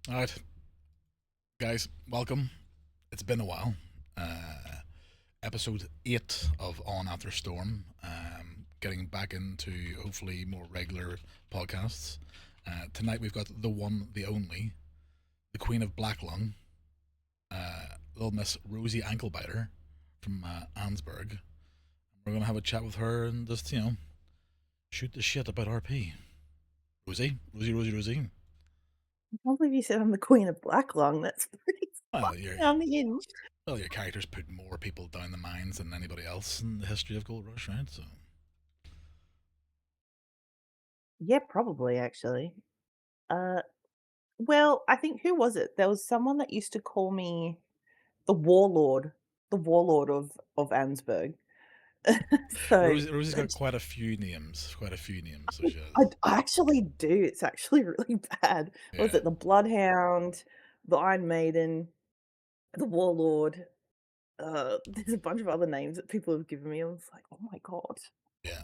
All right, guys, welcome. It's been a while. Uh, Episode 8 of On After Storm. Getting back into hopefully more regular podcasts. Tonight we've got the one, the only, the Queen of Black Lung, little Miss Rosie Anklebiter from Ansburg. We're going to have a chat with her and just, shoot the shit about RP. Rosie. I can't believe you said I'm the queen of Black Lung. That's pretty Well, fucking unhinged. your characters put more people down the mines than anybody else in the history of Gold Rush, right? So Yeah, probably actually. Uh, well, I think who was it? There was someone that used to call me the warlord, the warlord of Ansburg. So Rosie's got that's, quite a few names. So she I actually do. It's actually really bad. yeah, Was it the Bloodhound, the Iron Maiden, the Warlord? There's a bunch of other names that people have given me. I was like, oh my god, yeah.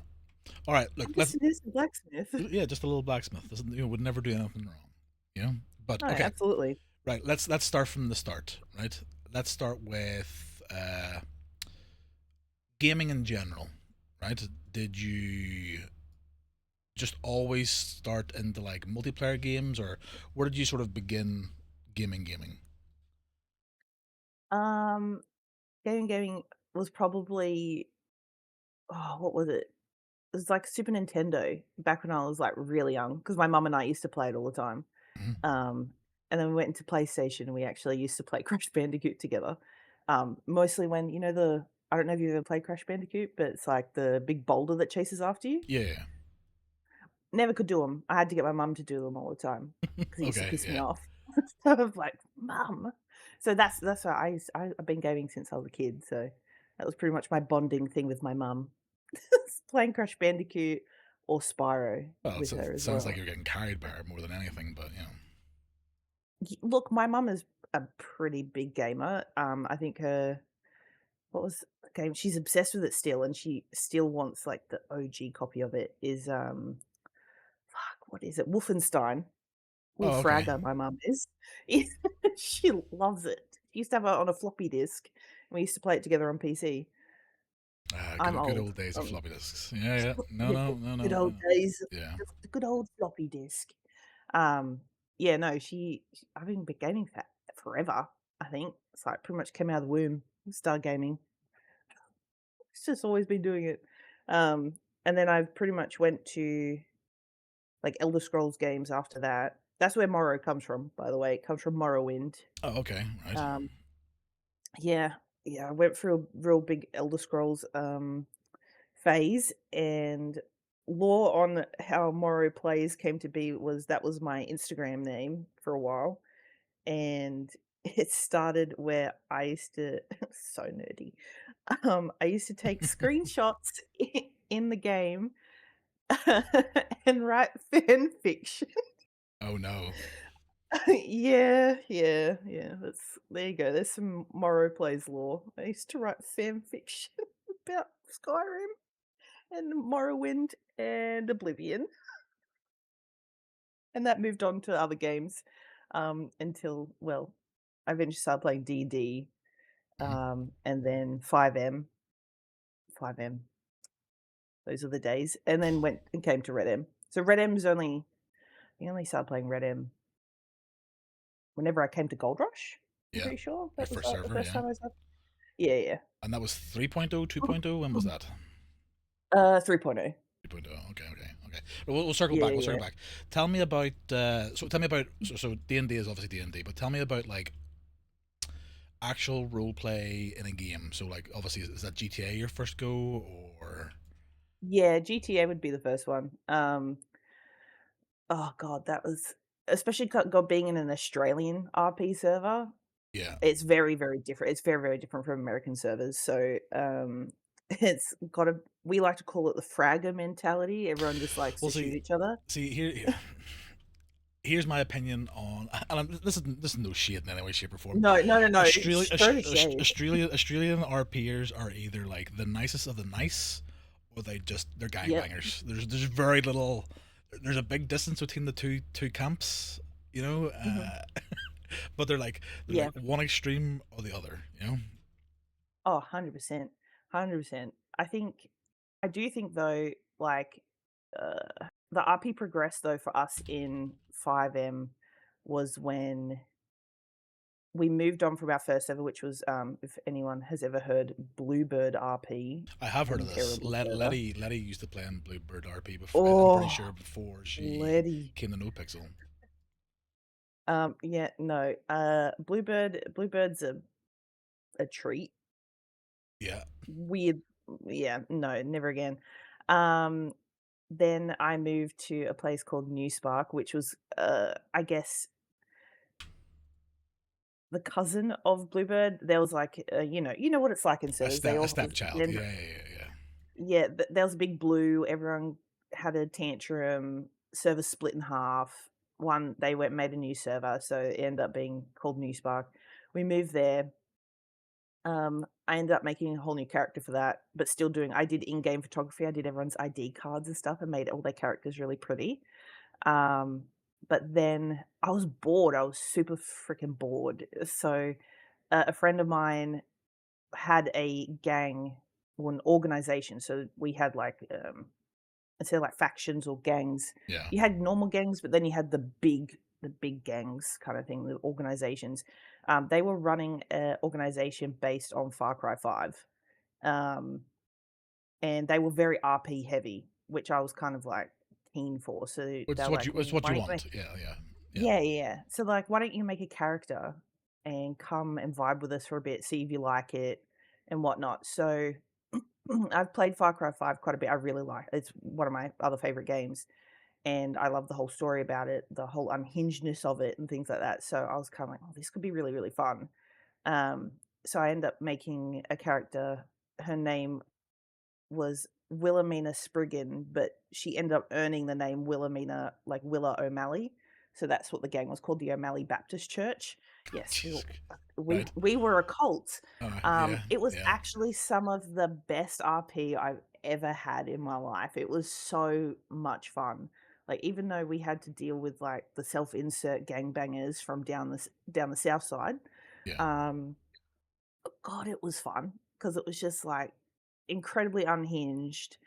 All right, look, I'm let's just this blacksmith. yeah, just a little blacksmith. Doesn't would never do anything wrong, you know. But No, okay, absolutely. right. Let's start from the start, right? Let's start with gaming in general, right? Did you just always start into like multiplayer games, or where did you sort of begin gaming? Um, gaming was probably what was it? It was like Super Nintendo back when I was, like, really young, because my mum and I used to play it all the time. Mhm. Um, and then we went into PlayStation, and we actually used to play Crash Bandicoot together. Mostly when I don't know if you've ever played Crash Bandicoot, but it's like the big boulder that chases after you. Yeah. Never could do them. I had to get my mum to do them all the time because it used to Okay. piss me Yeah. off. So I was like, "Mum." So that's why I've been gaming since I was a kid, so that was pretty much my bonding thing with my mum. Playing Crash Bandicoot or Spyro Well, with her it as sounds like well. you're getting carried by her more than anything, but Look, my mum is a pretty big gamer. I think her what was the game? She's obsessed with it still, and she still wants, like, the OG copy of it is, fuck, what is it? Wolfenstein. oh, okay. Fragger, my mum is. She loves it. She used to have it on a floppy disk, and we used to play it together on PC. I'm Good old. old days of floppy disks. Yeah, yeah. No, Yeah, no, no, good no, old no. days of Yeah. the good old floppy disk. Um, yeah, no, I've been gaming for forever, I think. It's like pretty much came out of the womb, started gaming. It's just always been doing it. Um, and then I've pretty much went to, like, Elder Scrolls games after that. That's where Morrow comes from, by the way. It comes from Morrowind. Oh, okay. Right. Um, yeah, yeah, I went through a real big Elder Scrolls, phase, and lore on how Morrow plays came to be was that was my Instagram name for a while, and it started where I used to so nerdy. I used to take screenshots in the game and write fan fiction. Oh no. Yeah, yeah, yeah. That's there you go. There's some Morrow plays lore. I used to write fan fiction about Skyrim and Morrowind and Oblivion, and that moved on to other games until I eventually started playing D&D, Mhm. and then 5M, 5M. Those are the days, and then went and came to Red M. So Red M's only I only started playing Red M whenever I came to Gold Rush. I'm Yeah. pretty sure Your that was first the server, first yeah. time I started. Yeah, yeah. And that was 3.0, 2.0. When was that? 3.0. 3.0. Okay, okay, okay. We'll circle Yeah, back. We'll circle yeah. back. Tell me about. Tell me about. So D&D is obviously D&D, but tell me about like actual role play in a game. So like obviously is that GTA your first go or Yeah, GTA would be the first one. Oh god, that was especially being in an Australian RP server, yeah. it's very, very different. It's very, very different from American servers. So, it's got a we like to call it the fragger mentality. Everyone just likes Well, to shoot see, each other. here's my opinion on, and this is no shade in any way, shape, or form. No, no, no, no. Throw the shade. Australian RPers are either like the nicest of the nice, or they're Yep. gangbangers. There's very little. There's a big distance between the two camps. you know. Mhm. But they're Yeah. like one extreme or the other, you know. Oh, 100%. 100%. I do think though, like, the RP progressed though for us in 5M was when we moved on from our first server, which was, if anyone has ever heard Bluebird RP, I have heard of fucking this. terrible server. Letty used to play in Bluebird RP before. I'm pretty Oh, sure before she Letty. came to No Pixel. Yeah, no, Bluebird's a treat. Yeah, Weird. Yeah, no, never again. Um, then I moved to a place called New Spark, which was, I guess, the cousin of Bluebird. There was like, you know what it's like in servers. They a all stepchild. then, Yeah, yeah, yeah, yeah. yeah, there was a big blue. Everyone had a tantrum. Server split in half. One, they went made a new server, so it ended up being called New Spark. We moved there. I ended up making a whole new character for that, but still doing I did in-game photography, I did everyone's ID cards and stuff and made all their characters really pretty. Um, but then I was bored, I was super freaking bored. So, a friend of mine had a gang or an organization, so we had like, instead of like factions or gangs, Yeah. you had normal gangs, but then you had the big gangs kind of thing, the organizations. They were running an organization based on Far Cry 5. Um, and they were very RP heavy, which I was kind of like keen for. So they're like, It's what why you don't you want. Yeah, yeah, yeah. yeah, yeah. Yeah. So like, why don't you make a character and come and vibe with us for a bit, see if you like it and whatnot. So I've played Far Cry 5 quite a bit. I really like it's one of my other favorite games and I love the whole story about it, the whole unhingedness of it and things like that. So I was kind of like, oh, this could be really, really fun. Um, so I ended up making a character. Her name was Wilhelmina Spriggan, but she ended up earning the name Wilhelmina, like Willa O'Malley. So that's what the gang was called, the O'Malley Baptist Church. Yes, Jesus. we Right. we were a cult. Yeah, It was yeah, actually some of the best RP I've ever had in my life. It was so much fun. Like even though we had to deal with like the self-insert gangbangers from down the south side, yeah. um, God, it was fun because it was just like incredibly unhinged.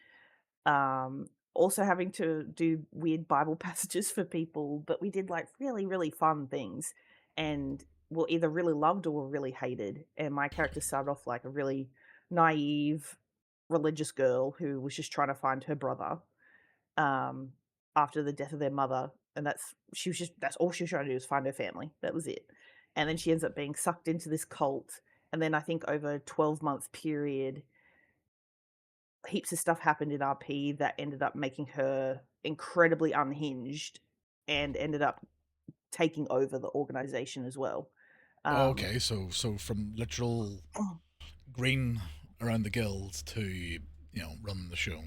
Also having to do weird Bible passages for people, but we did like really, really fun things and were either really loved or were really hated. And my character started off like a really naive religious girl who was just trying to find her brother um, after the death of their mother. And that's all she was trying to do was find her family. That was it. And then she ends up being sucked into this cult. And then I think over a 12-month period, heaps of stuff happened in RP that ended up making her incredibly unhinged and ended up taking over the organization as well. Um, Okay, so from literal green around the gills to running the show.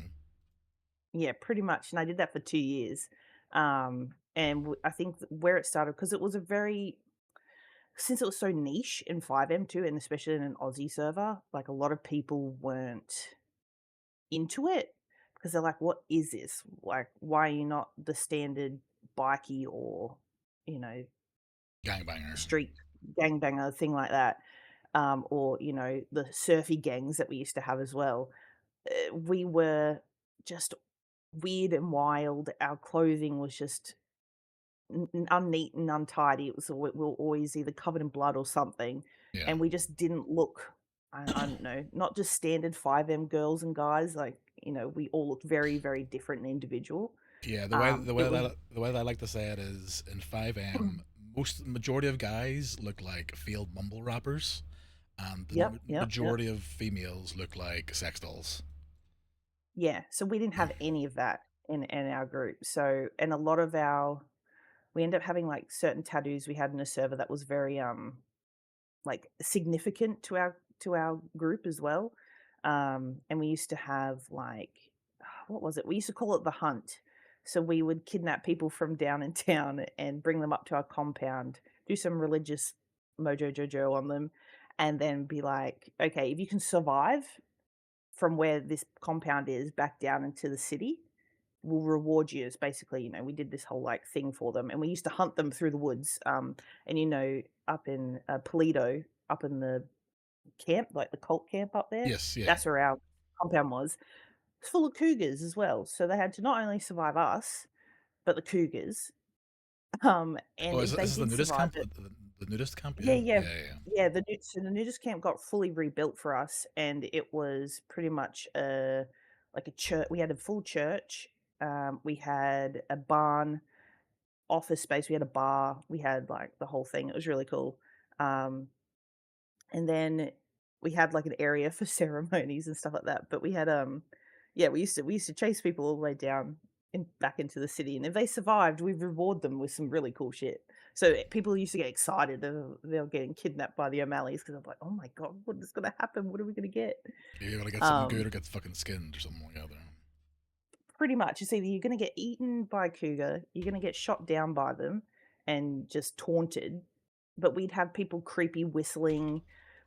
yeah, pretty much. And I did that for 2 years. And I think where it started, because it was a very, since it was so niche in 5M too, and especially in an Aussie server, like a lot of people weren't into it because they're like, "What is this? Like, why are you not the standard bikie or, you know, Gangbanger. street gangbanger thing like that?" Or, the surfy gangs that we used to have as well. We were just weird and wild. Our clothing was just unneat and untidy. It was we were always either covered in blood or something, Yeah. and we just didn't look. I don't know, not just standard 5M girls and guys. Like we all looked very, very different and individual. Yeah, It was the way that I like to say it is in 5M, most majority of guys look like failed mumble rappers, and the yep, yep, yep. majority of females look like sex dolls. Yeah, so we didn't have any of that in our group. So, and a lot of our we ended up having like certain tattoos we had in a server that was very like, significant to our group as well. And we used to have, like, what was it? We used to call it the hunt. So we would kidnap people from down in town and bring them up to our compound, do some religious mojo jojo on them, and then be like, "Okay, if you can survive from where this compound is back down into the city, will reward you. It's basically, we did this whole like thing for them, and we used to hunt them through the woods. And up in Toledo, up in the camp, like the cult camp up there, Yes, yeah. that's where our compound was. It's full of cougars as well. So they had to not only survive us, but the cougars. And Oh, if is they this the did nudist survive camp? it, The nudist camp? yeah, Yeah, yeah, yeah, yeah. yeah. The nudist camp got fully rebuilt for us, and it was pretty much like a church. We had a full church. We had a barn, office space. We had a bar. We had like the whole thing. It was really cool. Um, and then we had like an area for ceremonies and stuff like that. But we had yeah, we used to chase people all the way down back into the city, and if they survived, we'd reward them with some really cool shit. So people used to get excited that they were getting kidnapped by the O'Malleys because I'm like, oh my god, what is going to happen? What are we going to get? You're gonna get something good Um, or get fucking skinned or something like that. There. Pretty much. It's either you're gonna get eaten by a cougar, you're gonna get shot down by them and just taunted, but we'd have people creepy whistling,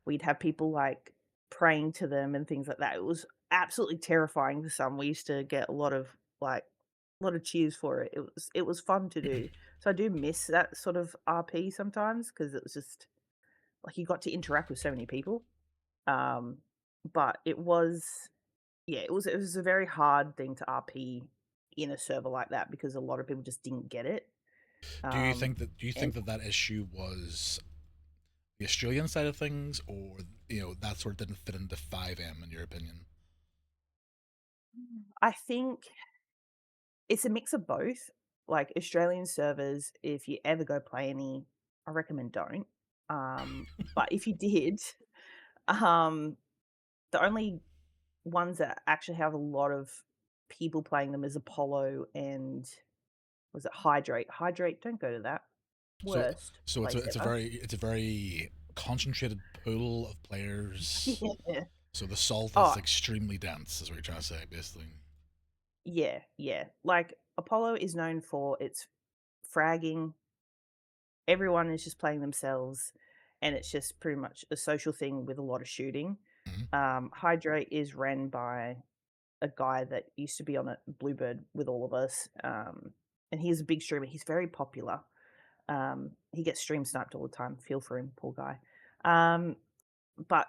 we'd have people, like, praying to them and things like that. It was absolutely terrifying for some. We used to get a lot of cheers for it. It was fun to do. So I do miss that sort of RP sometimes because it was just like, you got to interact with so many people. Um, but it was yeah, it was a very hard thing to RP in a server like that because a lot of people just didn't get it. Do you And think that that issue was the Australian side of things, or that sort of didn't fit into 5M in your opinion? I think it's a mix of both. Like Australian servers, if you ever go play any, I recommend don't. But if you did, um, the only ones that actually have a lot of people playing them is Apollo and was it Hydrate? Hydrate, don't go to that. So Worst so place ever. it's a very concentrated pool of players. Yeah. So the salt Oh, is extremely dense, is what you're trying to say, basically. yeah, yeah. Like Apollo is known for its fragging. Everyone is just playing themselves, and it's just pretty much a social thing with a lot of shooting. Hmm. Hydrate is ran by a guy that used to be on a Bluebird with all of us, and he's a big streamer. He's very popular. He gets stream sniped all the time. Feel for him, poor guy. Um, but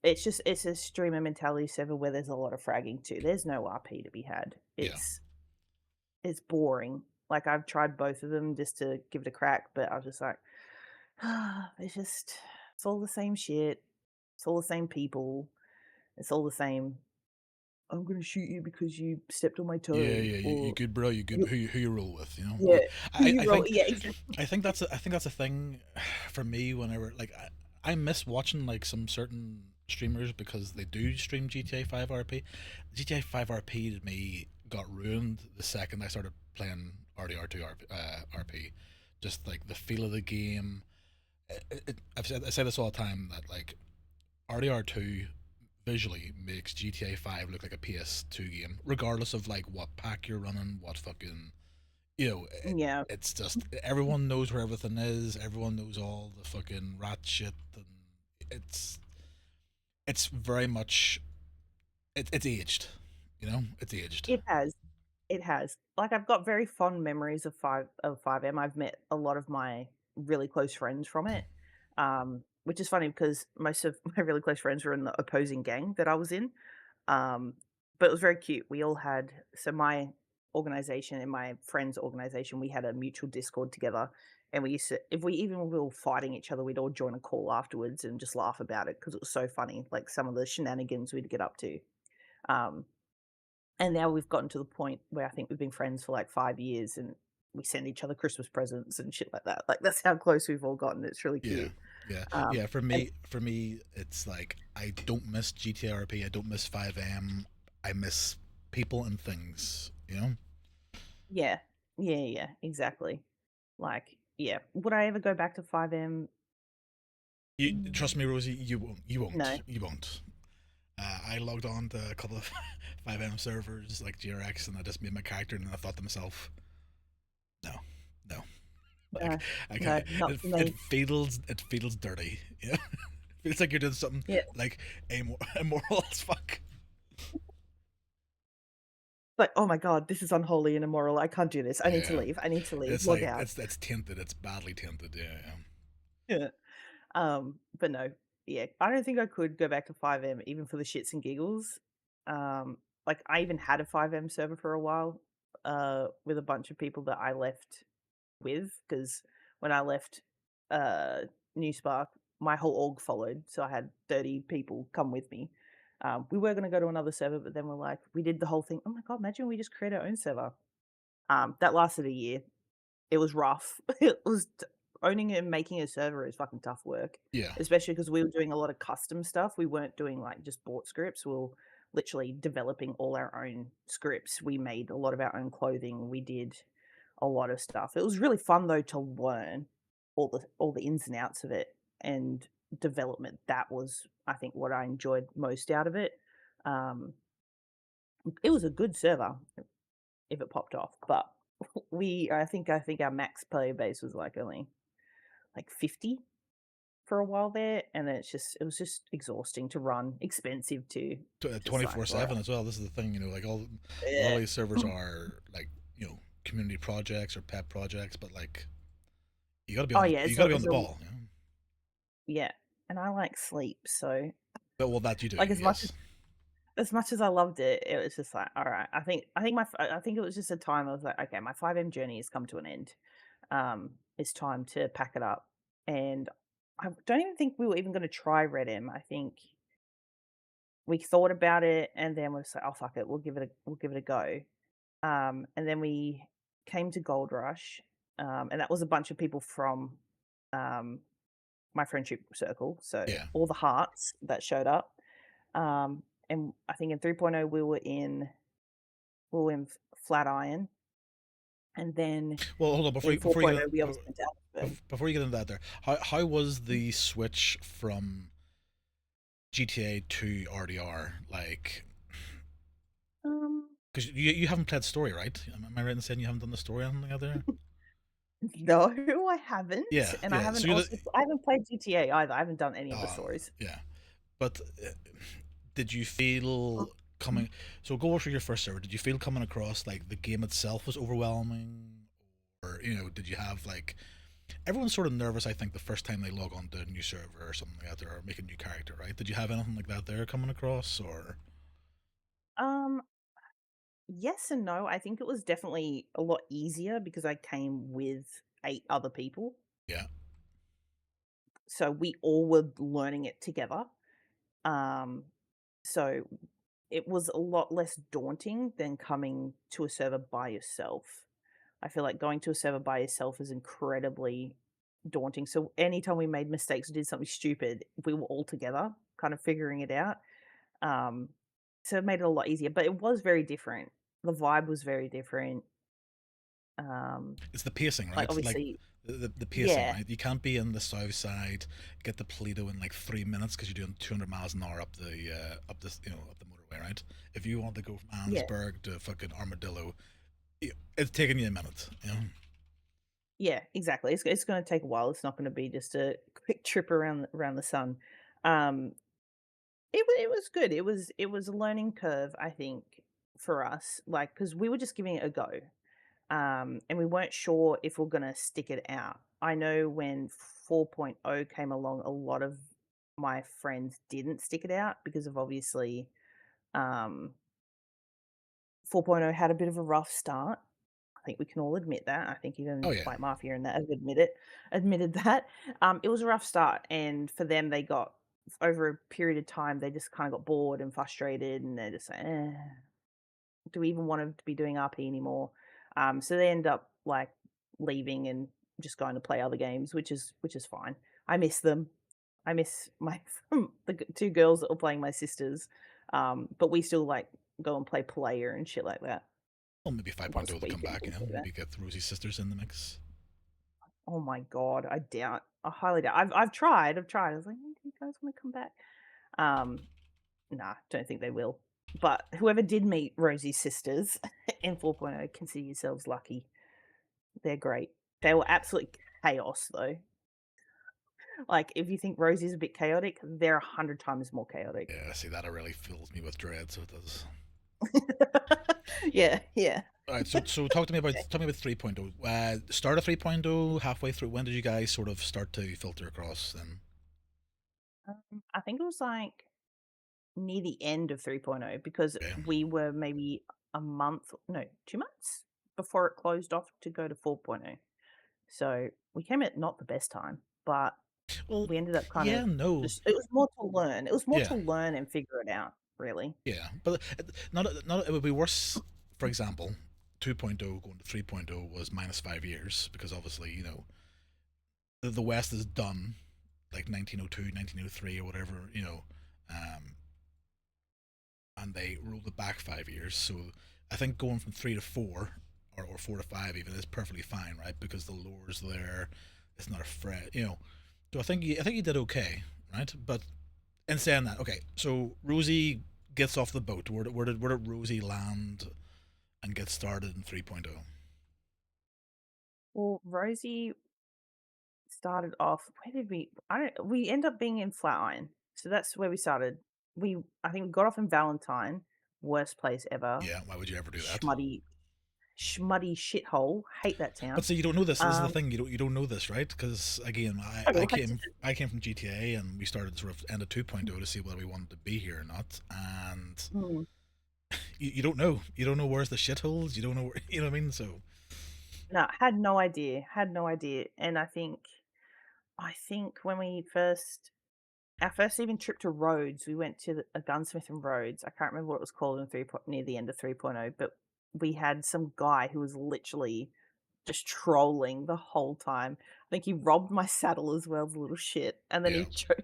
it's a streamer mentality server where there's a lot of fragging too. There's no RP to be had. Yeah, It's boring. Like, I've tried both of them just to give it a crack, but I was just like, it's all the same shit. It's all the same people. It's all the same, "I'm gonna shoot you because you stepped on my yeah, toe," yeah. You or, good, bro. You good. "You" Who you roll with? yeah, "Who I you I roll" think yeah, exactly. I think that's a thing for me. Whenever like I miss watching like some certain streamers because they do stream GTA 5 RP. GTA 5 RP to me got ruined the second I started playing RDR2 RP. Just like the feel of the game. I say this all the time that like RDR2 visually makes GTA 5 look like a PS2 game, regardless of like what pack you're running, what fucking you know. Yeah, It's just everyone knows where everything is. Everyone knows all the fucking rat shit, and it's it's very much it's aged. It's aged. it has. It has. Like, I've got very fond memories of 5M. I've met a lot of my really close friends from it, which is funny because most of my really close friends were in the opposing gang that I was in. Um, but it was very cute. We all had my organization and my friend's organization, we had a mutual Discord together, and we used to if we even we were fighting each other, we'd all join a call afterwards and just laugh about it because it was so funny, like some of the shenanigans we'd get up to. Um and now we've gotten to the point where I think we've been friends for like 5 years, and we send each other Christmas presents and shit like that. Like, that's how close we've all gotten. It's really Yeah, cute. yeah, Um, yeah. and For me, it's like I don't miss GTRP. I don't miss 5M. I miss people and things. yeah. Yeah, yeah, exactly. Like, yeah. Would I ever go back to 5M? You trust Mm, me, Rosie. You won't. You no. won't. You won't. I logged on to a couple of 5M servers like GRX, and I just made my character, and I thought to myself, no, no. Like No. I can't. No, not for It me. feels dirty. It feels like you're doing something Yeah. like immoral as fuck. Like, "Oh my god, this is unholy and immoral. I can't do this. Yeah. I need to leave. It's Log like out." it's tinted, it's badly tinted, yeah, yeah. Yeah. But no, yeah, I don't think I could go back to 5M even for the shits and giggles. Like, I even had a 5M server for a while, with a bunch of people that I left with, because when I left, uh, New Spark, my whole org followed, so I had 30 people come with me. We were gonna go to another server, but then we're like we did the whole thing, "Oh my god, imagine we just create our own server." That lasted a year. It was rough. It was owning and making a server is fucking tough work, Yeah. especially because we were doing a lot of custom stuff. We weren't doing, like, just bought scripts. We were literally developing all our own scripts. We made a lot of our own clothing. We did a lot of stuff. It was really fun, though, to learn all the ins and outs of it and development. That was, I think, what I enjoyed most out of it. Um, it was a good server if it popped off, but I think our max player base was, like, only, like, 50 for a while there, and then it was just exhausting to run, expensive too. Just like, "Alright." 24/7 as well. This is the thing, like a lot Yeah. of these servers are like, community projects or pet projects, but like Oh, yeah, you gotta be on it's the a ball, yeah, and I like sleep, so, But well, that you do, like, yes. as much as I loved it, it was just like, "Alright." I think it was just a time I was like, "Okay, my 5M journey has come to an end. It's time to pack it up." And I don't even think we were even gonna try Red M. I think we thought about it, and then we said, "Oh, fuck it, we'll give it a go." And then we came to Gold Rush, and that was a bunch of people from, um, my friendship circle, so Yeah. all the hearts that showed up. And I think in 3.0 we were in Flatiron, and then Well, hold on in before you get 4.0 we obviously went to Alphabet. before you get into that there. How was the switch from GTA to RDR like? Um, Because you haven't played story, right? Am I right in saying you haven't done the story or anything out there? no, I haven't, Yeah, and yeah. So I haven't played GTA either. I haven't done any of the uh, stories. yeah. But did you feel coming? So go through your first server. Did you feel coming across like the game itself was overwhelming, or did you have like everyone's sort of nervous? I think the first time they log on to a new server or something like that, or make a new character, right? Did you have anything like that there coming across, or Um, yes and no. I think it was definitely a lot easier because I came with 8 other people, yeah? so we all were learning it together. Um, so it was a lot less daunting than coming to a server by yourself. I feel like going to a server by yourself is incredibly daunting. So anytime we made mistakes or did something stupid, we were all together, kind of figuring it out. Um, so it made it a lot easier, but it was very different. The vibe was very different. Um, It's the pacing, like right? Like obviously, the pacing, yeah, right? You can't be in the south side, get to Toledo in like 3 minutes because you're doing 200 miles an hour up this up the motorway, right? If you want to go from yeah, Annesburg to fucking Armadillo, it's taking you a minute. yeah, exactly. It's going to take a while. It's not going to be just a quick trip around the sun. Um, it was good. It was a learning curve, I think, for us, like because we were just giving it a go, and we weren't sure if we're going to stick it out. I know when 4.0 came along, a lot of my friends didn't stick it out because of obviously um, 4.0 had a bit of a rough start. I think we can all admit that. I think Oh even yeah. Fight Mafia and that have admitted that. It was a rough start, and for them, they got over a period of time, they just kind of got bored and frustrated, and they're just like, "Do we even want to be doing RP anymore?" So they end up like leaving and just going to play other games, which is fine. I miss them. I miss my two girls that were playing my sisters, but we still like go and play player and shit like that Well, maybe 5.0 once a to week come and back. things like that. Maybe get the Rosie sisters in the mix. Oh my god, I doubt. I highly doubt. I've tried. I was like, "Mm, do you guys want to come back?" Um, nah, don't think they will. But whoever did meet Rosie's sisters in 4.0, consider yourselves lucky. They're great. They were absolute chaos though. Like if you think Rosie's a bit chaotic, they're 100 times more chaotic. Yeah, see that really fills me with dread. So it does. Yeah, yeah. All right, so talk to me about Okay. 3.0. Start of 3.0, halfway through. When did you guys sort of start to filter across? Then I think it was, like, near the end of 3.0 because okay. we were maybe a month no, 2 months before it closed off to go to 4.0. So, we came at not the best time, but Well, we ended up kind yeah, of no, just it was more to learn. It was more yeah, to learn and figure it out, really. yeah, but not. It would be worse. For example, 2.0 going to 3.0 was minus 5 years because obviously the West is done like 1902, 1903, or whatever, um, and they rolled it back 5 years. So I think going from 3 to 4 or 4 to 5 even is perfectly fine, right? Because the lore's there, it's not a threat. So I think you did okay, right? But in saying that, okay, so Rosie gets off the boat. Where did Rosie land and get started in 3.0? Well, Rosie started off where did we end up being in Flatiron. So that's where we started. I think we got off in Valentine, worst place ever. Yeah, why would you ever do that? Schmuddy schmuddy shithole. Hate that But town. see, you don't know this. This is the Um, thing. You don't know this, right? Because again, I, I I will have to came I came from GTA, and we started sort of end of 2.0 to see whether we wanted to be here or not. And mm, you don't know. You don't know where's the shitholes. You don't know where. You know what I mean? So no, had no idea, had no idea, and I think when we first our first even trip to Rhodes, we went to a gunsmith in Rhodes. I can't remember what it was called in 3 near the end of 3.0, but we had some guy who was literally just trolling the whole time. I think he robbed my saddle as well, the little shit, and then yeah,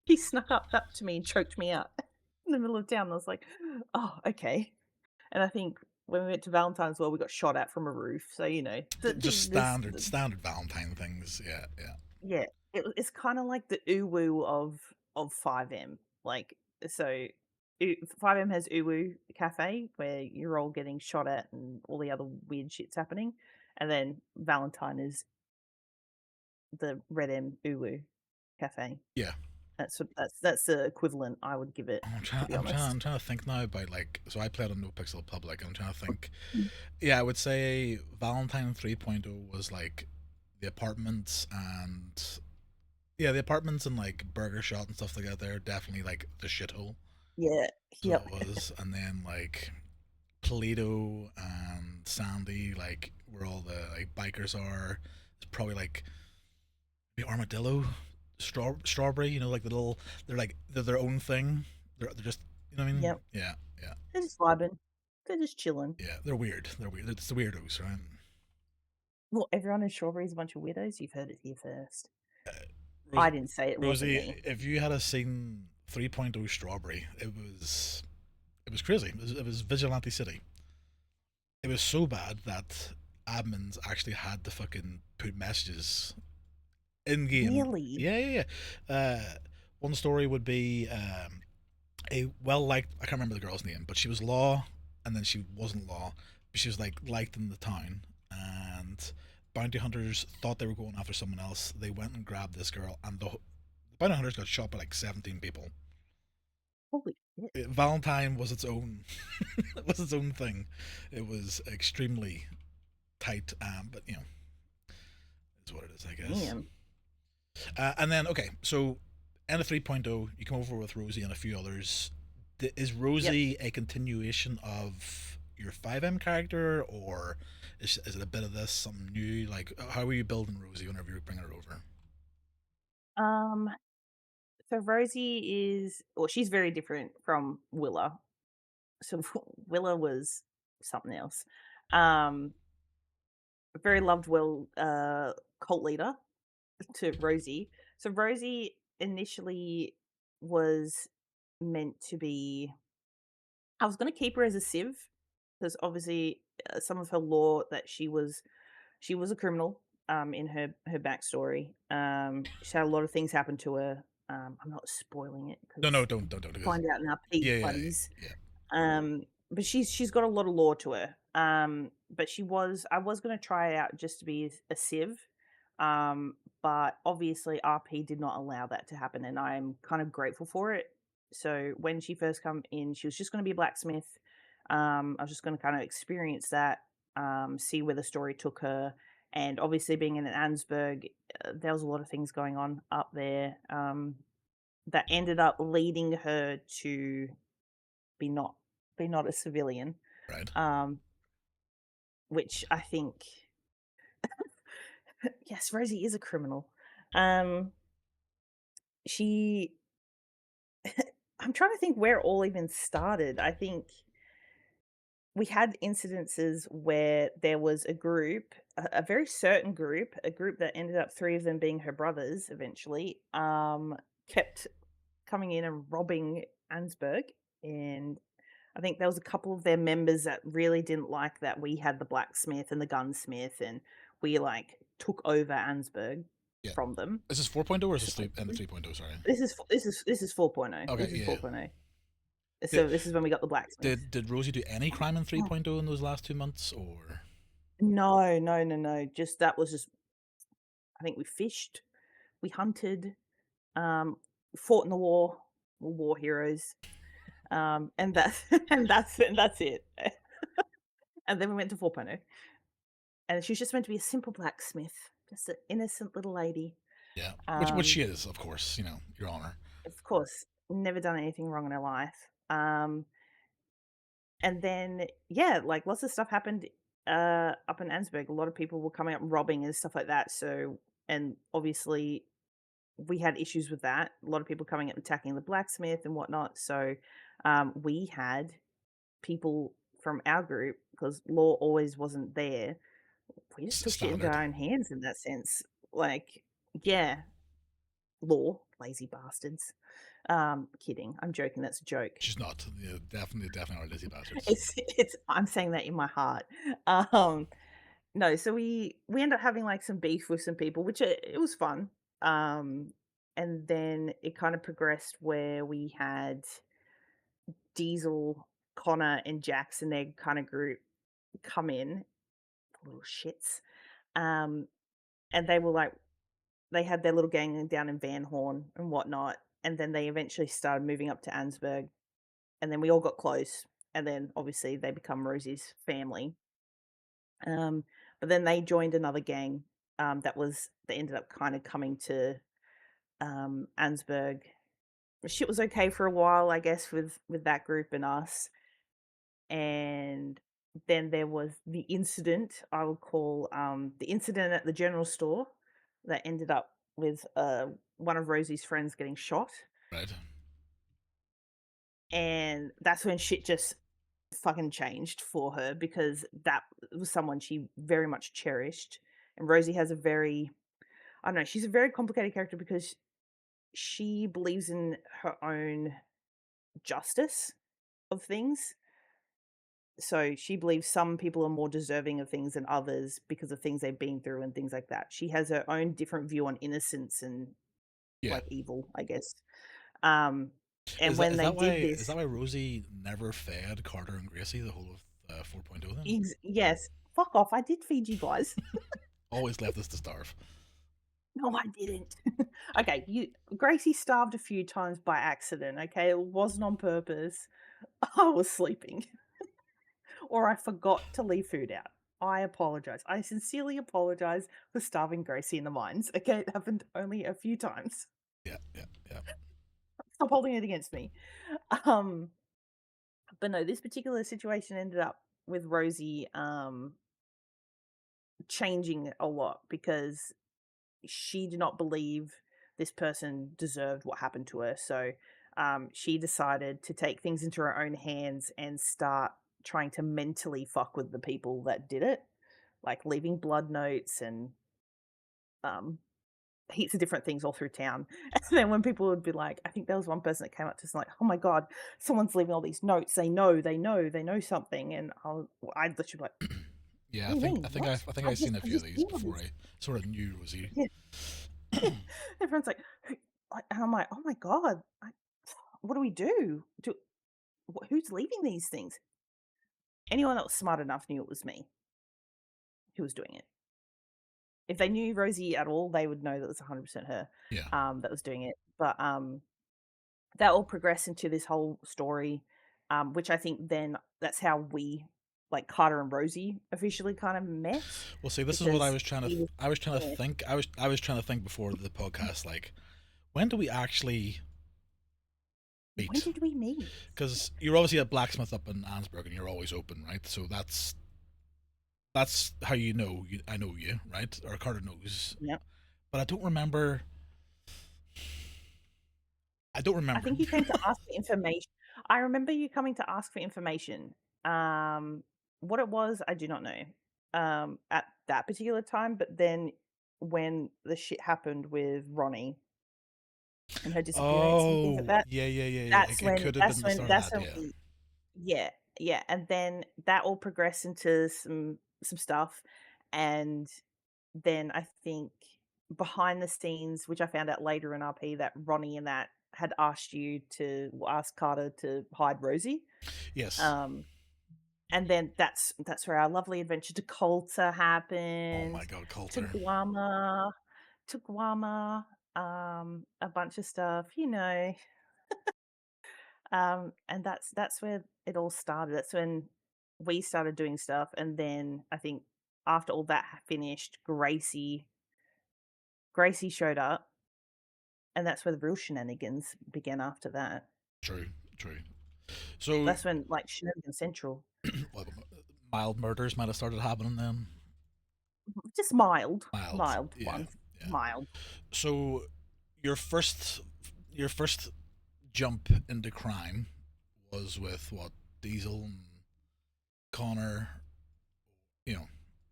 he snuck up to me and choked me out in the middle of town. I was like, "Oh, okay." And I think when we went to Valentine's, well, we got shot at from a roof, so, just there's standard Valentine things. Yeah, yeah, yeah, it's kinda like the uwu of 5M, like, so, 5M has uwu cafe where you're all getting shot at and all the other weird shit's happening, and then Valentine is the Red M uwu cafe. yeah. That's the equivalent I would give it, I'm to trying. be I'm trying. I'm honest. trying to think now about like. So I played on No Pixel Public. I'm trying to think. Mm. Yeah, I would say Valentine 3.0 was like the apartments and yeah, the apartments and like Burger Shot and stuff like that. They're definitely like the shithole. Yeah, So yep, it was, and then like Toledo and Sandy, like where all the like bikers are. It's probably like the armadillo, strawberry. Like the little. They're their own thing. They're just what I mean. yep. Yeah, yeah, They're just vibing. They're just chilling. yeah. They're weird. They're weird. It's the weirdos, right? Well, everyone in Strawberry is a bunch of weirdos. You've heard it here first. I Rosie, didn't say it, wasn't Rosie, me. if you had a seen 3.0 Strawberry, it was crazy. It was Vigilante City. It was so bad that admins actually had to fucking put messages in game. Really? Yeah, yeah, yeah. One story would be a well liked. I can't remember the girl's name, but she was Law, and then she wasn't Law, but she was like liked in the town, and bounty hunters thought they were going after someone else. They went and grabbed this girl, and the bounty hunters got shot by like 17 people. Holy shit. Valentine was its own was its own thing. It was extremely tight, but it's what it is, I guess. Damn. And then okay, so end of 3.0, you come over with Rosie and a few others. Is Yep. Rosie a continuation of your 5M character, or is it a bit of this, something new? Like, how are you building Rosie whenever you bring her over? Um, so Rosie she's very different from Willa. So Willa was something else. Um, very loved cult leader to Rosie. So Rosie initially was meant to be I was gonna keep her as a civ because obviously, some of her lore that she was a criminal, in her backstory. She had a lot of things happen to her. I'm not spoiling it No, no, because don't, because find out in our peak yeah, yeah, buddies. yeah. But she's got a lot of lore to her. But I was gonna try it out just to be a civ, but obviously RP did not allow that to happen, and I'm kind of grateful for it. So when she first come in, she was just gonna be a blacksmith. I was just going to kind of experience that, see where the story took her. And obviously, being in Ansburg, there was a lot of things going on up there, that ended up leading her to be not be not a civilian, Right. um, which I think, yes, Rosie is a criminal. Um, she, I'm trying to think where it all even started. I think we had incidences where there was a group, a very certain group, a group that ended up three of them being her brothers eventually, kept coming in and robbing Ansberg. And I think there was a couple of their members that really didn't like that we had the blacksmith and the gunsmith, and we like took over Ansberg Yeah. from them. Is this 4.0 or is this 3 and Supposedly. 3.0? Sorry. This is 4.0. Okay. This is Yeah. 4.0. Did, So this is when we got the blacksmith. did Rosie do any crime in 3.0 in those last 2 months, or No, no, no, no. Just that was just, I think we fished, we hunted, um, fought in the war. We're war heroes. And that's and that's it. And then we went to 4.0, and she was just meant to be a simple blacksmith, just an innocent little lady. yeah, which Um, she is, of course. Your Honor. of course, never done anything wrong in her life. And then yeah, like lots of stuff happened up in Ansberg. A lot of people were coming up and robbing and stuff like that. So, and obviously we had issues with that. A lot of people coming up and attacking the blacksmith and whatnot. So we had people from our group, because law always wasn't there. We just took shit into Standard. our own hands in that sense. Like, yeah, law, lazy bastards. Kidding. I'm joking. That's a joke. She's not. Yeah, definitely are lazy bastards. It's. I'm saying that in my heart. Um, no, so we end up having like some beef with some people, which it was fun. Um, and then it kind of progressed where we had Diesel, Connor, and Jax and their kind of group come in, little shits. Um, and they were like, they had their little gang down in Van Horn and whatnot. And then they eventually started moving up to Ansberg. And then we all got close. And then obviously they become Rosie's family. Um, but then they joined another gang, that ended up kind of coming to Ansberg. Shit was okay for a while, I guess, with that group and us. And then there was the incident, I would call, the incident at the general store that ended up with one of Rosie's friends getting shot. Right. And that's when shit just fucking changed for her, because that was someone she very much cherished. And Rosie has a very, I don't know, she's a very complicated character because she believes in her own justice of things. So she believes some people are more deserving of things than others because of things they've been through and things like that. She has her own different view on innocence and Yeah. like evil, I guess. Um, and Is that when is they that why did is this, that why Rosie never fed Carter and Gracie the whole of 4.0 then? yes, fuck off. I did feed you guys. Always left us to starve. No, I didn't. Okay, Gracie starved a few times by accident. Okay, it wasn't on purpose. I was sleeping, or I forgot to leave food out. I apologize. I sincerely apologize for starving Gracie in the mines. Okay, it happened only a few times. Yeah, yeah, yeah. Stop holding it against me. Um, but no, this particular situation ended up with Rosie changing a lot because she did not believe this person deserved what happened to her. So she decided to take things into her own hands and start trying to mentally fuck with the people that did it, like leaving blood notes and um, heaps of different things all through town. And then when people would be like, I think there was one person that came up to us like, "Oh my god, someone's leaving all these notes. They know something." And I'd literally be like, Yeah, "What I do you think mean? I think What? I've I think I've seen a I few of just these emailed before this." I sort of knew Rosie. Yeah. Everyone's like, "Who," and I'm like, "Oh my god, what do we do? Who's leaving these things?" Anyone that was smart enough knew it was me who was doing it. If they knew Rosie at all, they would know that it was 100% her, Yeah. that was doing it. But, that all progressed into this whole story. which I think then that's how we, like Carter and Rosie, officially kind of met Well, see, this is what I because was trying to. he was I was trying to yeah. think. I was trying to think before the podcast. Like, when do we actually When meet? did we meet? Because you're obviously a blacksmith up in Ansburg, and you're always open, right? So that's how you know. I know you, right? Or Carter knows, Yeah. but I don't remember. I don't I remember. think you came to ask for information. I remember you coming to ask for information. Um, what it was, I do not know, at that particular time, but then when the shit happened with Ronnie and her disappearance and things like Oh, that, yeah, yeah, yeah, yeah. that's It when could have that's been the when start of that's that. when Yeah. we yeah, yeah, and then that all progressed into some stuff, and then I think behind the scenes, which I found out later in RP, that Ronnie and that had asked you to ask Carter to hide Rosie. Yes. Um, and then that's where our lovely adventure to Colta Oh my happened, God, to Coulter. Guama, to Guama, a bunch of stuff, you know. And that's where it all started. That's when we started doing stuff, and then I think after all that finished, Gracie showed up, and that's where the real shenanigans began after that. True, true. So, That's when, like, Shenanigan Central. well, mild murders might have started happening then. Just mild, Mild, mild yeah, ones, yeah. mild. So, your first, your first jump into crime was with what, Diesel and Connor. You know,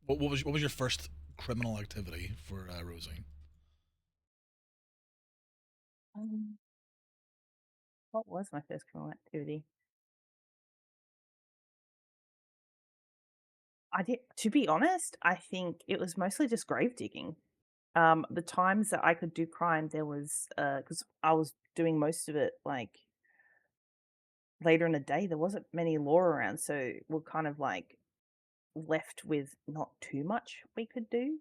what was your first criminal activity for Rosie? Um, what was my first criminal activity? I did to be honest, I think it was mostly just grave digging. The times that I could do crime, there was, because I was doing most of it, like, later in the day, there wasn't many law around, so we're kind of, like, left with not too much we could do.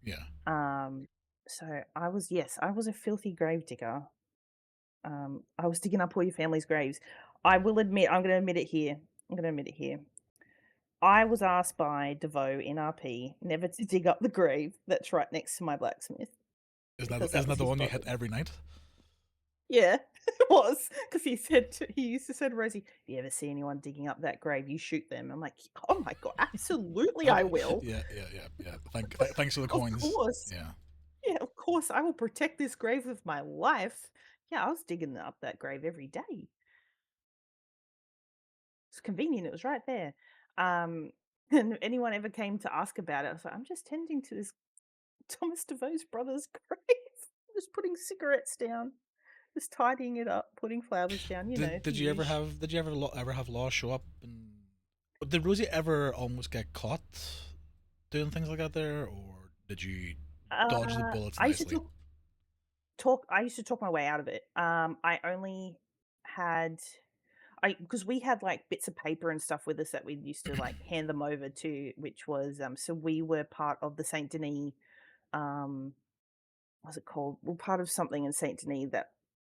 Yeah. Um, so I was a filthy grave digger. I was digging up all your family's graves. I will admit, I'm gonna admit it here. I'm gonna admit it here. I was asked by DeVoe in RP never to dig up the grave that's right next to my blacksmith Isn't that because that isn't was that the his one you hit brother. every night? Yeah, it was because he used to say to Rosie, "If you ever see anyone digging up that grave, you shoot them." I'm like, "Oh my god, absolutely, I will. Yeah, yeah, yeah, yeah. Thanks for the Of coins. course, Yeah. yeah, of course, I will protect this grave with my life." Yeah, I was digging up that grave every day. It's convenient, it was right there. Um, and if anyone ever came to ask about it, I was like, "I'm just tending to this Thomas DeVoe's brother's grave. I'm just putting cigarettes down, just tidying it up, putting flowers down, you know, Did the did you ever usual." have did you ever ever have law show up and did Rosie ever almost get caught doing things like that there, or did you dodge the bullets I used to nicely? I used to talk my way out of it. I only had I because we had, like, bits of paper and stuff with us that we used to, like, hand them over to, which was, so we were part of the Saint Denis, um, what's it called? We're part of something in Saint Denis that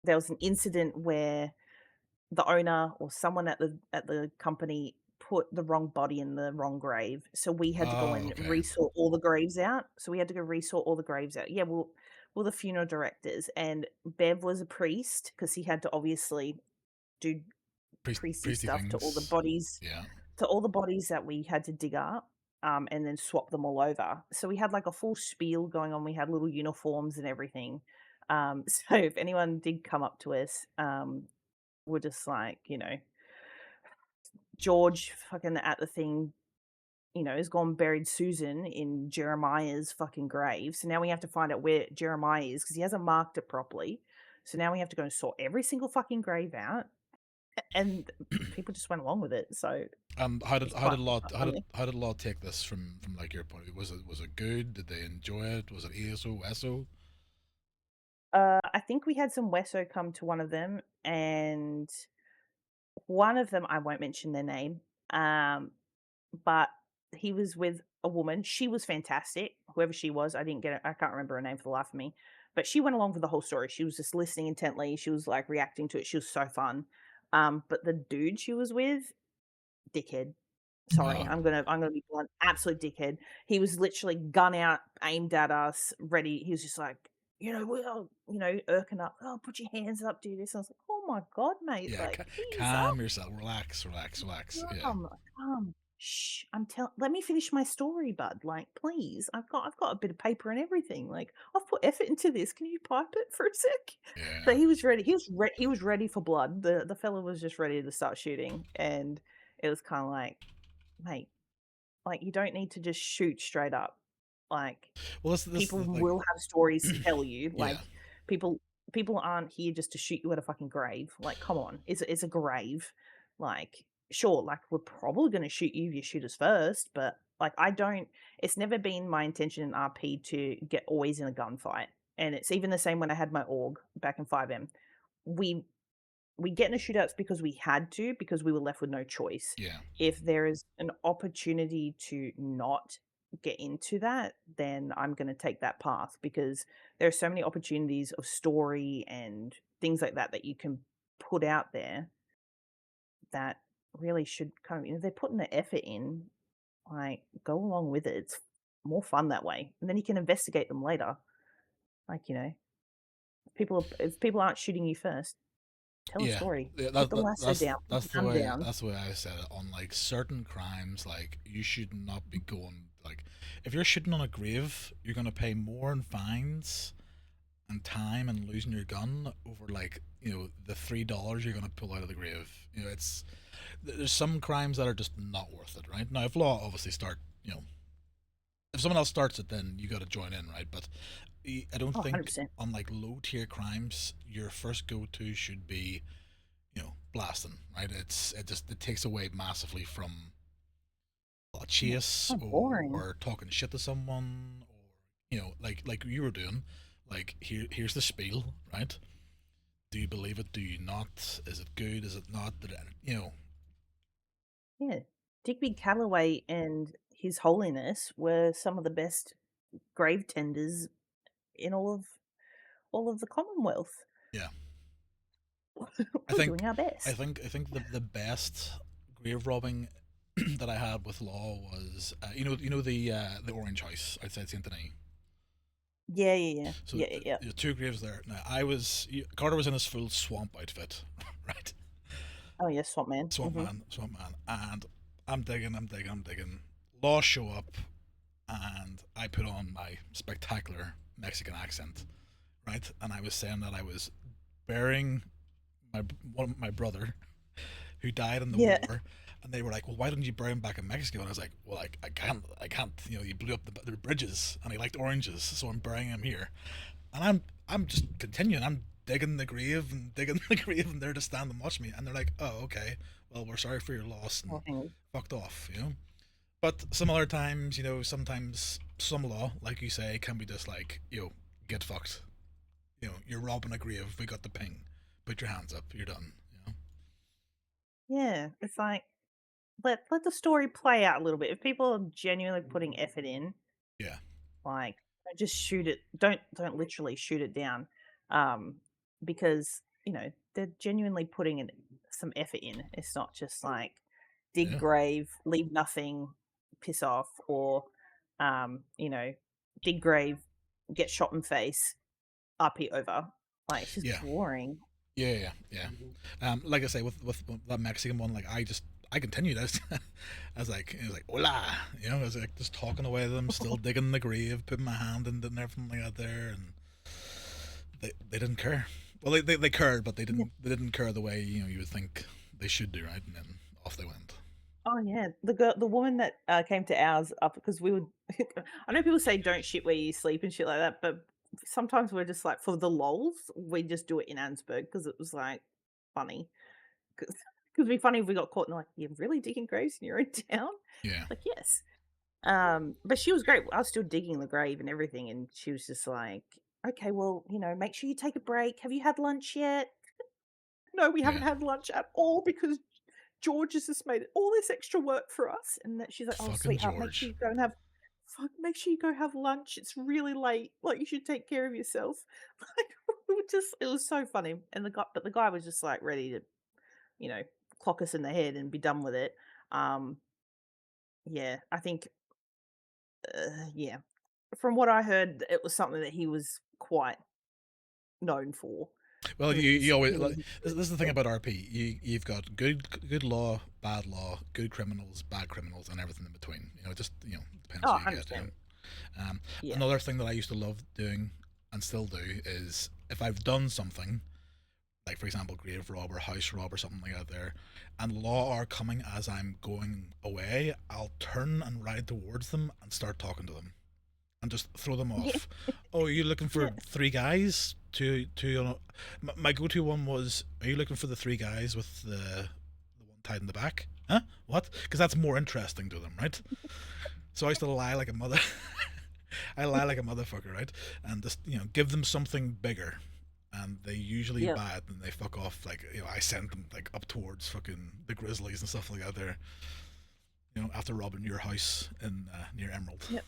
there was an incident where the owner or someone at the company put the wrong body in the wrong grave. So we had to go Oh, and okay. resort all the graves out. So we had to go resort all the graves out. Yeah, we're the funeral directors, and Bev was a priest because he had to obviously do priesty Priesty stuff things. Yeah. to all the bodies that we had to dig up, and then swap them all over. So we had like a full spiel going on. We had little uniforms and everything. So if anyone did come up to us, we're just like, you know, George fucking at the thing, you know, has gone buried Susan in Jeremiah's fucking grave. So now we have to find out where Jeremiah is because he hasn't marked it properly. So now we have to go and sort every single fucking grave out. And people just went along with it. So And it's quite funny. how did law take this from like your point of view? Was it good? Did they enjoy it? Was it ESO, SO? I think we had some Wesso come to one of them, and one of them, I won't mention their name, but he was with a woman. She was fantastic, whoever she was. I didn't get it. I can't remember her name for the life of me. But she went along for the whole story. She was just listening intently. She was like reacting to it. She was so fun. But the dude she was with, dickhead. Sorry, Oh, I'm gonna be blunt, absolute dickhead. He was literally gun out, aimed at us, ready. He was just like, "Well," irking up, "Oh, put your hands up, do this." I was like, "Oh my god, mate, yeah. like, ease up, Calm yourself. Relax, relax, relax. Yeah, calm, calm. Shh, let me finish my story, bud, like, please. I've got a bit of paper and everything, like, I've put effort into this. Can you pipe it for a sec?" But yeah. he was ready. He was ready for blood. The fella was just ready to start shooting, and it was kinda like, "Mate, like, you don't need to just shoot straight up. Like, Well, this people is like, will have stories to tell you. yeah, Like, people people aren't here just to shoot you at a fucking grave. Like, come on, it's a grave. Like, sure, like, we're probably gonna shoot you if you shoot us first, but, like, I don't it's never been my intention in RP to get always in a gunfight, and it's even the same when I had my org back in 5M. We we get into shootouts because we had to, because we were left with no choice. yeah, If there is an opportunity to not get into that, then I'm going to take that path because there are so many opportunities of story and things like that that you can put out there that really should kind of, they're putting the effort in, like, go along with it. It's more fun that way. And then you can investigate them later. Like, if people aren't shooting you first, tell a yeah. story. Yeah, Put the lasso that's down, put the gun down. that's the way I said it. On like certain crimes, like you should not be going like if you're shooting on a grave, you're gonna pay more in fines and time and losing your gun over like the $3 you're gonna pull out of the grave. It's there's some crimes that are just not worth it, right? Now, if law obviously start, if someone else starts it, then you got to join in, right? But I don't Oh, think 100%. on like low tier crimes, your first go to should be blasting, right? It takes away massively from a Yeah, chase so boring. or talking shit to someone or like you were doing. Like here's the spiel, right? Do you believe it? Do you not? Is it good? Is it not? Yeah. Digby Calloway and His Holiness were some of the best grave tenders in all of the Commonwealth. Yeah. I We're doing think, our best. I think the best grave robbing that I had with law was the Orange House outside Saint Denis. Yeah, yeah, yeah. So Yeah, yeah, yeah. the two graves there. Now Carter was in his full swamp outfit, right? Oh, yeah, Swamp Man. Mhm. Swamp man, and I'm digging. Law show up, and I put on my spectacular Mexican accent, right? And I was saying that I was burying my brother who died in the Yeah. war, and they were like, "Well, why don't you bury him back in Mexico?" And I was like, "Well, I can't. You blew up the bridges, and he liked oranges, so I'm burying him here." And I'm just continuing. I'm digging the grave and digging the grave, and they're just standing and watch me, and they're like, "Oh, okay. Well, we're sorry for your loss," Oh, and hang on. fucked off, But some other times, sometimes some law, like you say, can be just like, get fucked. You're robbing a grave. We got the ping. Put your hands up. You're done. Yeah, it's like, let the story play out a little bit. If people are genuinely putting effort in, Yeah. like, don't just shoot it. Don't literally shoot it down, um, because they're genuinely putting in some effort in. It's not just like dig Yeah. grave, leave nothing, piss off, or dig grave, get shot in face, RP over. Like, it's just Yeah. boring. Yeah. Like I say, with that Mexican one, like I continued as as like it was like hola, I was like just talking away to them, still digging the grave, putting my hand in it and everything like that there, and they didn't care. Well, they cared, but they didn't care the way you would think they should do, right? And then off they went. Oh, yeah. The woman that, came to ours up because we would I know people say don't shit where you sleep and shit like that, but sometimes we're just like, for the lols, we just do it in Ansburg because it was, like, funny. 'Cause 'cause it'd be funny if we got caught and like, "You're really digging graves in your own town?" Yeah, Like, "Yes." But she was great. I was still digging the grave and everything, and she was just like, "Okay, well, make sure you take a break. Have you had lunch yet?" "No, we haven't yeah. had lunch at all because George has just made all this extra work for us." And that she's like, "Oh, Fucking sweetheart, George. make sure you go have lunch. It's really late. Like, you should take care of yourself." Like, it was so funny. And the guy was just like ready to you know, clock us in the head and be done with it. Um, yeah, I think, yeah, from what I heard, it was something that he was quite known for. Well, Him you and you his always him and like his this is the thing so about RP. You've got good law, bad law, good criminals, bad criminals, and everything in between. It just depends oh, who you get. 100%. Yeah. Another thing that I used to love doing and still do is if I've done something like for example grave rob or house rob or something like that there, and law are coming as I'm going away, I'll turn and ride towards them and start talking to them and just throw them Yeah, off. Oh, are you looking yeah. for three guys? My go-to one was, are you looking for the three guys with the one tied in the back? Huh? What? Because that's more interesting to them, right? So I used to lie like a mother. I lie like a motherfucker, right? And just give them something bigger, and they usually Yep. buy it and they fuck off. Like I sent them like up towards fucking the Grizzlies and stuff like that. There, after robbing your house in near Emerald. Yep.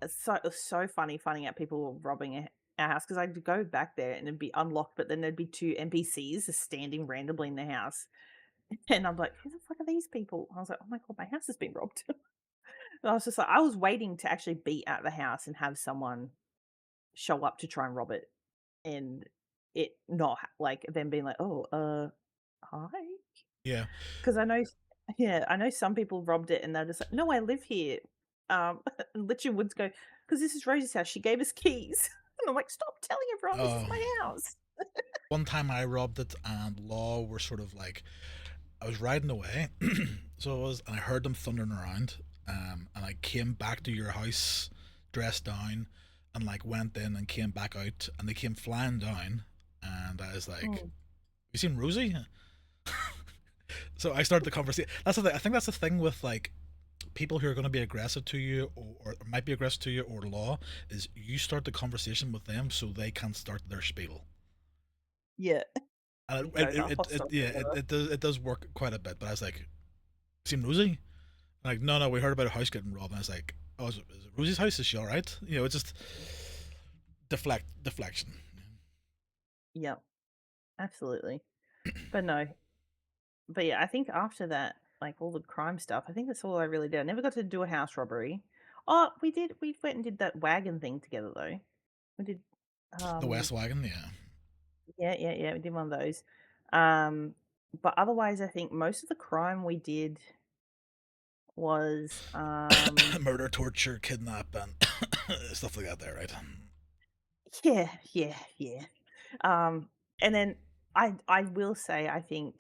It's so funny finding out people were robbing our house because I'd go back there and it'd be unlocked, but then there'd be two NPCs just standing randomly in the house, and I'm like, "Who the fuck are these people?" I was like, "Oh my god, my house has been robbed." And I was just like, I was waiting to actually be at the house and have someone show up to try and rob it, and it not like them being like, "Oh, hi," Yeah. because I know, yeah, I know some people robbed it and they're just like, "No, I live here." And literally Woods go, "Because this is Rosie's house. She gave us keys." And I'm like, "Stop telling everyone this is Oh, my house." one time I robbed it, and law were sort of like I was riding away, so it was, and I heard them thundering around, and I came back to your house, dressed down, and like went in and came back out, and they came flying down, and I was like, Mm, "You seen Rosie?" So I started the conversation. That's the thing. I think that's the thing with like people who are going to be aggressive to you or might be aggressive to you or law is you start the conversation with them so they can start their spiel. yeah, And go the hostile yeah, takeover. it does work quite a bit. But I was like, "Seen Rosie?" Like, no, no, we heard about a house getting robbed. And I was like, "Oh, is it Rosie's house? Is she all right?" It's just deflection. Yep, absolutely. But no, but yeah, I think after that, like all the crime stuff, I think that's all I really did. I never got to do a house robbery. Oh, we did. We went and did that wagon thing together though. We did. The Um, West Wagon, yeah. yeah, yeah, yeah. We did one of those. Um, but otherwise, I think most of the crime we did was Murder, torture, kidnap, and stuff like that. There, right? yeah, yeah, yeah. Um, and then I will say I think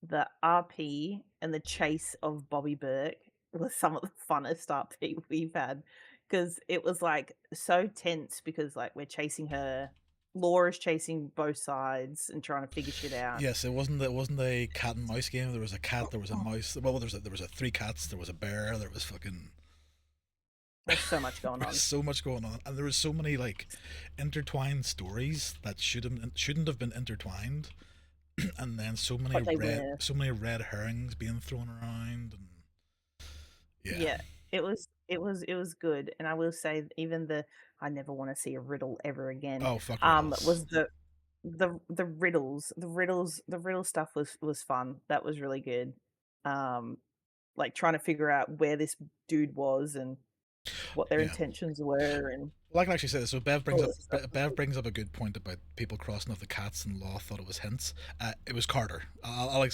the RP and the chase of Bobby Burke was some of the funnest RP we've had because it was like so tense because like we're chasing her, Laura's chasing both sides and trying to figure shit out. Yes, it wasn't a cat and mouse game. There was a cat, there was a Oh, mouse. Well, there was a three cats, there was a bear, there was fucking there's so much going there was on. so much going on, and there was so many like intertwined stories that shouldn't have been intertwined, and then But they were. so many red herrings being thrown around, and yeah. Yeah, it was good, and I will say even the I never wanna see a riddle ever again, Oh fuck riddles. was the riddle stuff was fun. That was really good. Um, like, trying to figure out where this dude was and what their Yeah. intentions were and Well, I can actually say this. So all this stuff was Bev good. brings up a good point about people crossing off the cats, and Law thought it was hints. It was Carter. I'll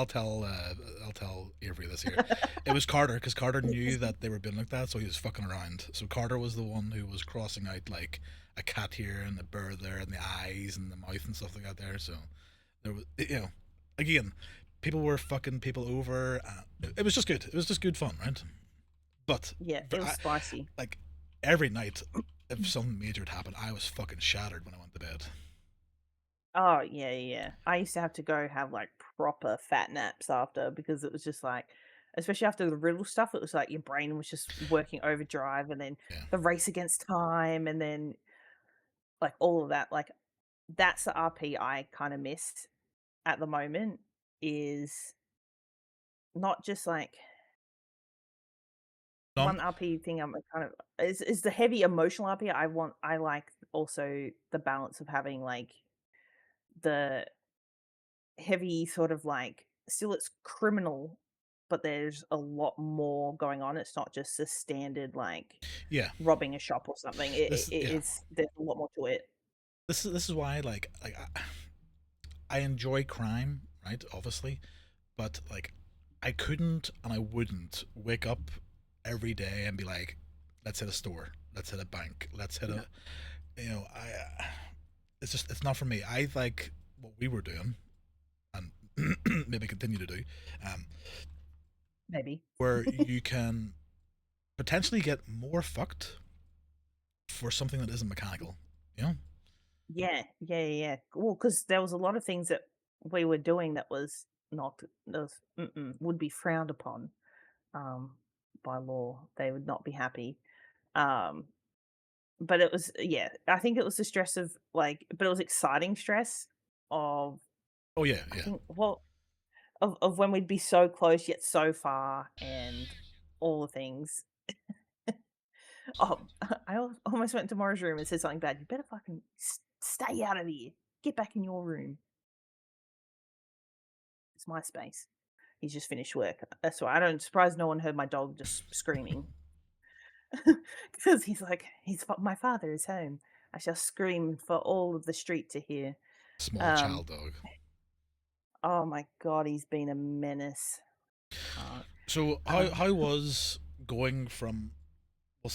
tell Avery this here. It was Carter because Carter knew that they were being looked at, so he was fucking around. So Carter was the one who was crossing out like a cat here and a bird there and the eyes and the mouth and stuff like that there. So there was again, people were fucking people over. It was just good. It was just good fun, right? But Yeah, it was spicy. like every night, if something major had happened, I was fucking shattered when I went to bed. Oh, yeah, yeah, yeah. I used to have to go have, like, proper fat naps after because it was just like especially after the riddle stuff, it was like your brain was just working overdrive and then Yeah. the race against time and then, like, all of that, like, that's the RP I kinda miss at the moment is not just, like Um, one RP thing I'm kind of is the heavy emotional RP. I like also the balance of having, like, the heavy sort of like still it's criminal, but there's a lot more going on. It's not just a standard like Yeah. robbing a shop or something. Yeah. It's there's a lot more to it. This is why I enjoy crime, right? Obviously, but like I couldn't and I wouldn't wake up every day and be like, let's hit a store, let's hit a bank, let's hit No, a, I it's just it's not for me. I like what we were doing and maybe continue to do, um, maybe. where you can potentially get more fucked for something that isn't mechanical. You know? Yeah, yeah, yeah, yeah. Well, because there was a lot of things that we were doing that was not that was would be frowned upon um, by law. They would not be happy. Um, but it was yeah. I think it was the stress of like, but it was exciting stress of Oh yeah, I yeah. think well of when we'd be so close yet so far and all the things. Oh, almost went to Mara's room and said something bad. You better fucking stay out of here. Get back in your room. It's my space. He's just finished work. That's why I don't surprised no one heard my dog just screaming because he's like, my father is home. I shall scream for all of the street to hear. Small Um, child dog. oh my god, he's been a menace. Hart. So Um, how was going from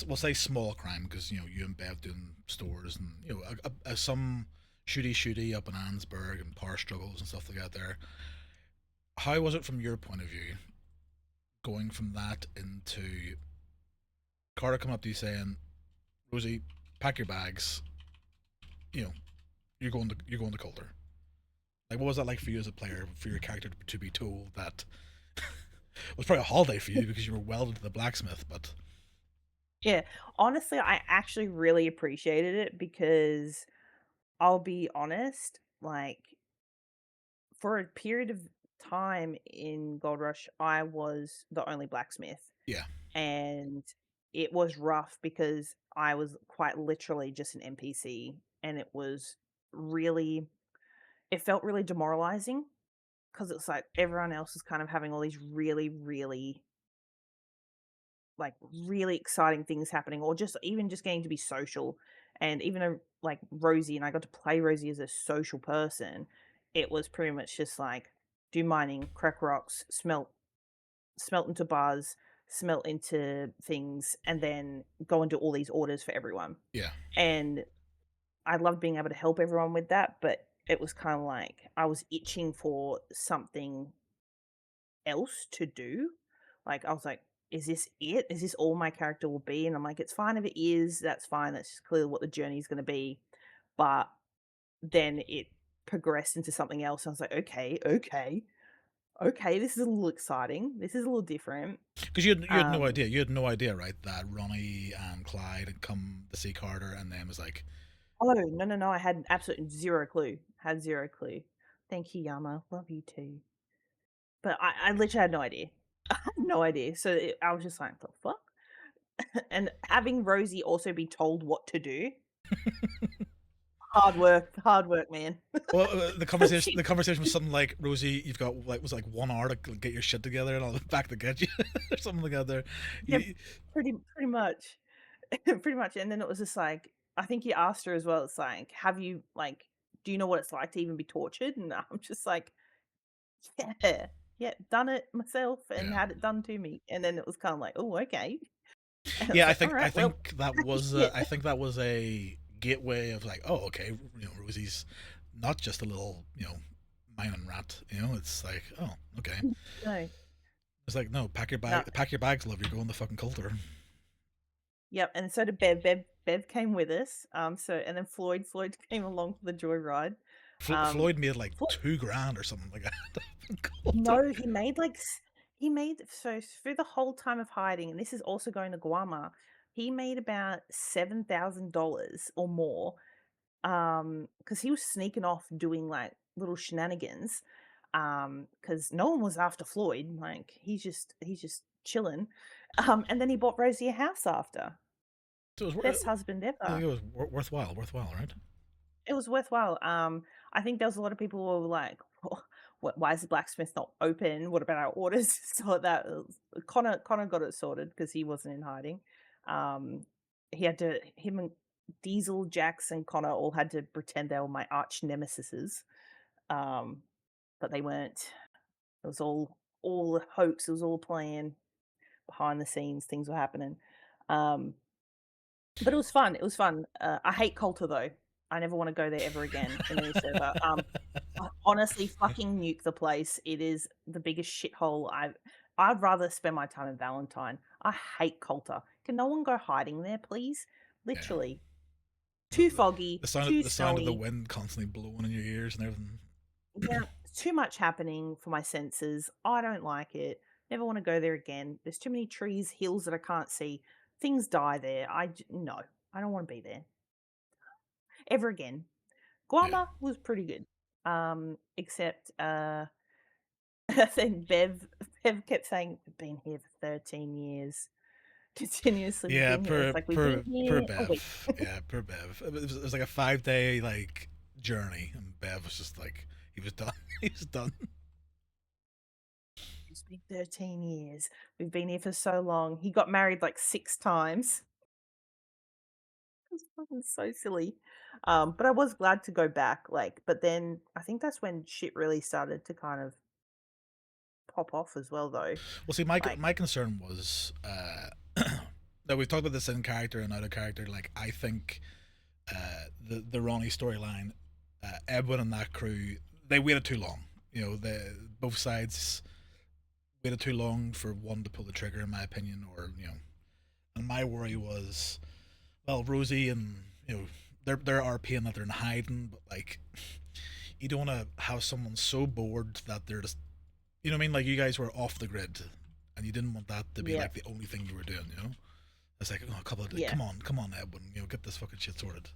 we'll say small crime because you and Bev doing stores and some shooty up in Ansburg and power struggles and stuff like that there. How was it from your point of view going from that into Carter coming up to you saying, Rosie, pack your bags, you know, you're going to Coulter. Like what was that like for you as a player, for your character to be told that it was probably a holiday for you because you were welded to the blacksmith, but yeah, honestly, I actually really appreciated it because I'll be honest, like for a period of time in Gold Rush, I was the only blacksmith. yeah, And it was rough because I was quite literally just an NPC, and it was really it felt really demoralizing because it's like everyone else is kind of having all these really, really, like, really exciting things happening or just even just getting to be social, and even though, like, Rosie and I got to play Rosie as a social person, it was pretty much just like, do mining, crack rocks, smelt into bars, smelt into things, and then go and do all these orders for everyone. yeah. And I loved being able to help everyone with that, but it was kind of like I was itching for something else to do. Like I was like, is this it? Is this all my character will be? And I'm like, it's fine if it is, that's fine. That's just clearly what the journey is going to be. But then it progressed into something else. I was like, okay, this is a little exciting. This is a little different. Because you had no Um, idea. You had no idea, right, that Ronnie and Clyde had come to see Carter, and then was like, Oh, no, no, no, I had absolutely 0 clue, had 0 clue. Thank you, Yama, love you too. But I literally had no idea. I had no idea, so I was just like, "The fuck?" And having Rosie also be told what to do, hard work, man. well, the conversation She the conversation was something like, Rosie, you've got like was like 1 hour to get your shit together, and I'll be back to get you, or something like that. There, yeah, you, pretty much. Pretty much, and then it was just like I think you asked her as well, it's like, "Have you like, do you know what it's like to even be tortured?" And I'm just like, yeah, yeah, done it myself and yeah, had it done to me, and then it was kinda like, "Oh, okay." And yeah. it's I like, think I "Alright, well, think that pack your was shit." I think that was a gateway of like, oh, okay, Rosie's not just a little mining rat. It's like, oh, okay. No. It's like, no, No. pack your bags, love. You're going to fucking Coulter. Yep, and so did Bev. Bev came with us, so and then Floyd came along for the joyride. Floyd made like Floyd 2 grand or something like that. in Coulter. no, he made, like, he made so through the whole time of hiding, and this is also going to Guama, he made about $7,000 or more, because he was sneaking off doing, like, little shenanigans, because no one was after Floyd, like, he's just chilling, and then he bought Rosie a house after. So Best husband it ever. was worthwhile, right? it was worthwhile. I think there was a lot of people who were like, why is the blacksmith not open? What about our orders?" So that Connor got it sorted because he wasn't in hiding. Um, he had to him and Diesel, Jax, and Connor all had to pretend they were my arch nemesises, um, but they weren't. It was all a hoax. It was all planned behind the scenes. Things were happening. Um, but it was fun. It was fun. I hate Coulter though. I never want to go there ever again in any server. Honestly, fucking nuke the place. It is the biggest shithole I'd rather spend my time in Valentine. I hate Coulter. Can no one go hiding there, please? Yeah. Literally. The, Too the, foggy, the sound of too the sound of the snowy. wind constantly blowing in your ears and everything. Yeah, it's too much happening for my senses. I don't like it. Never want to go there again. There's too many trees, hills that I can't see. Things die there. No, I don't want to be there ever again. Yeah. Guama was pretty good. Except then Bev kept saying, "We've been here for 13 years." Continuously we've Yeah, been here. It's per like we've been per per here a week. Bev. Yeah, per Bev. It was like a 5 day like journey, and Bev was just like he was done. He was done. It's been 13 years. We've been here for so long. He got married like 6 times. It's fucking so silly. But I was glad to go back, like, but then I think that's when shit really started to kind of pop off as well though. Well, see, my Like, my concern was that we've talked about this in character and out of character. Like, I think the Ronnie storyline, Edwin and that crew, they waited too long. Both sides waited too long for one to pull the trigger, in my opinion. And my worry was, well, Rosie and they're RPing that they're in hiding, but like, you don't want to have someone so bored that they're just, you know what I mean? Like, you guys were off the grid, and you didn't want that to be yeah, like the only thing you were doing. It's like, oh, a couple of days. yeah. Come on, Edwin. Get this fucking shit sorted.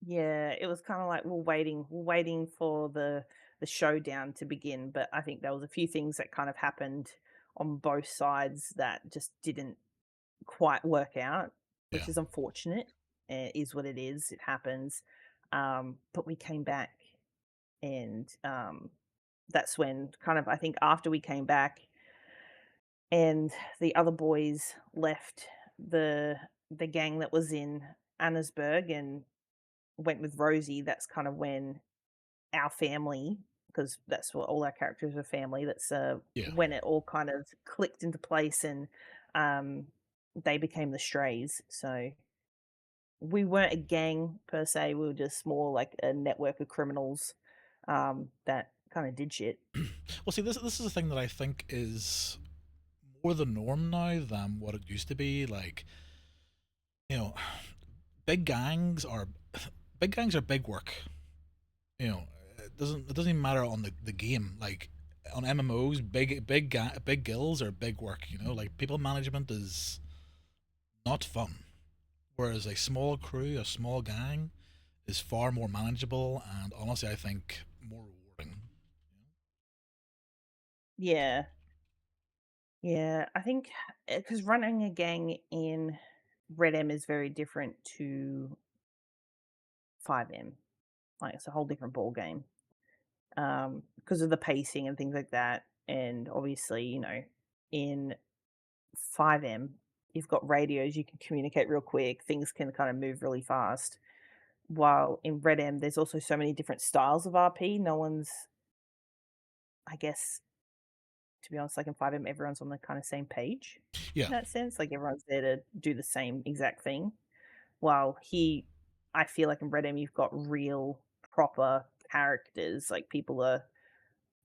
Yeah, it was kinda like we're waiting for the showdown to begin, but I think there was a few things that kind of happened on both sides that just didn't quite work out, Yeah. which is unfortunate. It is what it is. It happens. But we came back and that's when kind of I think after we came back and the other boys left the the gang that was in Annesburg and went with Rosie, that's kind of when our family, because that's what all our characters are family, that's Yeah. when it all kind of clicked into place and um, they became the strays. So we weren't a gang per se, we were just more like a network of criminals that kind of did shit. Well, see, this is a thing that I think is more the norm now than what it used to be. Like, you know, big gangs are big gangs are big work. You know, it doesn't even matter on the game. Like, on MMOs, big guilds are big work. Like, people management is not fun. Whereas a small crew, a small gang, is far more manageable and honestly, I think more rewarding. Yeah, yeah. I think because running a gang in Red M is very different to 5M. Like it's a whole different ball game. Because of the pacing and things like that. And obviously, in 5M, you've got radios, you can communicate real quick, things can kind of move really fast. While in Red M, there's also so many different styles of RP. No one's, I guess, to be honest, like in 5M, everyone's on the kind of same page Yeah, in that sense. Like everyone's there to do the same exact thing. While I feel like in Red M, you've got real, proper characters. Like people are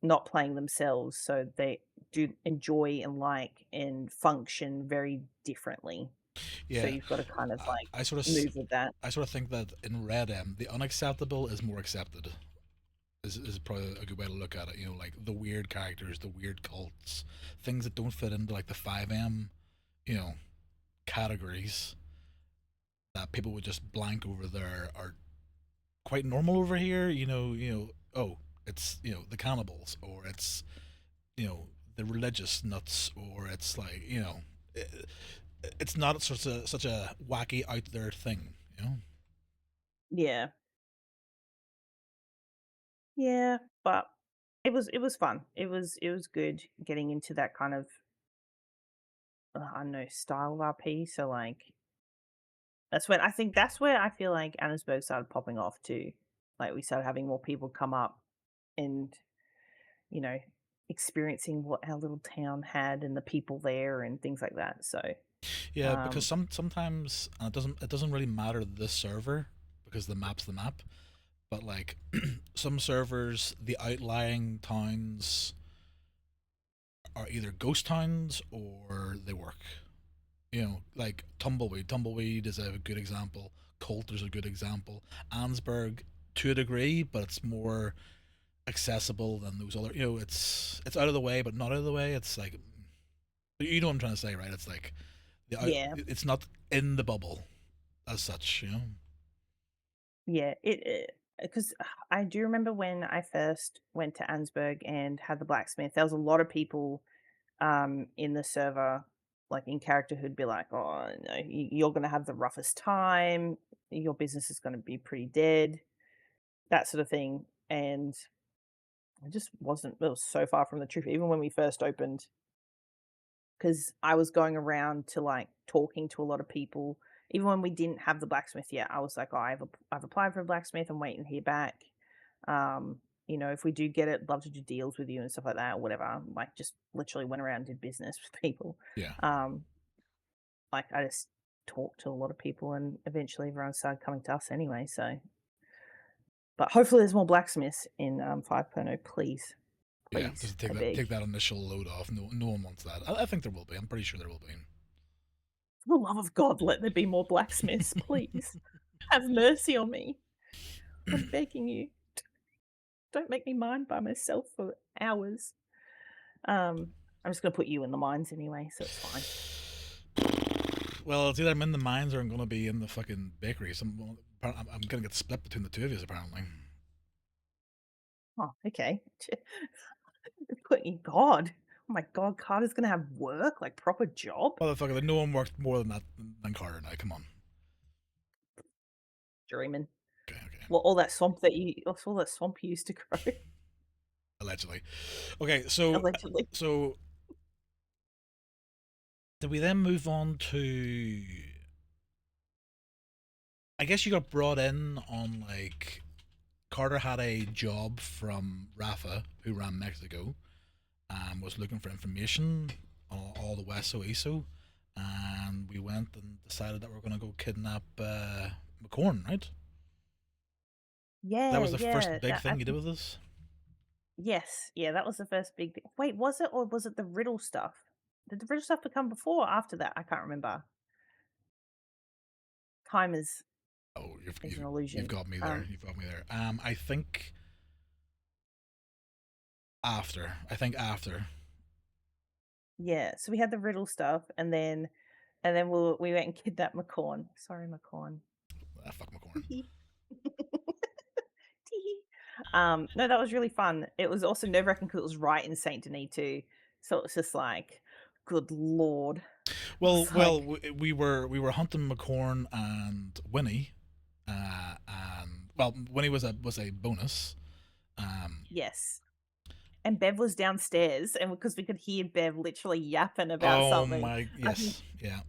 not playing themselves, so they do enjoy and like and function very differently. So yeah. you've got to kind of I, like I sort of move with that. I sort of think that in Red M, the unacceptable is more accepted. Is probably a good way to look at it. Like the weird characters, the weird cults, things that don't fit into like the 5M, you know, categories that people would just blank over there are quite normal over here. Oh, it's the cannibals, or it's the religious nuts, or it's like it, it's not such a wacky out there thing. Yeah. Yeah, but it was fun. It was good getting into that kind of, I don't know, style of RP. So like that's where I feel like Annesburg started popping off too. Like we started having more people come up and, you know, experiencing what our little town had and the people there and things like that. So Yeah, because um sometimes and it doesn't really matter the server because the map's the map. But like some servers, the outlying towns are either ghost towns or they work. Like Tumbleweed. Tumbleweed is a good example. Coulter's a good example. Ansburg, to a degree, but it's more accessible than those other. It's out of the way, but not out of the way. It's like you know what I'm trying to say, right? It's like yeah, it's not in the bubble as such. yeah, it because I do remember when I first went to Ansburg and had the blacksmith, there was a lot of people in the server, like in character, who'd be like, "Oh, no, you're going to have the roughest time. Your business is going to be pretty dead," that sort of thing. And it just wasn't. It was so far from the truth. Even when we first opened, because I was going around to like talking to a lot of people. Even when we didn't have the blacksmith yet, I was like, "Oh, I've applied for a blacksmith. I'm waiting to hear back. If we do get it, love to do deals with you and stuff like that, or whatever." Like, just literally went around and did business with people. Yeah. Um, Like, I just talked to a lot of people, and eventually everyone started coming to us anyway, so but hopefully there's more blacksmiths in, 5.0, please. Yeah, Please, just I take beg. that initial load off. No one wants that. I think there will be. I'm pretty sure there will be. For the love of God, let there be more blacksmiths, please. Have mercy on me. I'm begging you. Don't make me mine by myself for hours. I'm just gonna put you in the mines anyway, so it's fine. Well, it's either I'm in the mines or I'm going to be in the fucking bakery. I'm going to get split between the two of you, apparently. Oh, okay. Put you God. Oh my God, Carter's gonna have work, like, proper job? Motherfucker, no one worked more than that than Carter and I. Come on. Dreaming. Okay, okay. Well, all that swamp you used to grow, Allegedly. Okay, so allegedly. so did we then move on to? I guess you got brought in on like Carter had a job from Rafa, who ran Mexico, and was looking for information on all the Weso ESO, and we went and decided that we are going to go kidnap McCorn, right? That Yeah, was the first yeah, big that I thing you did think with us. yes, yeah, that was the first big thing. Wait, was it, or was it the riddle stuff? Did the riddle stuff become before or after that? I can't remember. Time Oh, is an you've illusion. got me there. You've got me there. I think after. I think after. Yeah, so we had the riddle stuff, and then we went and kidnapped McCorn. Sorry, McCorn. Fuck McCorn. Tee-hee. Tee-hee. No, that was really fun. It was also nerve-wracking because it was right in Saint Denis too. So it's just like, good lord. Well, It's well, like, we were hunting McCorn and Winnie, and well, Winnie was a bonus. Um, yes. And Bev was downstairs, and because we could hear Bev literally yapping about oh something, my, I think yes, yeah.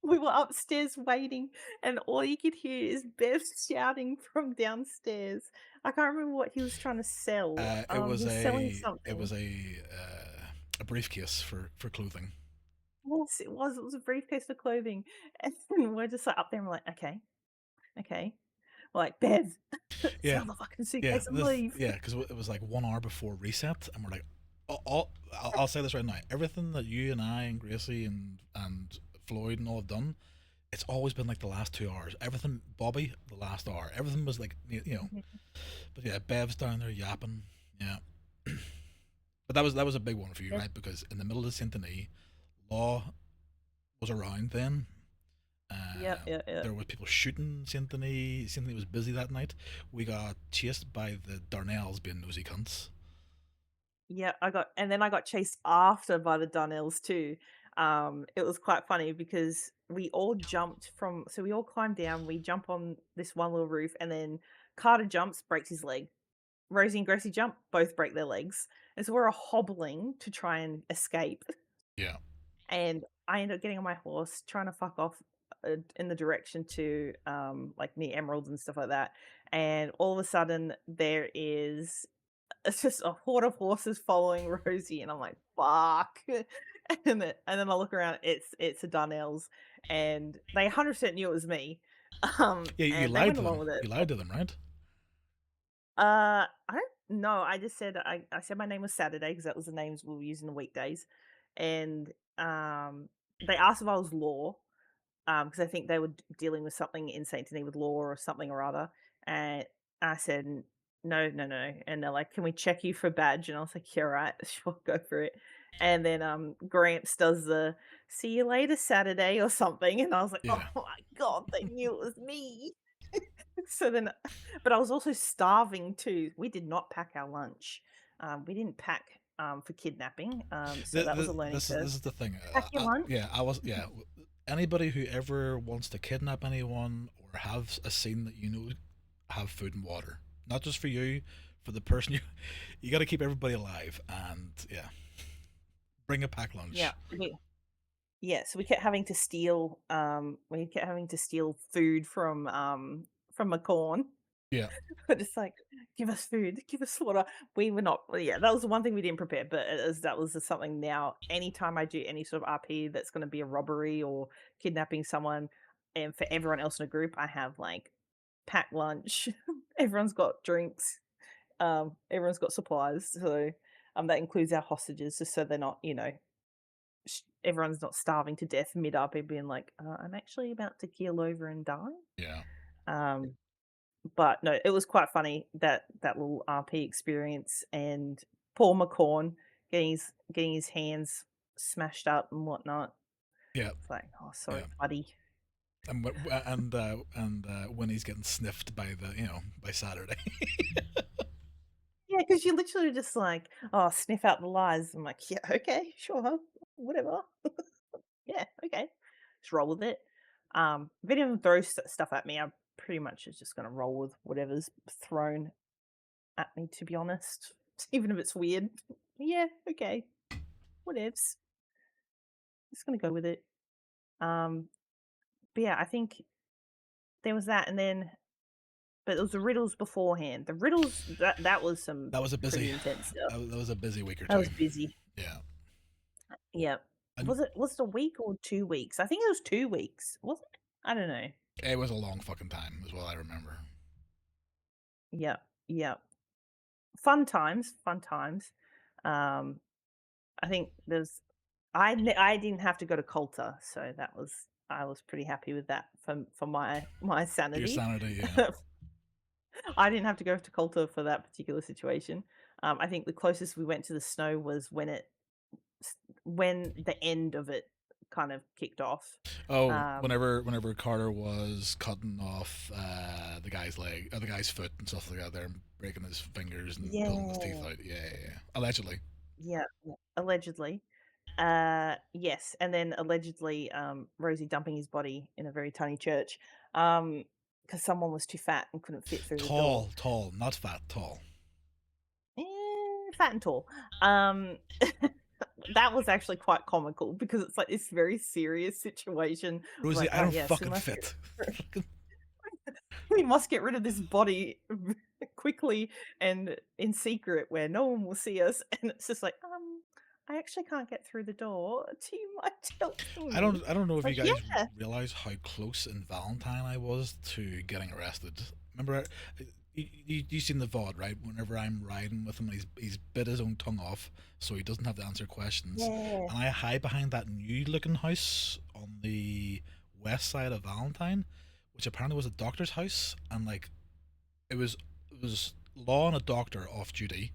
we were upstairs waiting, and all you could hear is Bev shouting from downstairs. I can't remember what he was trying to sell. It He was was selling a it something. was a briefcase for clothing. Yes, it was. It was a briefcase for clothing, and we're just like up there, and we're like, okay, okay. We're like, Bev, Yeah, sell the fucking suitcase and leave. yeah, because it was like 1 hour before reset, and we're like, I'll say this right now. Everything that you and I and Gracie and Floyd and all have done, it's always been like the last 2 hours. Everything, Bobby, the last hour. Everything was like But yeah, Bev's down there yapping. Yeah, but that was a big one for you, Yes. right? Because in the middle of the symphony, Law was around then. Yep, yep, There yep. was people shooting Symphony. Symphony was busy that night. We got chased by the Darnells being nosy cunts. Yeah, and then I got chased after by the Darnells too. It was quite funny because we all climbed down, we jump on this one little roof, and then Carter jumps, breaks his leg. Rosie and Gracie jump, both break their legs, and so we're hobbling to try and escape. Yeah. And I end up getting on my horse, trying to fuck off in the direction to like near emeralds and stuff like that. And all of a sudden, there is it's just a horde of horses following Rosie, and I'm like, "Fuck!" And then I look around, it's the Darnells, and they 100% knew it was me, Yeah, you and they lied went to along them. with it. You lied to them, right? I don't know. I just said I said my name was Saturday because that was the names we were using the weekdays, and they asked if I was Law, because I think they were dealing with something in Saint Denis with law or something or other. And I said, No, no, no." And they're like, "Can we check you for badge?" And I was like, "Yeah, right, sure, go for it." And then Gramps does the "See you later, Saturday" or something, and I was like, "Oh Yeah. my god, they knew it was me." So then, but I was also starving too. We did not pack our lunch. We didn't pack for kidnapping. So that was a learning curve. This is the thing. Pack your lunch. Yeah, I was. Yeah, anybody who ever wants to kidnap anyone or have a scene that you know, have food and water. Not just for you, for the person you. You got to keep everybody alive, and yeah, bring a pack Yeah. lunch. Yeah, so we kept having to steal, food from McCorn. Yeah, But it's like, "Give us food, give us water." We were not well, yeah, that was the one thing we didn't prepare, but that was something now anytime I do any sort of RP that's gonna be a robbery or kidnapping someone, and for everyone else in a group, I have, like, packed lunch. Everyone's got drinks, everyone's got supplies, so, that includes our hostages just so they're not, everyone's not starving to death mid-RP being like, I'm actually about to keel over and die." yeah, Um, but no, it was quite funny that little RP experience and Paul McCorn getting his hands smashed up and whatnot. yeah, It's like, "Oh, sorry, yeah. buddy." When he's getting sniffed by the by Saturday. Yeah, because you literally just like, "Oh, sniff out the lies." I'm like, "Yeah, okay, sure, whatever. Yeah, okay. Just roll with it." If anyone throws stuff at me, I pretty much is just gonna roll with whatever's thrown at me, to be honest. Even if it's weird. Yeah, okay, whatevs. Just gonna go with it. Um, but yeah, I think there was that, and then but it was the riddles beforehand. The riddles that was some That was a pretty busy. intense stuff. That was a busy week or That two. was busy. Yeah, Yeah. and Was it a week or 2 weeks? I think it was 2 weeks, was it? I don't know. it was a long fucking time, is what I remember. Yeah, yeah. Fun times, fun times. Um, I think there's I didn't have to go to Coulter, so that was I was pretty happy with that for my Your sanity. sanity, yeah. I didn't have to go to Coulter for that particular situation. I think the closest we went to the snow was s when the end of it kind of kicked off. Oh, Um, whenever Carter was cutting off the guy's leg, the guy's foot and stuff like that, there, and breaking his fingers and pulling his teeth yeah, out. Yeah, yeah, yeah. Allegedly. yeah, yeah, allegedly. Yes, and then allegedly, Rosie dumping his body in a very tiny church, because someone was too fat and couldn't fit through the door. Tall, tall, not fat, tall. Fat and tall. Um, that was actually quite comical because it's like this very serious situation. Rosie, Like, I "Oh, don't yes, we fucking must get fit. we must get rid of this body quickly and in secret where no one will see us." And it's just like, I actually can't get through the door. Do you mind helping me?" I don't know It's if you like, guys "Yeah." realize how close in Valentine I was to getting arrested. Remember, you seen the VOD, right? Whenever I'm riding with him, he's bit his own tongue off, so he doesn't have to answer questions. Yeah. And I hide behind that new looking house on the west side of Valentine, which apparently was a doctor's house, and like it was Law and a doctor off duty,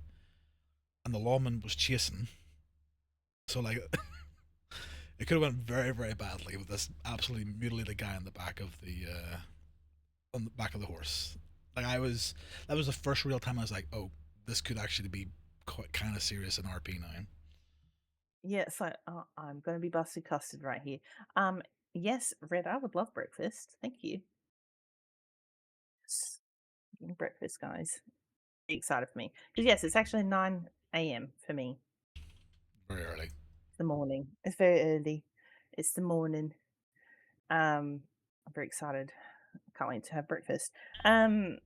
and the lawman was chasing. So like it could have went very, very badly with this absolutely mutilated guy on the back of the horse. Like that was the first real time I was like, oh, this could actually be quite kind of serious in RP9. Yeah, it's like, "Oh, I'm gonna be busted custard right here." Um, yes, Red, I would love breakfast. Thank you. Yes, breakfast, guys. excited for me because yes, it's actually 9 a.m. for me. Very early. It's the morning. It's very early. It's the morning. I'm very excited. Can't wait to have breakfast. Um,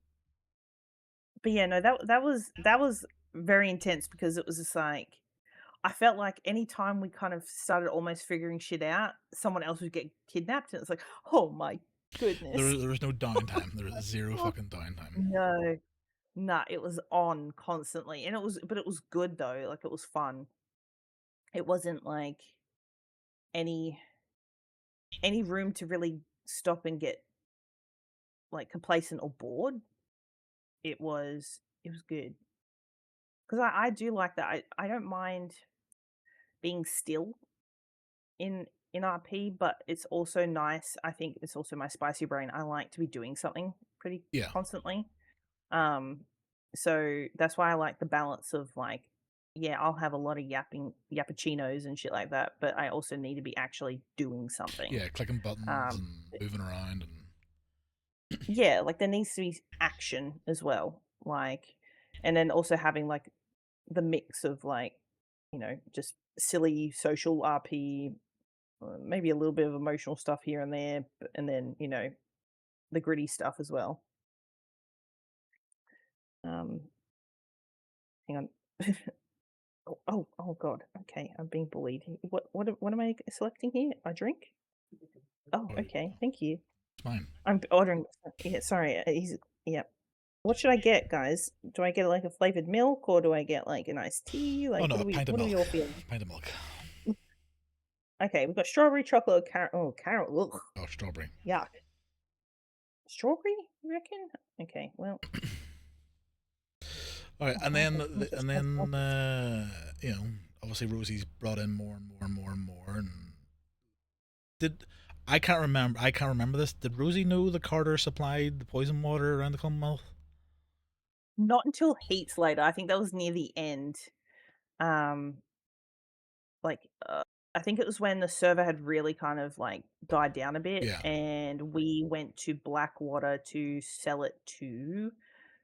but yeah, no, that was very intense because it was just like I felt like anytime we kind of started almost figuring shit out, someone else would get kidnapped, and it's like, oh my goodness. There was no downtime. There was zero Oh, fucking downtime. no, nah, it was on constantly, and but it was good though. Like it was fun. It wasn't like any any room to really stop and get like complacent or bored. It was good because I do like that. I don't mind being still in RP, but it's also nice. I think it's also my spicy brain. I like to be doing something pretty Yeah, constantly. Um, so that's why I like the balance of like, yeah, I'll have a lot of yappuccinos and shit like that, but I also need to be actually doing something. yeah, clicking buttons Um, and moving around and yeah, like there needs to be action as well. Like, and then also having like the mix of like, just silly social RP, maybe a little bit of emotional stuff here and there, and then the gritty stuff as well. Um, hang on. Oh god. Okay, I'm being bullied. What am I selecting here? A drink? Oh, oh, okay. Thank you. it's fine. I'm ordering. Yeah, sorry. He's yeah. What should I get, guys? Do I get like a flavored milk or do I get like an iced tea? Oh Like, no, a pint of what are we milk. all feeling? Pint of milk. Okay, we've got strawberry, chocolate, carrot. Oh, carrot. Ugh, Oh, strawberry. yuck. Strawberry? You reckon? Okay. Well, All right, oh, crikey. Let me just and try some then of this. you know, obviously Rosie's brought in more and more and more and more. And did I can't remember. I can't remember this. Did Rosie know the Carter supplied the poison water around the Commonwealth? Not until heaps later. I think that was near the end. Um, like, I think it was when the server had really kind of like died down a bit, Yeah, and we went to Blackwater to sell it to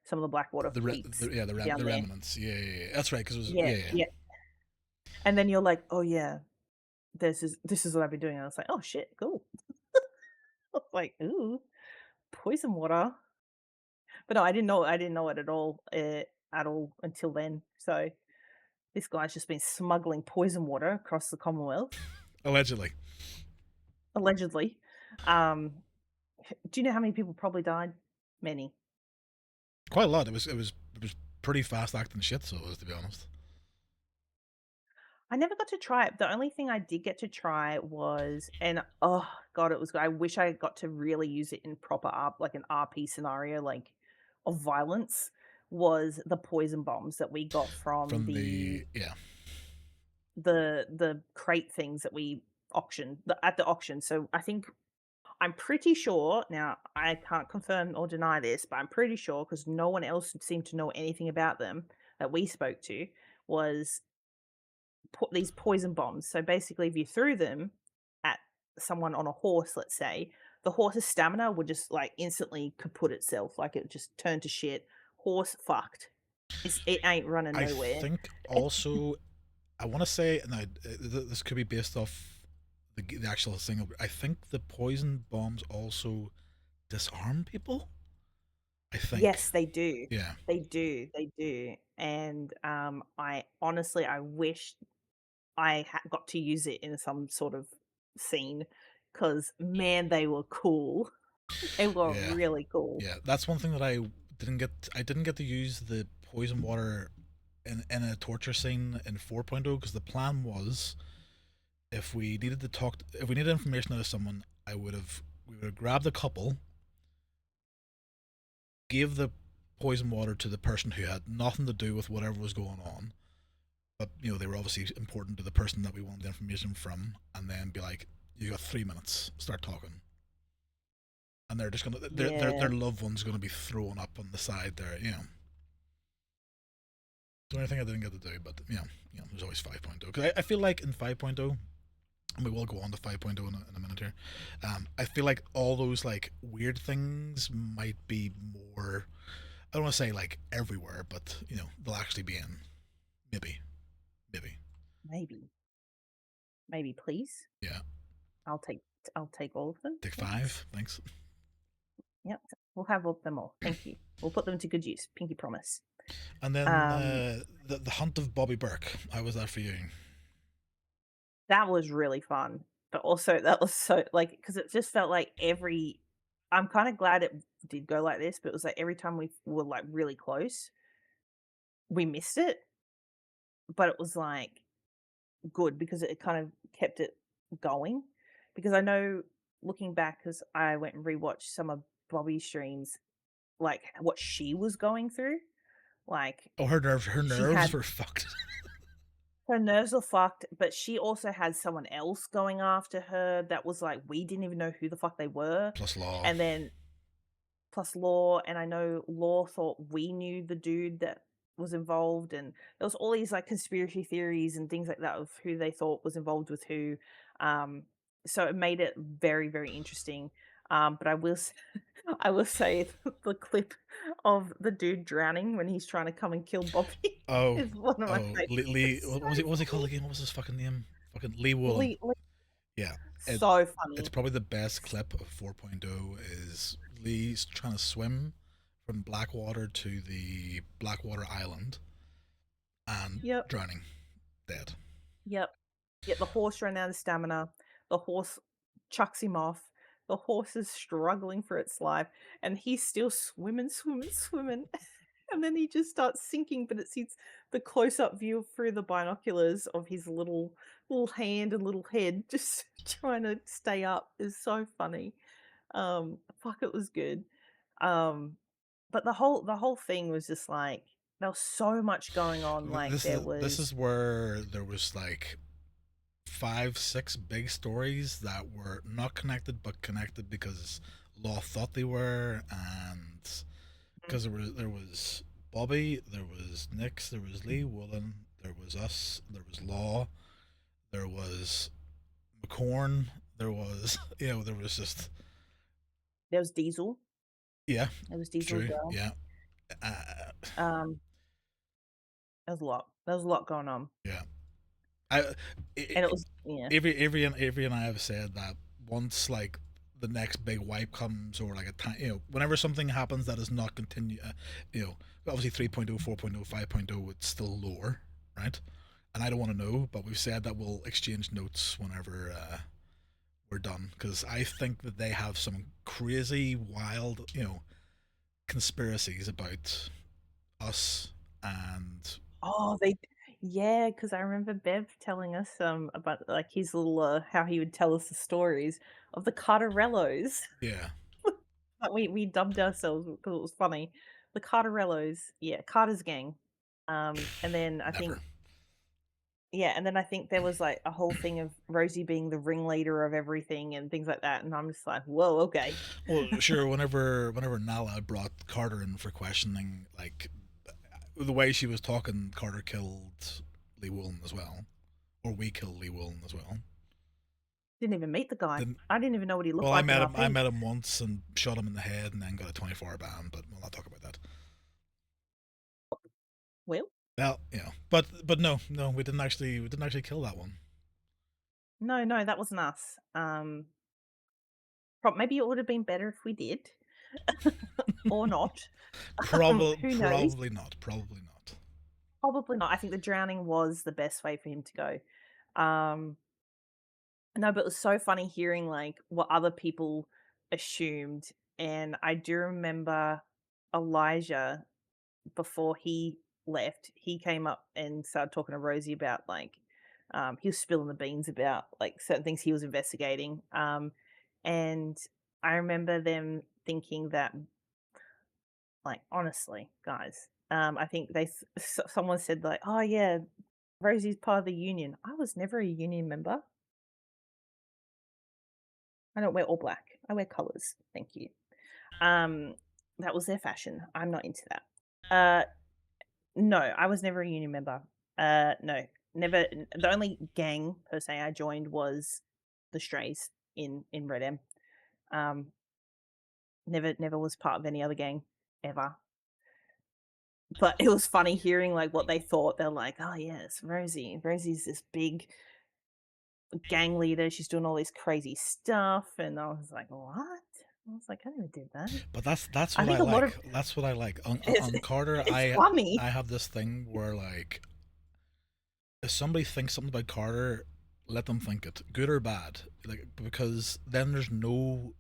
some of the Blackwater fleets down the there. remnants. Yeah, yeah, yeah. That's right. Because it was Yeah, yeah, yeah. yeah. And then you're like, oh yeah, this is what I've been doing. And I was like, oh shit, cool. Like, ooh, poison water. But no, I didn't know it at all until then. So this guy's just been smuggling poison water across the Commonwealth, Allegedly, allegedly. Um, do you know how many people probably died? Many. quite a lot. It was pretty fast acting shit. So it was, to be honest. I never got to try it. The only thing I did get to try was, and oh god, it was good. I wish I got to really use it in proper like an RP scenario, like of violence. Was the poison bombs that we got from From the yeah, the crate things that we auctioned at the auction. So I think I'm pretty sure now. I can't confirm or deny this, but I'm pretty sure because no one else seemed to know anything about them that we spoke to was these poison bombs. So basically, if you threw them at someone on a horse, let's say, the horse's stamina would just like instantly kaput itself, like it just turned to shit. Horse fucked. It ain't running I nowhere. think also I want to say now this could be based off the actual thing. I think the poison bombs also disarm people. I think. Yes, they do. Yeah. They do. They do. And I honestly, I wish I got to use it in some sort of scene because man, they were cool. They were Yeah. really cool. Yeah. That's one thing that I didn't get to use the poison water in a torture scene in 4.0 because the plan was if we needed information out of someone, we would have grabbed a couple, gave the poison water to the person who had nothing to do with whatever was going on, but they were obviously important to the person that we wanted the information from, and then be like, "You got 3 minutes, start talking," and they're just gonna Yeah. their loved one's gonna be thrown up on the side there, The only thing I didn't get to do, but there's always 5.0 because I feel like in 5.0, and we will go on to 5.0 in a minute here. I feel like all those like weird things might be more I don't want to say like everywhere, but they'll actually be in. Maybe, maybe. Maybe. Maybe, please. Yeah, I'll take I'll take all of them. take Thanks. five. Thanks. Yep. We'll have all them all. Thank you. We'll put them to good use. Pinky promise. And then Um, the hunt of Bobby Burke. How was that for you? that was really fun. But also that was so like because it just felt like every I'm kind of glad it did go like this, but it was like every time we were like really close, we missed it. But it was like good because it kind of kept it going. Because I know looking back, because I went and rewatched some of Bobby's streams, like what she was going through. Like Oh, her she nerves had were fucked. her nerves were fucked, but she also had someone else going after her that was like we didn't even know who the fuck they were. Plus law. And then plus Law, and I know Law thought we knew the dude that was involved, and there was all these like conspiracy theories and things like that of who they thought was involved with who. Um, so it made it very, very interesting. But I will say the clip of the dude drowning when he's trying to come and kill Bobby Oh, is one of my oh, favorites. Lee. It's What was he? What was he called again? What was his fucking name? Fucking Lee Woolen. Yeah, it, so it's funny. probably the best clip of 4.0 is Lee's trying to swim from Blackwater to the Blackwater Island and Yep, drowning, dead. yep. Yet the horse ran out of stamina. The horse chucks him off. The horse is struggling for its life, and he's still swimming, swimming, swimming. And then he just starts sinking, but it's the close-up view through the binoculars of his little hand and little head just trying to stay up is so funny. Fuck, it was good. Um, but the whole thing was just like there was so much going on. Like This there is this was is where there was like five, six big stories that were not connected but connected because Law thought they were, and because there was Bobby, there was Nix, there was Lee Woolen, there was us, there was Law, there was McCorn, there was there was just there was Diesel. yeah, There was Diesel as true, well. yeah, uh, Um, there was a lot. There was a lot going on, yeah. I, I and it was yeah. Avery and I have said that once like the next big wipe comes or like a time, whenever something happens that is not continue, obviously 3.0, 4.0, 5.0, it's still lower, right? And I don't want to know, but we've said that we'll exchange notes whenever we're done because I think that they have some crazy, wild, conspiracies about us and Oh, they yeah, because I remember Bev telling us about like his little how he would tell us the stories of the Cardarellos. yeah, Like we dubbed ourselves because it was funny. The Cardarellos, yeah, Carter's gang. And then I never. think yeah, and then I think there was like a whole thing of Rosie being the ringleader of everything and things like that, and I'm just like, whoa, okay. Well, sure. Whenever Nala brought Carter in for questioning, like the way she was talking, Carter killed Lee Woolen as well, or we killed Lee Woolen as well. Didn't even meet the guy. Didn't I didn't even know what he looked well, I like in met him. I RP. met him once and shot him in the head, and then got a 24-hour ban. But we'll not talk about that. Well, Well, but no, no, we didn't actually kill that one. no, no, that wasn't us. Maybe it would have been better if we did, or not. Probably, Who knows? probably not. Probably not. Probably not. I think the drowning was the best way for him to go. No, but it was so funny hearing like what other people assumed, and I do remember Elijah before he left, he came up and started talking to Rosie about like he was spilling the beans about like certain things he was investigating. And I remember them thinking that like honestly, guys, I think someone said like, "Oh yeah, Rosie's part of the union." I was never a union member. I don't wear all black. I wear colors. Thank you. Um, that was their fashion. I'm not into that. Uh, No, I was never a union member. No, never. The only gang per se I joined was the Strays in Red M. Um, never was part of any other gang ever. But it was funny hearing, like, what they thought. They're like, "Oh, yes, Rosie. Rosie's this big gang leader. She's doing all this crazy stuff." And I was like, "What?" I was like, "I never did that." But that's I what I think a lot of like. That's what I like it's on Carter. it's I funny. I have this thing where like if somebody thinks something about Carter, let them think it, good or bad. Like because then there's no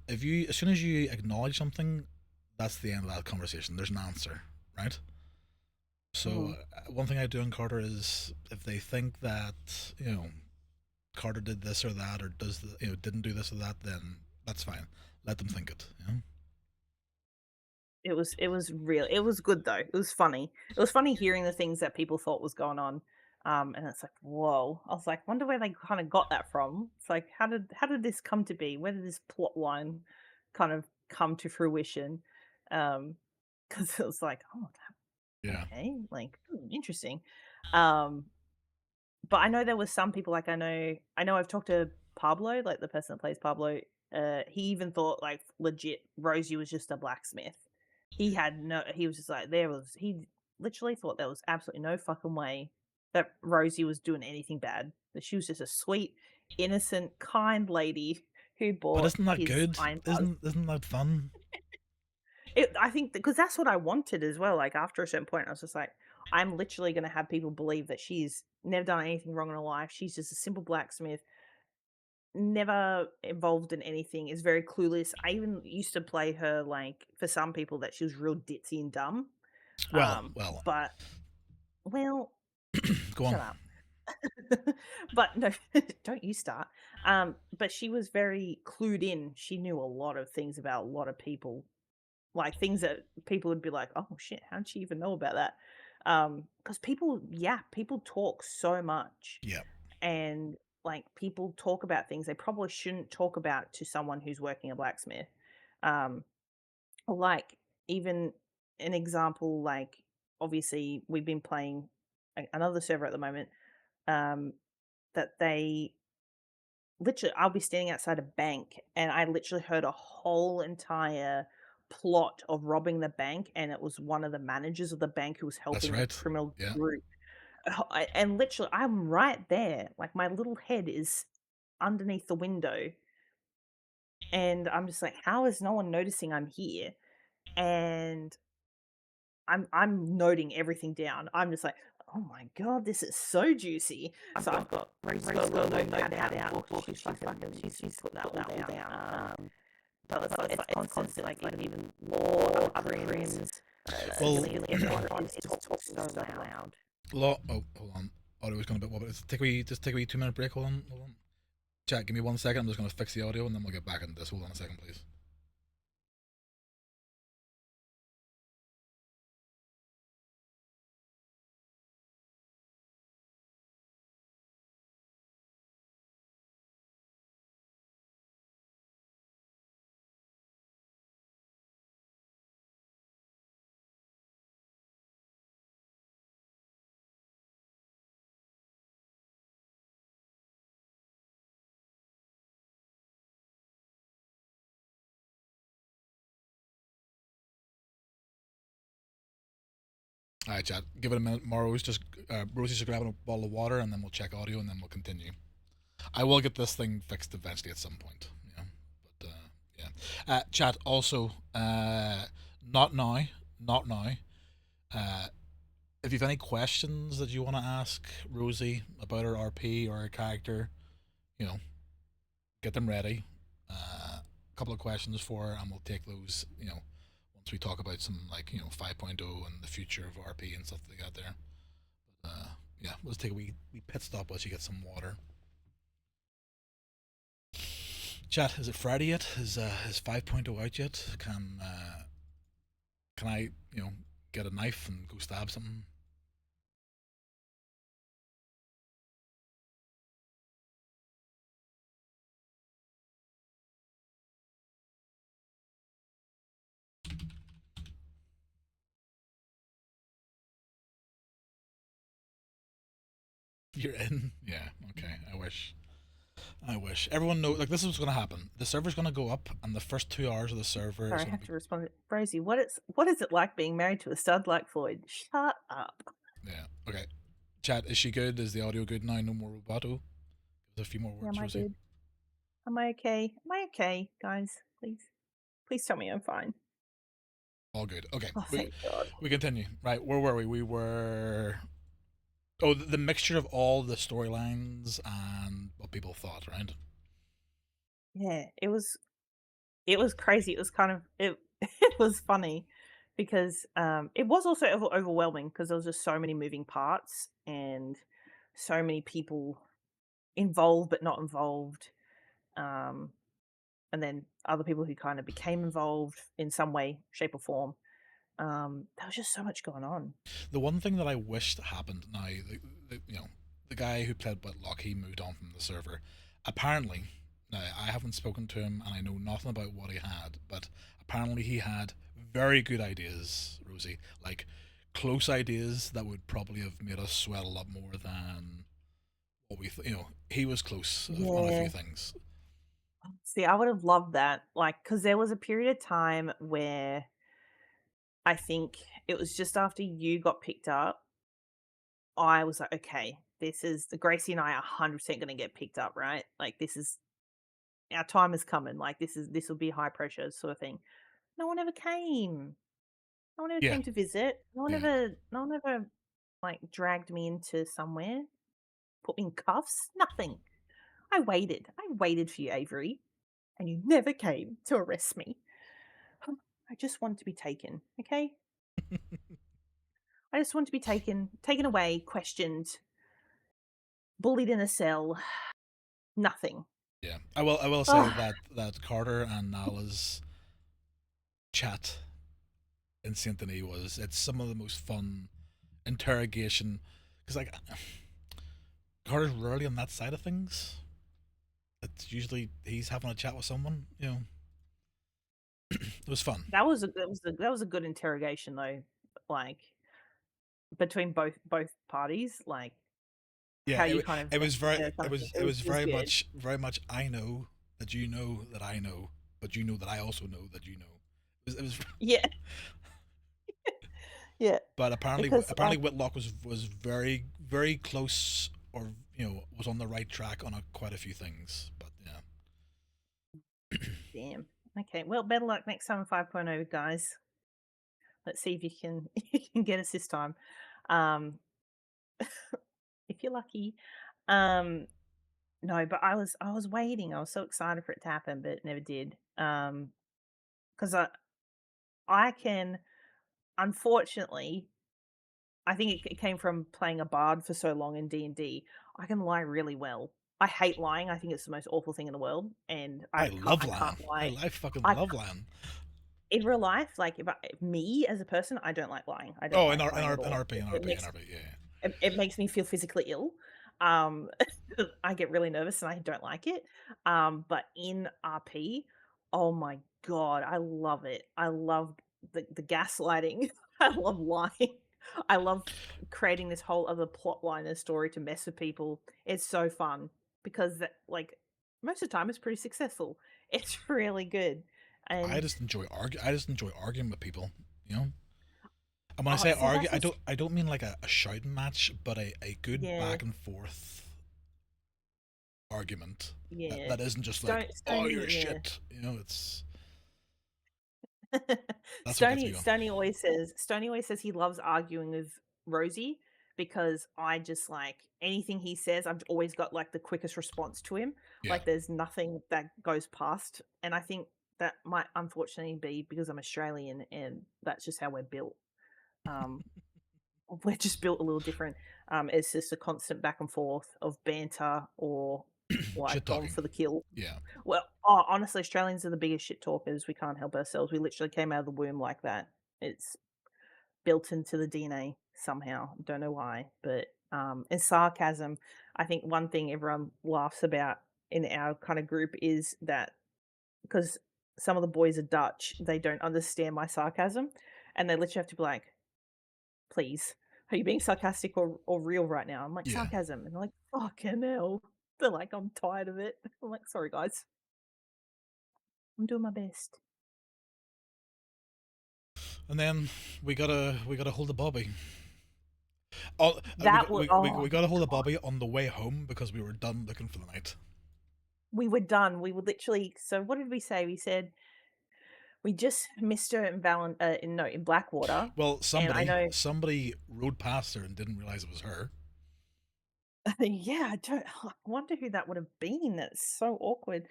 if you as soon as you acknowledge something, that's the end of that conversation. There's an answer, right? So Mm. one thing I do in Carter is if they think that Carter did this or that or didn't do this or that, then that's fine. Let them think it. It was real it was good, though. It was funny. It was funny hearing the things that people thought was going on, and it's like, "Whoa." I was like, "Wonder where they kinda got that from." It's like, how did this come to be? Where did this plot line kind of come to fruition? Because it was like, "Oh, Yeah. okay, like, interesting." Um But I know there was some people, like, I know I've talked to Pablo, like, the person that plays Pablo, he even thought, like, legit Rosie was just a blacksmith. He was just like, he literally thought there was absolutely no fucking way that Rosie was doing anything bad, that she was just a sweet, innocent, kind lady who But bought isn't that his good? iron bars. Isn't that fun? I think because that's what I wanted as well. Like after a certain point, I was just like, I'm literally going to have people believe that she's never done anything wrong in her life. She's just a simple blacksmith, never involved in anything, is very clueless. I even used to play her like for some people that she was real ditzy and dumb. Well, well, But well, go on. shut up. But no, don't you start. But she was very clued in. She knew a lot of things about a lot of people, like, things that people would be like, "Oh, shit, how'd she even know about that?" Because people talk so much, Yeah, and, like, people talk about things they probably shouldn't talk about to someone who's working a blacksmith. Um, like, even an example, like, obviously, we've been playing another server at the moment, um, that they literally, I'll be standing outside a bank, and I literally heard a whole entire plot of robbing the bank, and it was one of the managers of the bank who was that's helping a right. criminal Yeah. group. And literally, I'm right there. Like, my little head is underneath the window, and I'm just like, "How is no one noticing I'm here?" And I'm noting everything down. I'm just like, "Oh my god, this is so juicy." So I've got Rosie's got a little notepad out, book. She's put that all down. But it's constant, like, even more other Koreans, Well, significantly everyone is talking so loud. oh, hold on. Audio was going a bit wobbly. Just take a wee 2 minute break. Hold on, hold on. Chat, give me 1 second. I'm just going to fix the audio and then we'll get back into this. Hold on a second, please. All right, chat. Give it a minute. Rosie's just grabbing a bottle of water and then we'll check audio and then we'll continue. I will get this thing fixed eventually at some point. But yeah. Chat. Also, not now, not now. Uh, if you've any questions that you want to ask Rosie about her RP or her character, you know, get them ready. A couple of questions for her, and we'll take those. Once we talk about some 5.0 and the future of RP and stuff like that. There. Yeah, we'll just take a wee pit stop while she gets some water. Chat, is it Friday yet? Is 5.0 out yet? Can I get a knife and go stab something? You're in? Yeah. Okay. I wish. I wish everyone know. Like this is what's going to happen. The server's going to go up, and the first 2 hours of the server is Sorry, I going to have be. to respond. Rosie, what is it like being married to a stud like Floyd? Shut up. Yeah. Okay. Chat. Is she good? Is the audio good now? No more rubato. There's a few more Yeah, am words, I Rosie. good? Am I okay? Am I okay, guys? Please tell me I'm fine. All good. Okay. Oh, We thank God. we continue. Right. Where were we? We were. Oh, the mixture of all the storylines and what people thought. Right. Yeah, it was crazy. It was kind of it was funny because it was also overwhelming because there was just so many moving parts and so many people involved but not involved. Um, and then other people who kind of became involved in some way, shape, or form. There was just so much going on. The one thing that I wished happened now, the guy who played Whitlock, he moved on from the server. Apparently, now I haven't spoken to him and I know nothing about what he had, but apparently he had very good ideas, Rosie, like close ideas that would probably have made us sweat a lot more than what he was close on a few Yeah. things. See, I would have loved that. Like, because there was a period of time where I think it was just after you got picked up, I was like, okay, this is the Gracie and I are 100% going to get picked up, right? Like, this is our time is coming. Like, this will be high pressure sort of thing. No one ever came. No one ever Yeah, came to visit. yeah. No one ever like dragged me into somewhere, put me in cuffs. Nothing. I waited. I waited for you, Avery, and you never came to arrest me. I just wanted to be taken, okay? I just want to be taken away, questioned, bullied in a cell, nothing. Yeah, I will say Oh, that Carter and Nala's chat in Saint Denis was it's some of the most fun interrogation because like Carter's rarely on that side of things. It's usually he's having a chat with someone. It was fun. that was a good interrogation though, like between both parties, like Yeah, how you kind of it left was it very there kind of thing. it was It was very good. much I know that you know that I know, but you know that I also know that you know. It was Yeah, yeah, but because apparently like Whitlock was very close or was on the right track on quite a few things. But yeah, damn. Okay, well, better luck next time in 5.0, guys. Let's see if you can you can get us this time. Um, if you're lucky. Um, no, but I was waiting. I was so excited for it to happen, but it never did. Because I can unfortunately, I think it came from playing a bard for so long in D&D. I can lie really well. I hate lying. I think it's the most awful thing in the world, and I love I can't Lion. lie. I fucking I love Lion. In real life, like if me as a person, I don't like lying. I don't Oh, in like R in lying R at in all. RP in It RP in makes RP. Yeah. it makes me feel physically ill. Um, I get really nervous and I don't like it. But in RP, oh my god, I love it. I love the gaslighting. I love lying. I love creating this whole other plot line and story to mess with people. It's so fun because like most of the time it's pretty successful. It's really good. And I just enjoy arguing with people. You know. And when I oh, say see, argue, that's just I don't mean like a shouting match, but a good yeah, back and forth argument yeah. that isn't just like oh you're Stony, yeah. shit. That's what gets me going. Stony always says he loves arguing with Rosie because I just like anything he says, I've always got like the quickest response to him. Yeah, Like there's nothing that goes past. And I think that might unfortunately be because I'm Australian and that's just how we're built. Um, we're just built a little different. It's just a constant back and forth of banter or like shit going talking. for the kill. Yeah, Well, honestly, Australians are the biggest shit talkers. We can't help ourselves. We literally came out of the womb like that. It's built into the DNA somehow. Don't know why, but and sarcasm. I think one thing everyone laughs about in our kind of group is that because some of the boys are Dutch, they don't understand my sarcasm, and they literally have to be like, "Please, are you being sarcastic or real right now?" I'm like, yeah. "Sarcasm," and they're like, "Fucking hell." They're like, "I'm tired of it." I'm like, "Sorry, guys. I'm doing my best." And then we gotta hold the Bobby. Oh, That was we oh got my a hold of god. Bobby on the way home because we were done looking for the night. We were done. We were literally so what did we say? We said we just missed her in in Blackwater, Well, and I know somebody rode past her and didn't realize it was her, yeah, I don't I wonder who that would have been. That's so awkward.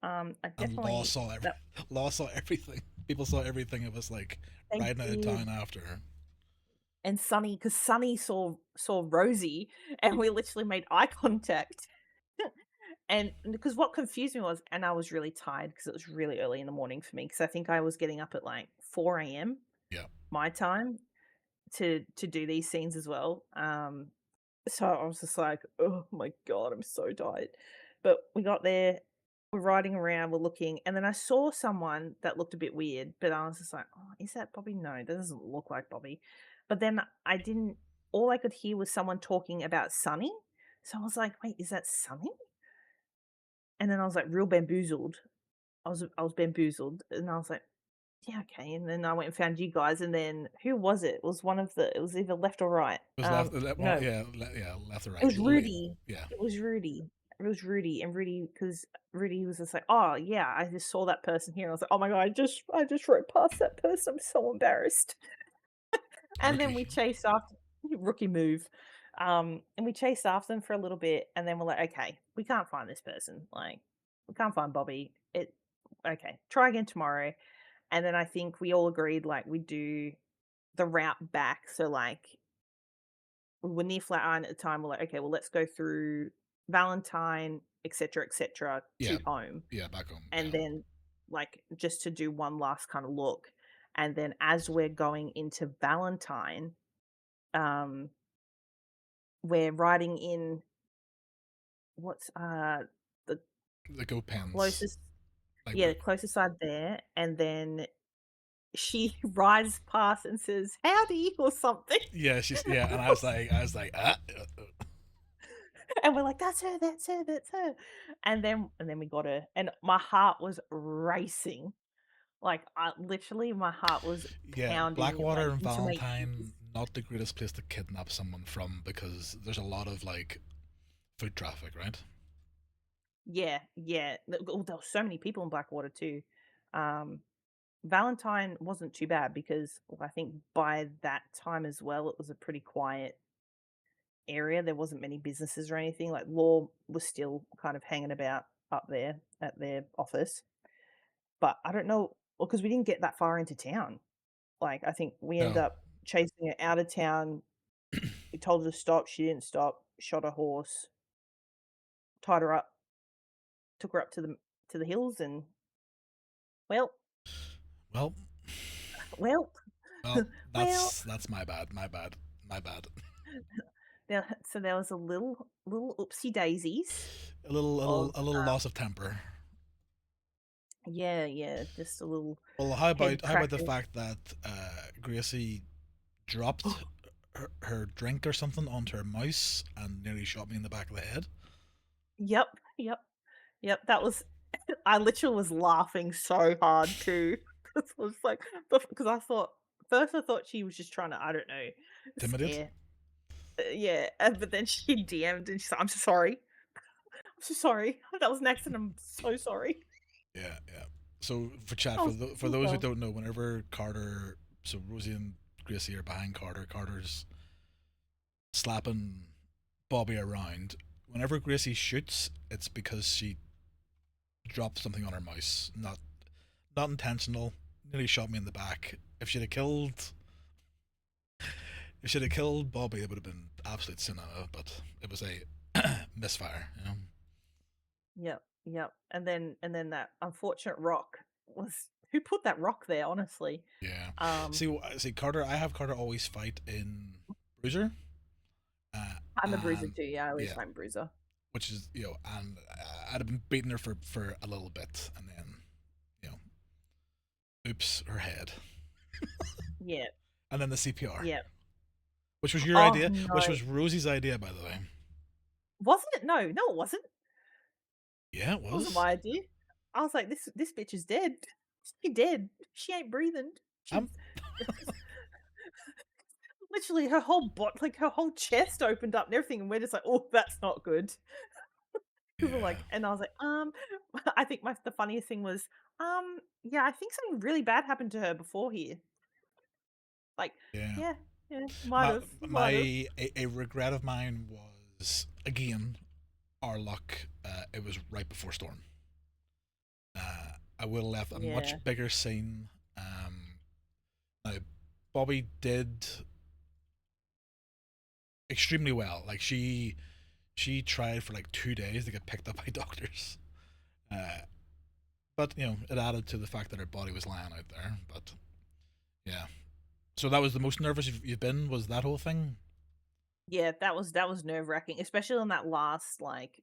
I and Law definitely saw that Law saw everything. People saw everything of us like they riding out of town did. after her. And Sunny, because Sunny saw Rosie, and we literally made eye contact. And because what confused me was and I was really tired because it was really early in the morning for me. Because I think I was getting up at, like, 4 a.m. Yeah, my time to do these scenes as well. So I was just like, "Oh my god, I'm so tired." But we got there, we're riding around, we're looking, and then I saw someone that looked a bit weird, but I was just like, "Oh, is that Bobby? No, that doesn't look like Bobby." But then I didn't all I could hear was someone talking about Sunny. So I was like, "Wait, is that Sunny?" And then I was like real bamboozled. I was bamboozled, and I was like, "Yeah, okay." And then I went and found you guys, and then who was it? It was one of the it was either left or right. it was left. Well, No, yeah, left or it right. was Rudy. Yeah, It was Rudy. It was Rudy, and Rudy because Rudy was just like, "Oh, yeah, I just saw that person here." And I was like, "Oh my god, I just rode past that person. I'm so embarrassed." And then rookie. we chased after rookie move. And we chased after them for a little bit, and then we're like, "Okay, we can't find this person. Like, we can't find Bobby. It okay, try again tomorrow." And then I think we all agreed like we do the route back. So like we were near Flatiron at the time. We're like, okay, well, let's go through Valentine, et cetera, Yeah, to home. yeah, back home. And Yeah, then, like, just to do one last kind of look. And then as we're going into Valentine, um, we're riding in what's the the go pens. closest, Like, yeah, the closest side there. And then she rides past and says, "Howdy," or something. yeah, and I was like, And we're like, "That's her, that's her, that's her." And then we got her, and my heart was racing. Like, I literally my heart was yeah, pounding, Blackwater like, and into my ears. Valentine, not the greatest place to kidnap someone from because there's a lot of like foot traffic, right? Yeah, yeah. Oh, there were so many people in Blackwater too. Um, Valentine wasn't too bad because, well, I think by that time as well, it was a pretty quiet area. There wasn't many businesses or anything. Like, Law was still kind of hanging about up there at their office. But I don't know well, because we didn't get that far into town. Like, I think we ended No, up chasing her out of town. We told her to stop, she didn't stop, shot her horse, tied her up, took her up to the hills, and well, well, well, well, well, that's my bad. there was a little oopsie daisies of, A little loss of temper. yeah, yeah, just a little Well, head how about the cracking. fact that Gracie dropped her drink or something onto her mouse and nearly shot me in the back of the head? Yep, yep, yep, that was I literally was laughing so hard too. 'Cause I was like, because I thought first I thought she was just trying to, I don't know, Timid? scare. Yeah, but then she DM'd and she's like, "I'm so sorry. I'm so sorry. That was an accident. I'm so sorry." Yeah, yeah. So for chat, I was for so those who proud. don't know, whenever Carter, so Rosie and Gracie are behind Carter, Carter's slapping Bobby around. Whenever Gracie shoots, it's because she dropped something on her mouse. Not intentional. Nearly shot me in the back. If she'd have killed Bobby, it would have been absolute cinema. But it was a misfire. You know. Yep, yep. And then that unfortunate rock was who put that rock there, honestly? Yeah. Um, See, Carter. I have Carter always fight in Bruiser. I'm a bruiser And too, yeah, I always yeah, find bruiser. which is and I'd have been beating her for a little bit, and then you know, oops, her head, Yeah, and then the CPR, yeah. which was your Oh, idea, no. which was Rosie's idea, by the way. Was it? No, no, it wasn't. Yeah, it It wasn't was. my idea. I was like, "This bitch is dead. She dead. She ain't breathing. I'm She's" literally her whole like, her whole chest opened up and everything, and we're just like, "Oh, that's not good." 'Cause we're yeah, like and I was like, I think the funniest thing was, yeah, I think something really bad happened to her before here." Like, yeah. yeah, yeah, My might have. a regret of mine was again our luck. It was right before storm. I would have left a Yeah, much bigger scene. Now, Bobby did extremely well. Like she tried for like 2 days to get picked up by doctors. Uh, but it added to the fact that her body was lying out there. But yeah, so that was the most nervous you've been. Was that whole thing? yeah, that was nerve-wracking, especially on that last, like,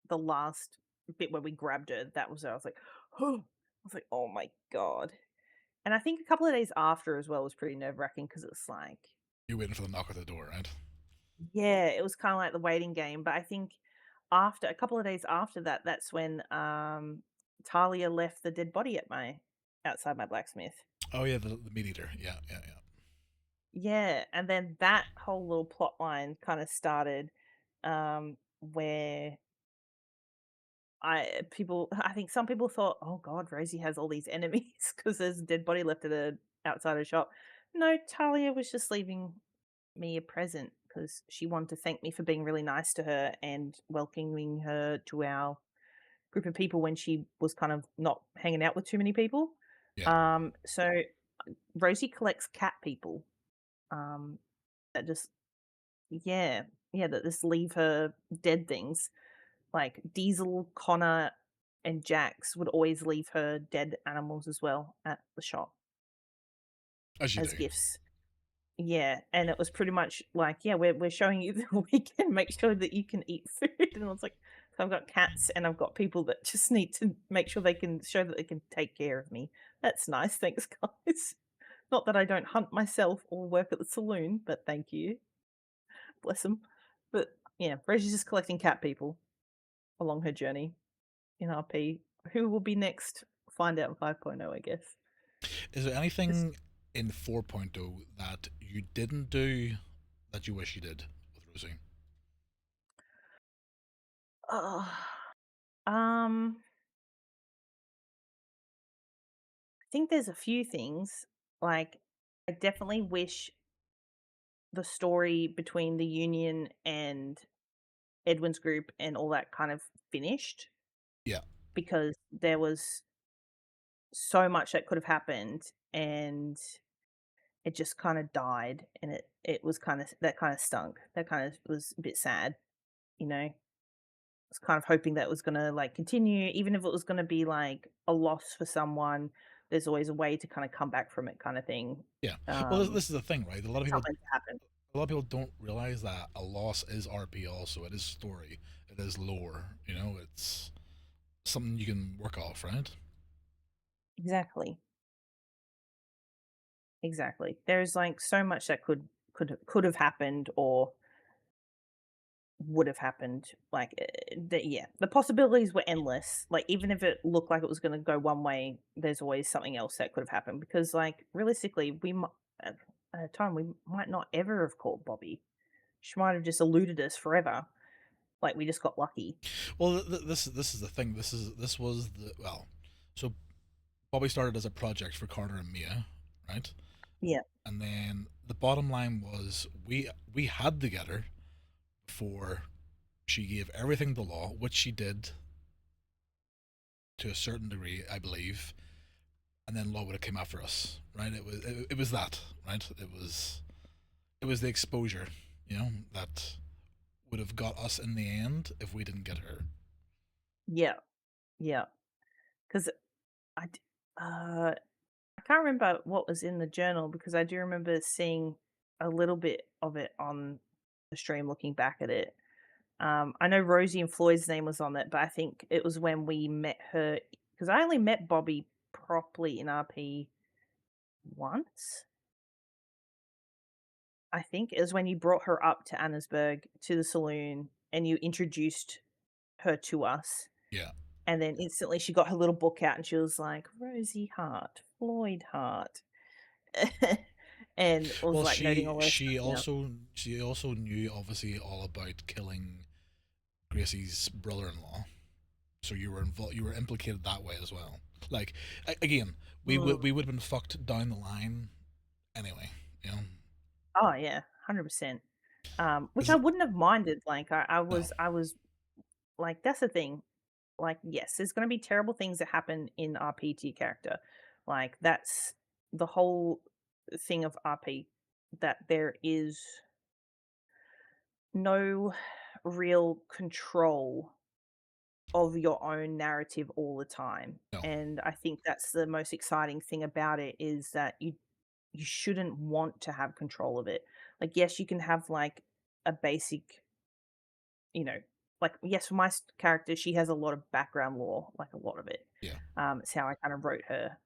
the last bit where we grabbed her. That was I was like, "Oh," I was like, "Oh my god." And I think a couple of days after as well was pretty nerve-wracking because it's like You're waiting for the knock at the door, right? yeah, it was kinda like the waiting game, but I think after a couple of days after that, that's when, Talia left the dead body at my outside my blacksmith. Oh yeah, the meat eater. Yeah, yeah, yeah. Yeah, and then that whole little plot line kinda started, where I think some people thought, "Oh god, Rosie has all these enemies because there's a dead body left at a outside her shop." No, Talia was just leaving me a present because she wanted to thank me for being really nice to her and welcoming her to our group of people when she was kind of not hanging out with too many people. Yeah. So Rosie collects cat people, um, that just yeah, yeah, that just leave her dead things. Like Diesel, Connor, and Jax would always leave her dead animals as well at the shop As you as do. gifts. Yeah, and it was pretty much like, "Yeah, we're showing you that we can make sure that you can eat food," and I was like, so I've got cats and I've got people that just need to make sure they can show that they can take care of me. That's nice, thanks, guys. Not that I don't hunt myself or work at the saloon, but thank you. Bless them. But, yeah, Rosie's just collecting cat people along her journey in RP. Who will be next? Find out in 5.0, I guess. Is there 'Cause, anything in 4.0 that you didn't do that you wish you did with Rosie? um I think there's a few things. Like, I definitely wish the story between the Union and Edwin's group and all that kind of finished Yeah. because there was so much that could have happened and it just kind of died and it was kind of that kind of stunk. That kind of was a bit sad, you know. I was kind of hoping that was gonna like continue, even if it was gonna be like a loss for someone. There's always a way to kind of come back from it, kind of thing. Yeah. Well, this, Um, this is the thing, right? Something to happen. A lot of people don't realize that a loss is RP also. It is story. It is lore. It's something you can work off, right? Exactly, exactly. There's, like, so much that could have happened or would have happened, like, the possibilities were endless, like, even if it looked like it was gonna go one way, there's always something else that could have happened because, like, realistically, at a time, we might not ever have caught Bobby. She might have just eluded us forever, like, we just got lucky. Well, this is the thing. This was the well. So Bobby started as a project for Carter and Mia, right? Yeah, And then the bottom line was we had to get her before she gave everything to law, which she did to a certain degree, I believe. And then law would have came after us, right? It was that, right? It was the exposure, that would have got us in the end if we didn't get her. yeah, yeah, 'cause I d I can't remember what was in the journal because I do remember seeing a little bit of it on the stream looking back at it. I know Rosie and Floyd's name was on it, but I think it was when we met her because I only met Bobby properly in RP once. I think it was when you brought her up to Annesburg to the saloon and you introduced her to us. Yeah. And then instantly she got her little book out and she was like, "Rosie Hart, Floyd Hart." And was, Well, like, noting she all her stuff she down. also she also knew obviously all about killing Gracie's brother-in-law, so you were involved, you were implicated that way as well. Like again, Mm. we would have been fucked down the line anyway. You know, Oh, yeah, 100%. Which is I it? wouldn't have minded, like, No. I was like, that's the thing, like, yes, there's gonna be terrible things that happen in RP to your character. Like, that's the whole thing of RP, that there is no real control of your own narrative all the time. No. And I think that's the most exciting thing about it is that you shouldn't want to have control of it. Like, yes, you can have like a basic, you know, like yes, for my character, she has a lot of background lore, like a lot of it. Yeah. It's how I kind of wrote her.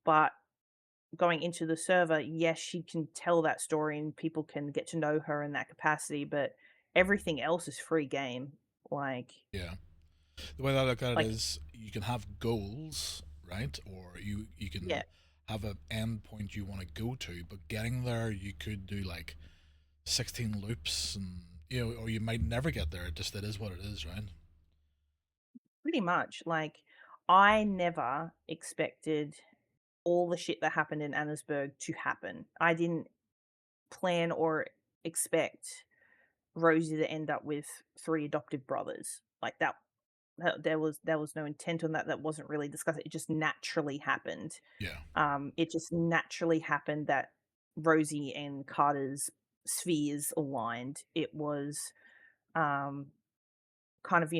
But going into the server, yes, she can tell that story and people can get to know her in that capacity, but everything else is free game. Like, Yeah. The way that I look at it like, is, you can have goals, right? Or you yeah, can have an end point you want to go to, but getting there, you could do like 16 loops, and or you might never get there. It is what it is, right? pretty much. Like, I never expected all the shit that happened in Annesburg to happen. I didn't plan or expect Rosie to end up with 3 adoptive brothers. Like, there was no intent on that, that wasn't really discussed, it just naturally happened. Yeah. It just naturally happened that Rosie and Carter's spheres aligned. It was, um, kind of,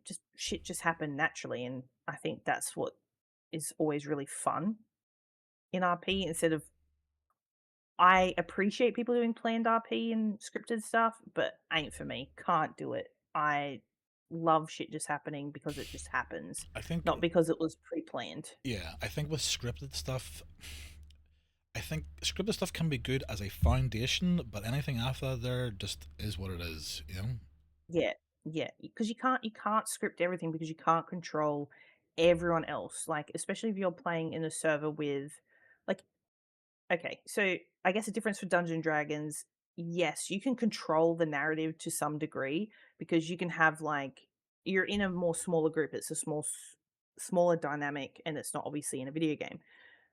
just shit just happened naturally, and I think that's what is always really fun in RP instead of I appreciate people doing planned RP and scripted stuff, but ain't for me. Can't do it. I love shit just happening because it just happens, I think, not because it was pre-planned. yeah, I think with scripted stuff, I think scripted stuff can be good as a foundation, but anything after that there just is what it is, you know? Yeah, yeah, because you can't script everything because you can't control everyone else. Like, especially if you're playing in a server with, like, okay, so I guess the difference for Dungeons and Dragons, yes, you can control the narrative to some degree because you can have like you're in a more smaller group. It's a smaller dynamic, and it's not obviously in a video game.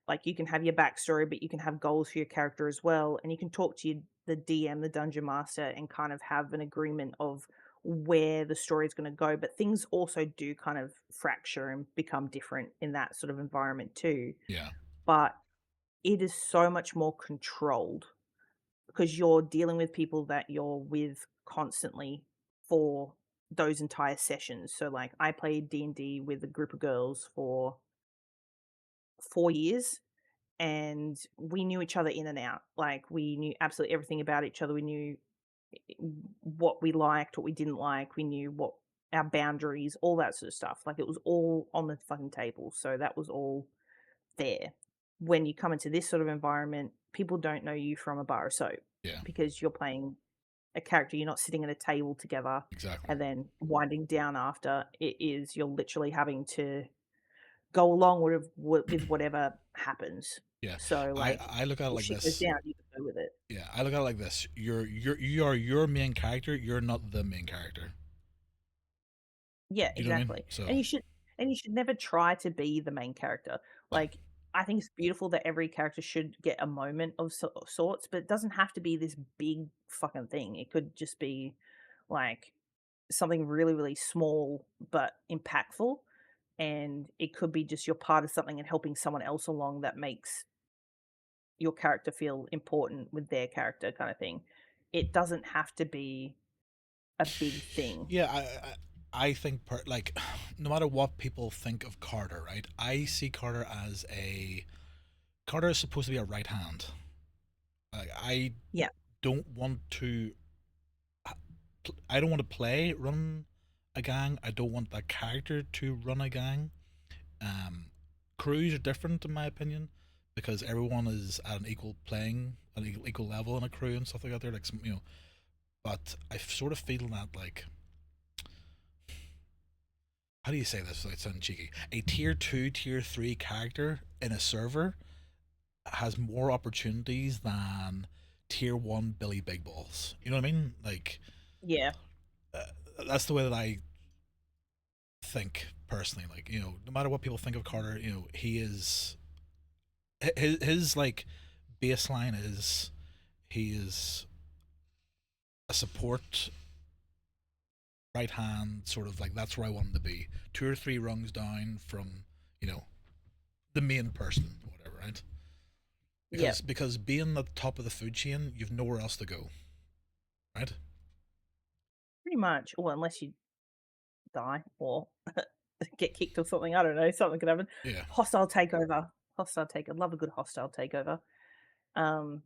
Like, you can have your backstory, but you can have goals for your character as well, and you can talk to the DM, the dungeon master, and kind of have an agreement of where the story is going to go. But things also do kind of fracture and become different in that sort of environment too. Yeah. But it is so much more controlled because you're dealing with people that you're with constantly for those entire sessions. So, like, I played D&D with a group of girls for 4 years, and we knew each other in and out. Like, we knew absolutely everything about each other. We knew what we liked, what we didn't like. We knew what our boundaries, all that sort of stuff. Like, it was all on the fucking table. So that was all there. When you come into this sort of environment, people don't know you from a bar of soap Yeah. because you're playing a character. You're not sitting at a table together Exactly. and then winding down after. It is you're literally having to go along with whatever happens. Yeah. So, like, I look at it if like shit goes this. down, you can go with it. Yeah, I look at it like this. You are your main character, you're not the main character. Yeah, Do you know what I mean? exactly. So, And you should never try to be the main character. no. Like, I think it's beautiful that every character should get a moment of sorts, but it doesn't have to be this big fucking thing. It could just be like something really, really small but impactful. And it could be just you're part of something and helping someone else along that makes your character feel important with their character kind of thing. It doesn't have to be a big thing. Yeah, I think like, no matter what people think of Carter, right? I see Carter is supposed to be a right hand. Like, Yeah. don't want to I don't want to run a gang. I don't want that character to run a gang. Um, Crews are different in my opinion because everyone is at an equal level in a crew and stuff like that. They're like but I sort of feel that like how do you say this without sounding cheeky? A tier two, tier three character in a server has more opportunities than tier one Billy Big Balls. You know what I mean? Like Yeah, uh, that's the way that I think personally. Like no matter what people think of Carter, he is his like baseline is he is a support right hand sort of like that's where I want him to be. Two or three rungs down from you know the main person, whatever, right? yeah, Because being at the top of the food chain, you've nowhere else to go, right? pretty much. Or unless you die or get kicked or something. I don't know. Something could happen. Yeah. Hostile takeover. Hostile takeover. Love a good hostile takeover. Um,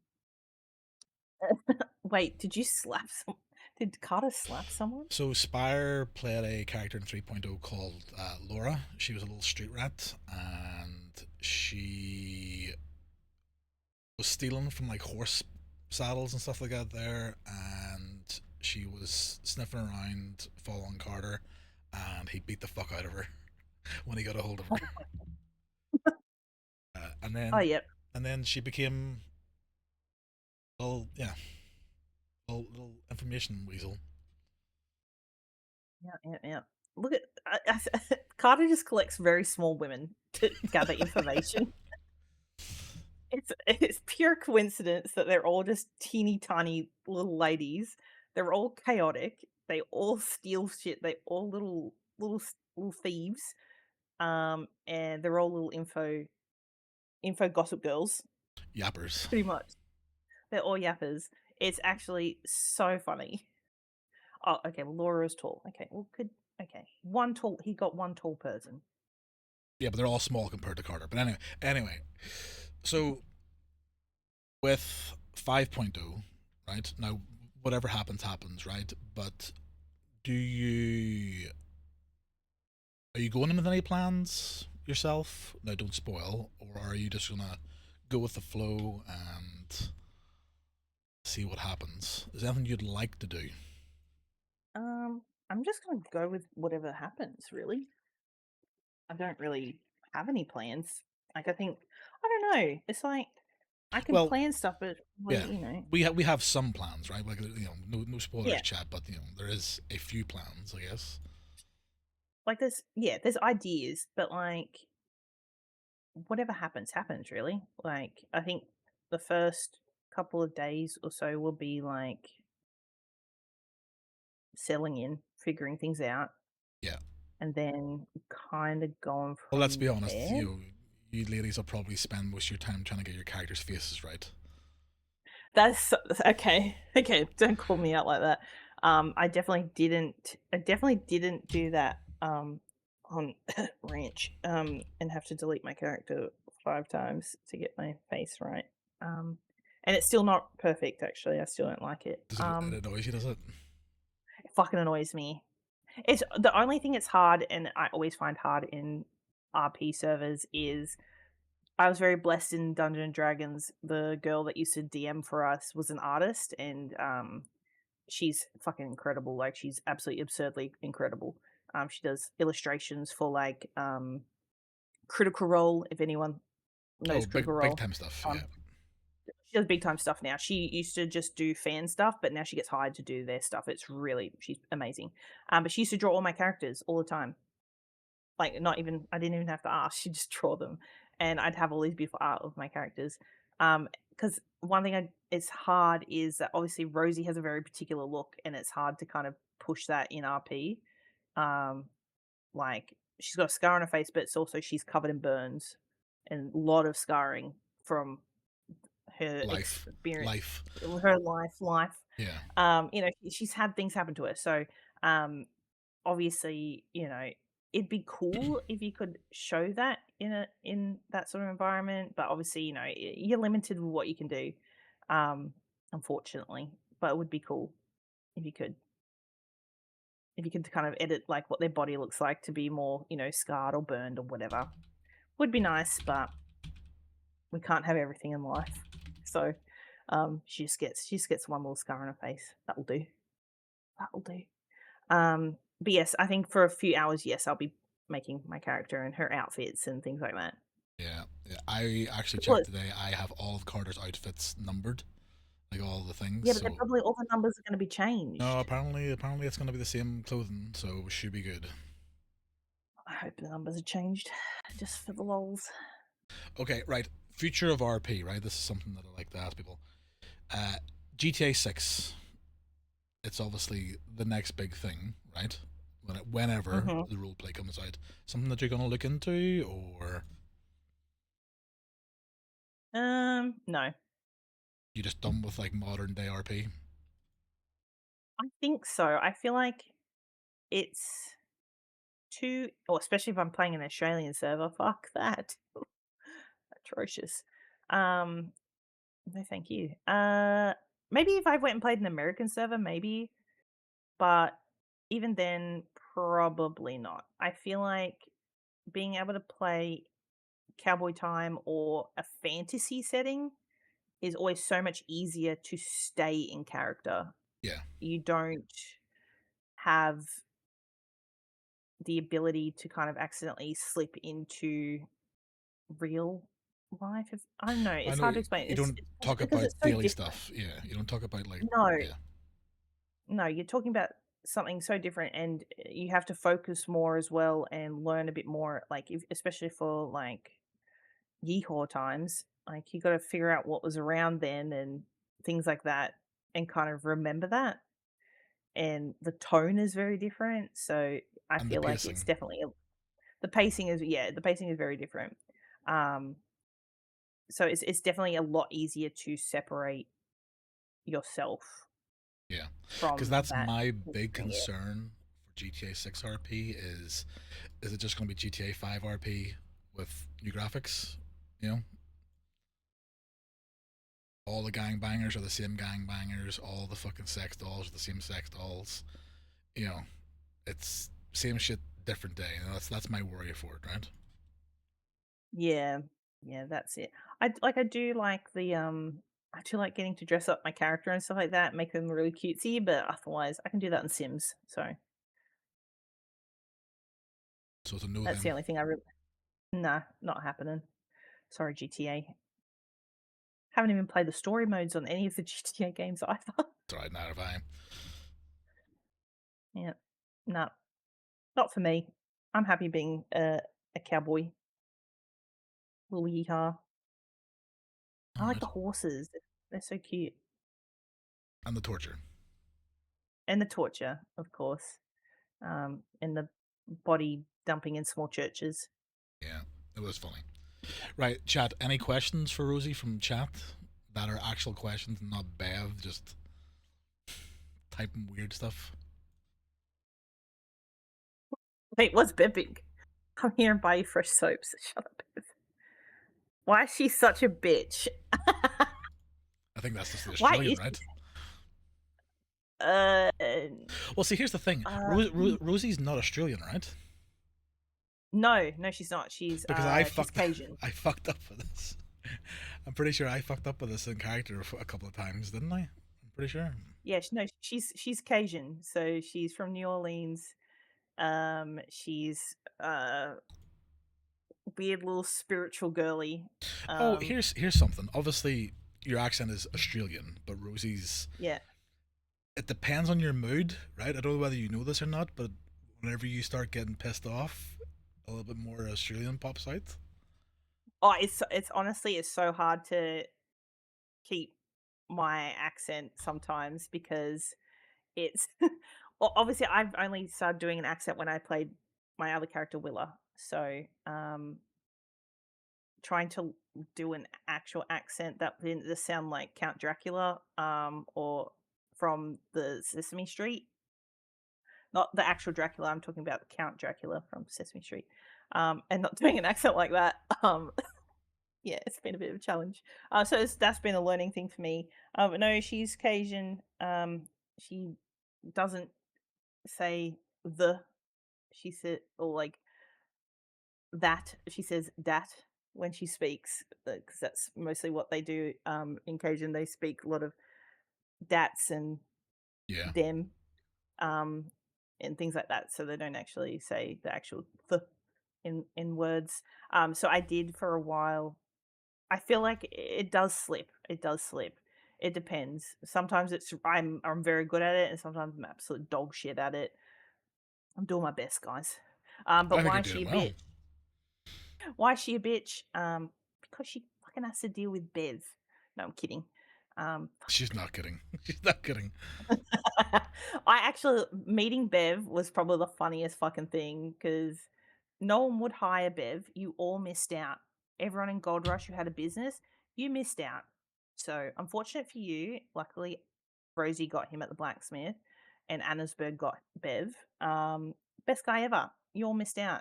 wait, did you slap some? Did Carter slap someone? So Spire played a character in 3.0 called Laura. She was a little street rat, and she was stealing from like horse saddles and stuff like that there, and she was sniffing around following Carter, and he beat the fuck out of her when he got a hold of her. And Oh, then yep. she became little yeah little information weasel. Yeah, yeah, yeah. Look at Carter just collects very small women to gather information. It's pure coincidence that they're all just teeny tiny little ladies. They're all chaotic. They all steal shit. They all little thieves. And they're all little info gossip girls, Yappers. pretty much. They're all yappers. It's actually so funny. Oh, okay. Well, Laura is tall. Okay. Well, could okay. One tall. He got one tall person. Yeah, but they're all small compared to Carter. But anyway. So with 5.0, right now, whatever happens, happens, right? But do you are you going in with any plans yourself? Now, don't spoil, or are you just gonna go with the flow and see what happens? Is there anything you'd like to do? I'm just gonna go with whatever happens. Really, I don't really have any plans. Like, I think I don't know. It's like I can Well, plan stuff, but yeah, we have some plans, right? Like no spoilers, yeah. chat, but there is a few plans, I guess. Like there's ideas, but like whatever happens, happens. Really. Like I think the first couple of days or so will be like settling in, figuring things out, Yeah. and then kind of going Well, let's from be honest. there. You ladies will probably spend most of your time trying to get your characters' faces right. Okay. Okay, don't call me out like that. I definitely didn't do that, on Ranch, and have to delete my character 5 times to get my face right. Um, and it's still not perfect, actually, I still don't like it. It annoys you, does it? It fucking annoys me. It's the only thing it's hard, and I always find hard in RP servers is I was very blessed in Dungeon& and Dragons. The girl that used to DM for us was an artist, and, she's fucking incredible, like, she's absolutely absurdly incredible. She does illustrations for, like, Critical Role, if anyone knows Oh, Critical big Role. time stuff. Um, Yeah. she does big time stuff now. She used to just do fan stuff, but now she gets hired to do their stuff. She's amazing. But she used to draw all my characters all the time. Like, not even I didn't even have to ask, she'd just draw them, and I'd have all these beautiful art of my characters. Because one thing it's hard is that obviously Rosie has a very particular look, and it's hard to kind of push that in RP. Um, like, she's got a scar on her face, but it's also she's covered in burns and a lot of scarring from her Life. experience, Life. her life. Yeah. She's had things happen to her, so, um obviously, it'd be cool if you could show that in that sort of environment, but obviously, you're limited with what you can do, um, unfortunately. But it would be cool if you could kind of edit like what their body looks like to be more, scarred or burned or whatever. Would be nice, but we can't have everything in life. So she just gets one little scar on her face. That'll do. That'll do. But yes, I think for a few hours, yes, I'll be making my character and her outfits and things like that. Yeah, yeah. I actually Well, checked today. I have all of Carter's outfits numbered, like all the things. yeah, but they're So probably all the numbers are gonna be no, changed. apparently it's gonna be the same clothing, so we should be good. I hope the numbers are changed just for the lols. Okay, right. Future of RP, right? This is something that I like to ask people. Uh, GTA 6. It's obviously the next big thing, right? Whenever Mhm. the role play comes out, something that you're gonna look into, or No. you just done with like modern day RP? I think so. I feel like it's too or especially if I'm playing an Australian server, fuck that. Atrocious. Um, no thank you. Maybe if I went and played an American server, maybe, but even then, probably not. I feel like being able to play Cowboy Time or a fantasy setting is always so much easier to stay in character. Yeah, You don't have the ability to kind of accidentally slip into real life. If I don't know, I it's know hard to explain. you don't It's talk because about it's so daily different. stuff. Yeah, you don't talk about like No, yeah, no, you're talking about something so different, and you have to focus more as well and learn a bit more. Like, especially for like yeehaw times, like you got to figure out what was around then and things like that, and kind of remember that. And the tone is very different, so I and the feel like it's pacing. definitely the pacing is the pacing is very different. Um, so it's definitely a lot easier to separate yourself Yeah, because from that's that my big thing. Yeah. concern for GTA 6 RP is it just going to be GTA 5 RP with new graphics? You know, all the gangbangers are the same gangbangers, all the fucking sex dolls are the same sex dolls. You know, it's same shit, different day. You know, that's my worry for it, right? Yeah. Yeah, that's it. I do like I do like getting to dress up my character and stuff like that, make them really cutesy, but otherwise I can do that in Sims. So So to know that's the them, only thing I really nah, not happening. Sorry, GTA. Haven't even played the story modes on any of the GTA games either. it's alright now if I. Yeah. No, not for me. I'm happy being a cowboy. Little yeehaw. All I like right, the horses. They're so cute. and the torture. And the torture, of course. And the body dumping in small churches. Yeah, it was funny. Right, chat. Any questions for Rosie from chat that are actual questions, not Bev just typing weird stuff? Wait, what's bipping? Come here and buy you fresh soaps. Shut up. Biff. Why is she such a bitch? I think that's just the Why Australian, is she? right? Uh, Well, see, here's the thing. Rosie's not Australian, right? no, no, she's not. Because I She's fucked, Cajun. I fucked up with this. I'm pretty sure I fucked up with this in character a couple of times, didn't I? I'm pretty sure. Yeah, no, she's Cajun. So she's from New Orleans. She's weird little spiritual girly. Oh, Um, here's something. Obviously, your accent is Australian, but Rosie's. yeah. It depends on your mood, right? I don't know whether you know this or not, but whenever you start getting pissed off, a little bit more Australian pops out. Oh, it's honestly it's so hard to keep my accent sometimes because it's well, obviously I've only started doing an accent when I played my other character Willa. So, trying to do an actual accent that didn't just sound like Count Dracula, or from the Sesame Street. Not the actual Dracula, I'm talking about Count Dracula from Sesame Street. And not doing an accent like that. Yeah, it's been a bit of a challenge. So that's been a learning thing for me. But no, she's Cajun. She doesn't say the. She said or like that. She says dat when she speaks because that's mostly what they do. In Cajun, they speak a lot of dats and Yeah. them, um, and things like that. So they don't actually say the actual the. in words. So I did for a while. I feel like it does slip. It does slip. It depends. Sometimes I'm very good at it, and sometimes I'm absolute dog shit at it. I'm doing my best, guys. I But think why you're is she doing a well. bitch? Why is she a bitch? Because she fucking has to deal with Bev. No, I'm kidding. Fuck. She's not kidding. She's not kidding. I actually meeting Bev was probably the funniest fucking thing because no one would hire Bev. You all missed out. Everyone in Gold Rush who had a business, you missed out. So unfortunate for you. Luckily, Rosie got him at the blacksmith, and Annesburg got Bev. Best guy ever. You all missed out.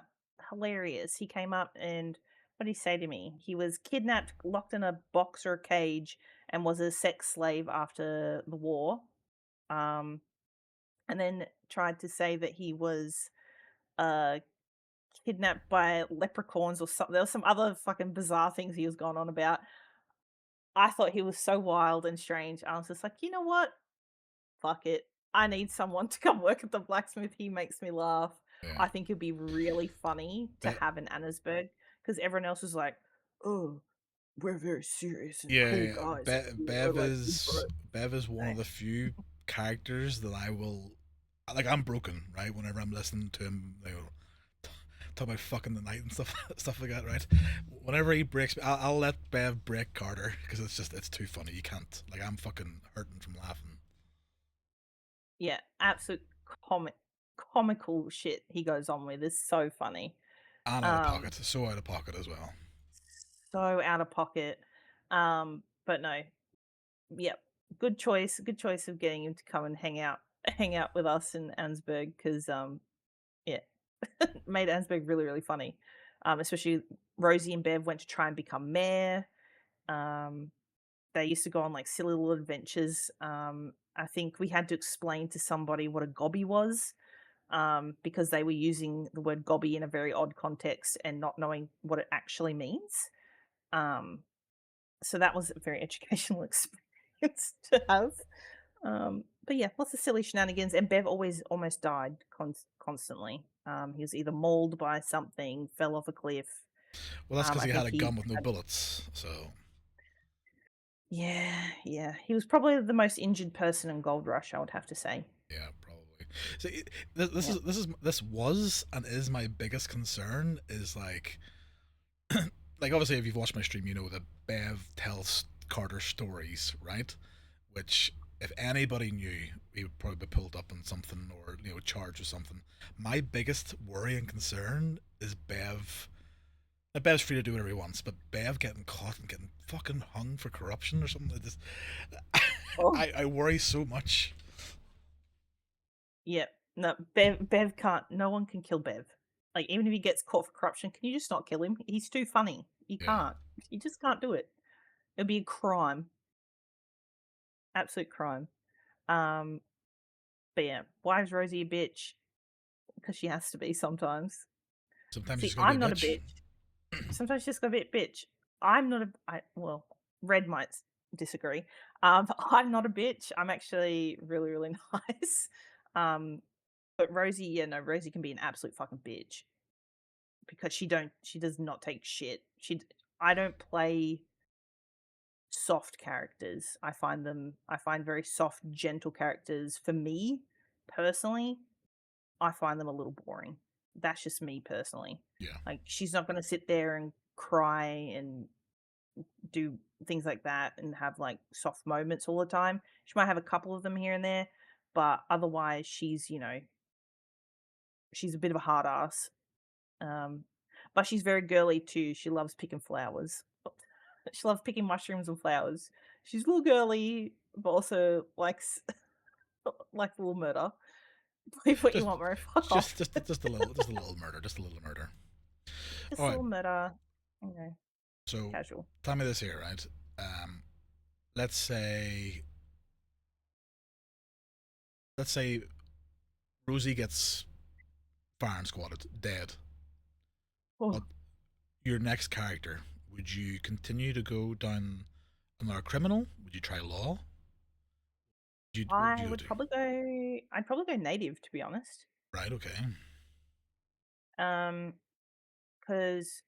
Hilarious. He came up and what did he say to me? He was kidnapped, locked in a box or a cage, and was a sex slave after the war. Um, and then tried to say that he was uh kidnapped by leprechauns or something. There was some other fucking bizarre things he was going on about. I thought he was so wild and strange. I was just like, you know what? Fuck it. I need someone to come work at the blacksmith. He makes me laugh. Yeah. I think it'd be really funny to Be- have in Annesburg because everyone else is like, oh, we're very serious and yeah, cool yeah. guys. We're like, good for it. Bev is one No. of the few characters that I will like. I'm broken, right? Whenever I'm listening to him, talk about fucking the night and stuff, stuff like that, right? Whenever he breaks, I'll let Bev break Carter because it's too funny. You can't like I'm fucking hurting from laughing Yeah, absolute comical shit he goes on with. It's so funny. and out of Um, pocket, so out of pocket as well. so out of pocket. But no, yep, good choice of getting him to come and hang out with us in Ansberg because yeah, made Ansberg really really funny. Especially Rosie and Bev went to try and become mayor. Um, they used to go on like silly little adventures. I think we had to explain to somebody what a gobby was because they were using the word gobby in a very odd context and not knowing what it actually means. Um, so that was a very educational experience to have. But yeah, lots of silly shenanigans. And Bev always almost died constantly. He was either mauled by something, fell off a cliff. Well, that's because I he had think a he gun with no had, bullets, so yeah, yeah. He was probably the most injured person in Gold Rush, I would have to say. yeah, probably. So this Yeah. this was and is my biggest concern is like obviously if you've watched my stream, you know that Bev tells Carter stories, right? Which if anybody knew, he would probably be pulled up on something or charged with something. My biggest worry and concern is Bev. Now, Bev's free to do whatever he wants, but Bev getting caught and getting fucking hung for corruption or something like this, Oh, I worry so much. yeah. No, Bev can't. No one can kill Bev. Like even if he gets caught for corruption, can you just not kill him? He's too funny. You Yeah. can't. You just can't do it. It'd be a crime, absolute crime. Um, but yeah, why is Rosie a bitch? Because she has to be sometimes. Sometimes you See, just gotta I'm be a not a bitch. bitch. Sometimes you just gotta be a bitch. I'm not a. Well, Red might disagree. I'm not a bitch. I'm actually really, really nice. Um, but Rosie, yeah, no, Rosie can be an absolute fucking bitch because she does not take shit. I don't play soft characters. I find very soft, gentle characters for me personally. I find them a little boring. That's just me personally. Yeah. Like she's not going to sit there and cry and do things like that and have like soft moments all the time. She might have a couple of them here and there, but otherwise she's a bit of a hard ass. Um, but she's very girly too. She loves picking flowers. She loves picking mushrooms and flowers. She's a little girly, but also likes like a little murder. Believe what you Just want, Murray. Fuck just off. just just a little just a little murder. Just a little murder. All Just a right. little murder. You know, So casual. tell me this here, right? Um, let's say let's say Rosie gets firing squatted, dead. But Oh, your next character, would you continue to go down another criminal? Would you try law? What would I you go would do? probably go. I'd probably go native, to be honest. Right. Okay. Um, because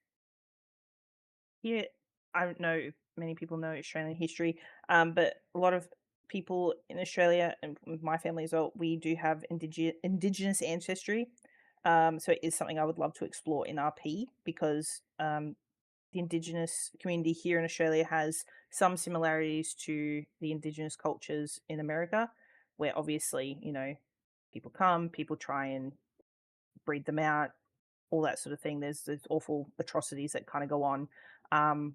here, I don't know if many people know Australian history, but a lot of people in Australia and with my family as well, we do have indigenous ancestry. So it is something I would love to explore in RP because the indigenous community here in Australia has some similarities to the indigenous cultures in America, where obviously, people come, people try and breed them out, all that sort of thing. There's awful atrocities that kind of go on. Um,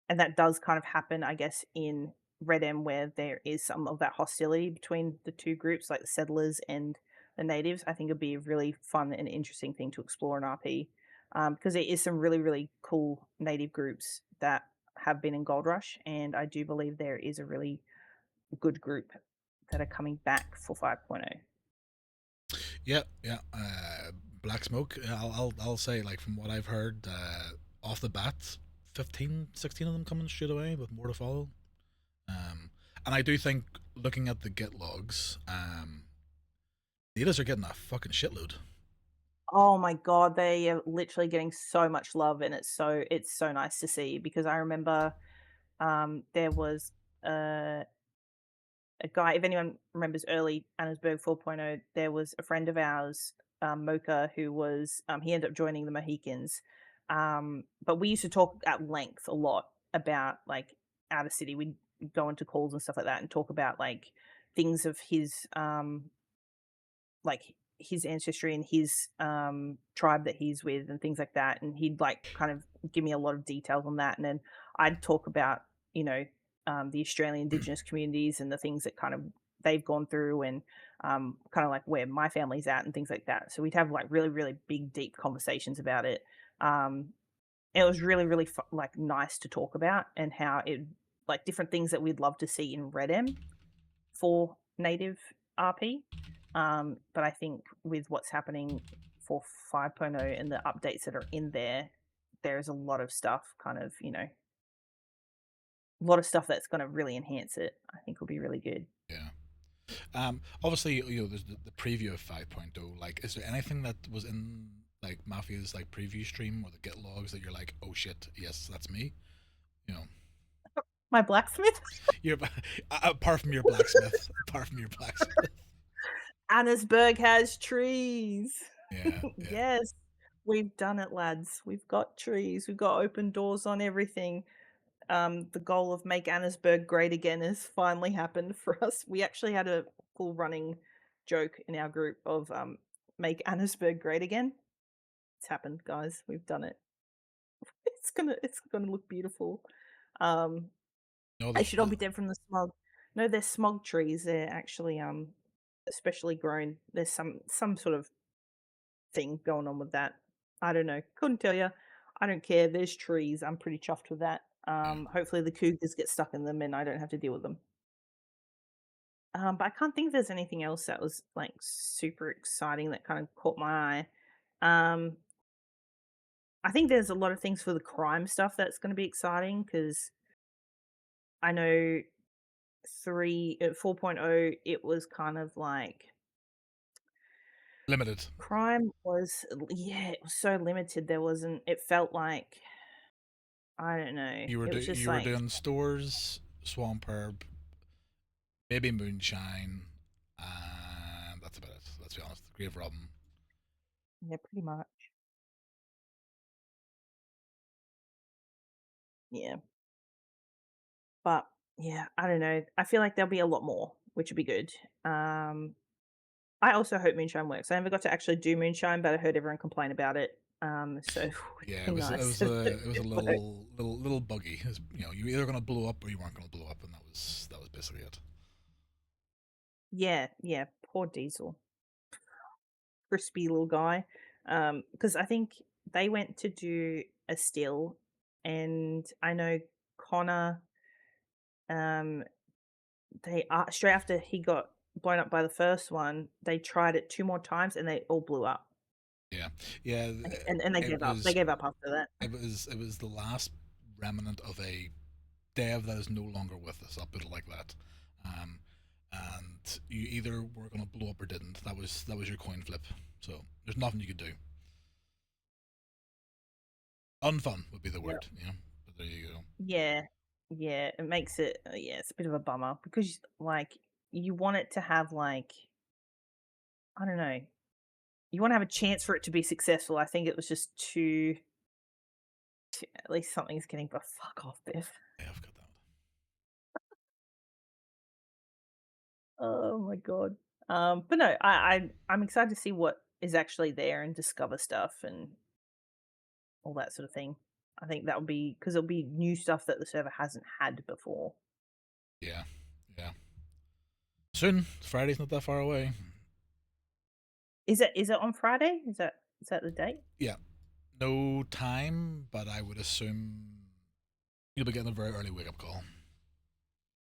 and that does kind of happen, I guess, in Red M, where there is some of that hostility between the two groups, like the settlers and the natives. I think it'd be a really fun and interesting thing to explore in RP, because there is some really, really cool native groups that have been in Gold Rush, and I do believe there is a really good group that are coming back for 5.0. Yeah, yeah. Black Smoke. I'll say, like, from what I've heard, off the bat, 15, 16 of them coming straight away, with more to follow. Um, and I do think, looking at the Git logs, natives are getting a fucking shitload. Oh my god, they are literally getting so much love, and it's so nice to see because I remember there was a a guy, if anyone remembers early Annesburg 4.0, there was a friend of ours, Mocha, who was he ended up joining the Mohicans. But we used to talk at length a lot about like outer city. We'd go into calls and stuff like that and talk about like things of his like his ancestry and his tribe that he's with and things like that. And he'd like kind of give me a lot of details on that. And then I'd talk about, you know, the Australian Indigenous communities and the things that kind of they've gone through and kind of like where my family's at and things like that. So we'd have like really, really big, deep conversations about it. Um, it was really, really like nice to talk about and how it like different things that we'd love to see in Red M for native RP. But I think with what's happening for 5.0 and the updates that are in there, there's a lot of stuff kind of, a lot of stuff that's going to really enhance it. I think will be really good. Yeah. Obviously, there's the preview of 5.0. Like, is there anything that was in like Mafia's like preview stream or the Git logs that you're like, oh shit, yes, that's me? You know, My blacksmith, you're apart from your blacksmith, apart from your blacksmith. Annesburg has trees. Yeah, yeah. Yes, we've done it, lads. We've got trees. We've got open doors on everything. The goal of make Annesburg great again has finally happened for us. We actually had a full running joke in our group of make Annesburg great again. It's happened, guys. We've done it. It's gonna look beautiful. Um, No, they there's should all be dead from the smog. No, they're smog trees. They're actually especially grown. There's some sort of thing going on with that. I don't know. Couldn't tell you. I don't care. There's trees. I'm pretty chuffed with that. yeah, Hopefully the cougars get stuck in them and I don't have to deal with them. But I can't think there's anything else that was like super exciting that kind of caught my eye. I think there's a lot of things for the crime stuff that's going to be exciting because I know 4.0 it was kind of like limited. crime was yeah it was so limited there wasn't it felt like I don't know it was just You were like doing stores, swamp herb, maybe moonshine, and that's about it. Let's be honest. Grave robin. yeah pretty much yeah but yeah I don't know I feel like there'll be a lot more which would be good um I also hope moonshine works. I never got to actually do moonshine, but I heard everyone complain about it. So it'd Yeah, be nice if it was it a worked. little buggy. It was, you were either gonna blow up or you weren't gonna blow up, and that was basically it. Yeah, yeah. Poor Diesel, crispy little guy. Because I think they went to do a still, and I know Connor. Um, they straight after he got blown up by the first one, they tried it two more times, and they all blew up, Yeah, yeah. and they It gave up. They was gave up after that. it was the last remnant of a dev that is no longer with us. I'll put it like that. Um, and you either were gonna blow up or didn't. That was your coin flip. So there's nothing you could do. Unfun would be the Yeah. word, you know. But there you go. Yeah. Yeah, it makes it yeah, it's a bit of a bummer because, like, you want it to have, like, I don't know, you wanna have a chance for it to be successful. I think it was just too at least something's getting but fuck off, Biff. Yeah, I've got that. Oh my god. But no, I'm excited to see what is actually there and discover stuff and all that sort of thing. I think that would be because 'cause it'll be new stuff that the server hasn't had before. Yeah, yeah. Soon, Friday's not that far away. Is it on Friday? Is that the date? Yeah, no time, but I would assume you'll be getting a very early wake up call.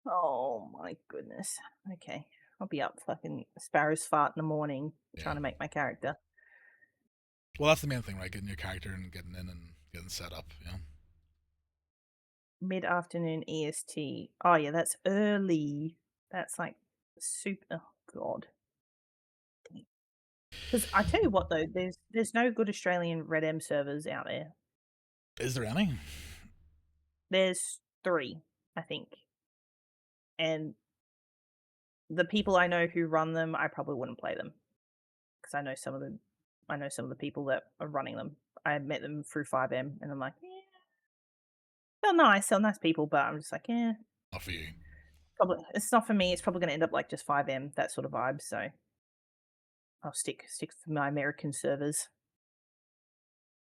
Oh my goodness. Okay. I'll be up fucking sparrow's fart in the morning Yeah. trying to make my character. Well, that's the main thing, right? Getting your character and getting in and getting set up. You know. Mid-afternoon EST. Oh yeah, that's early. That's like super oh god. Because I tell you what though, there's no good Australian Red M servers out there. Is there any? There's 3, I think, and the people I know who run them, I probably wouldn't play them because I know some of the people that are running them. I met them through 5M, and I'm like, "Yeah, they're nice people," but I'm just like, "Yeah, Not for you. probably it's not for me. It's probably gonna end up like just 5M, that sort of vibe." So I'll stick to my American servers.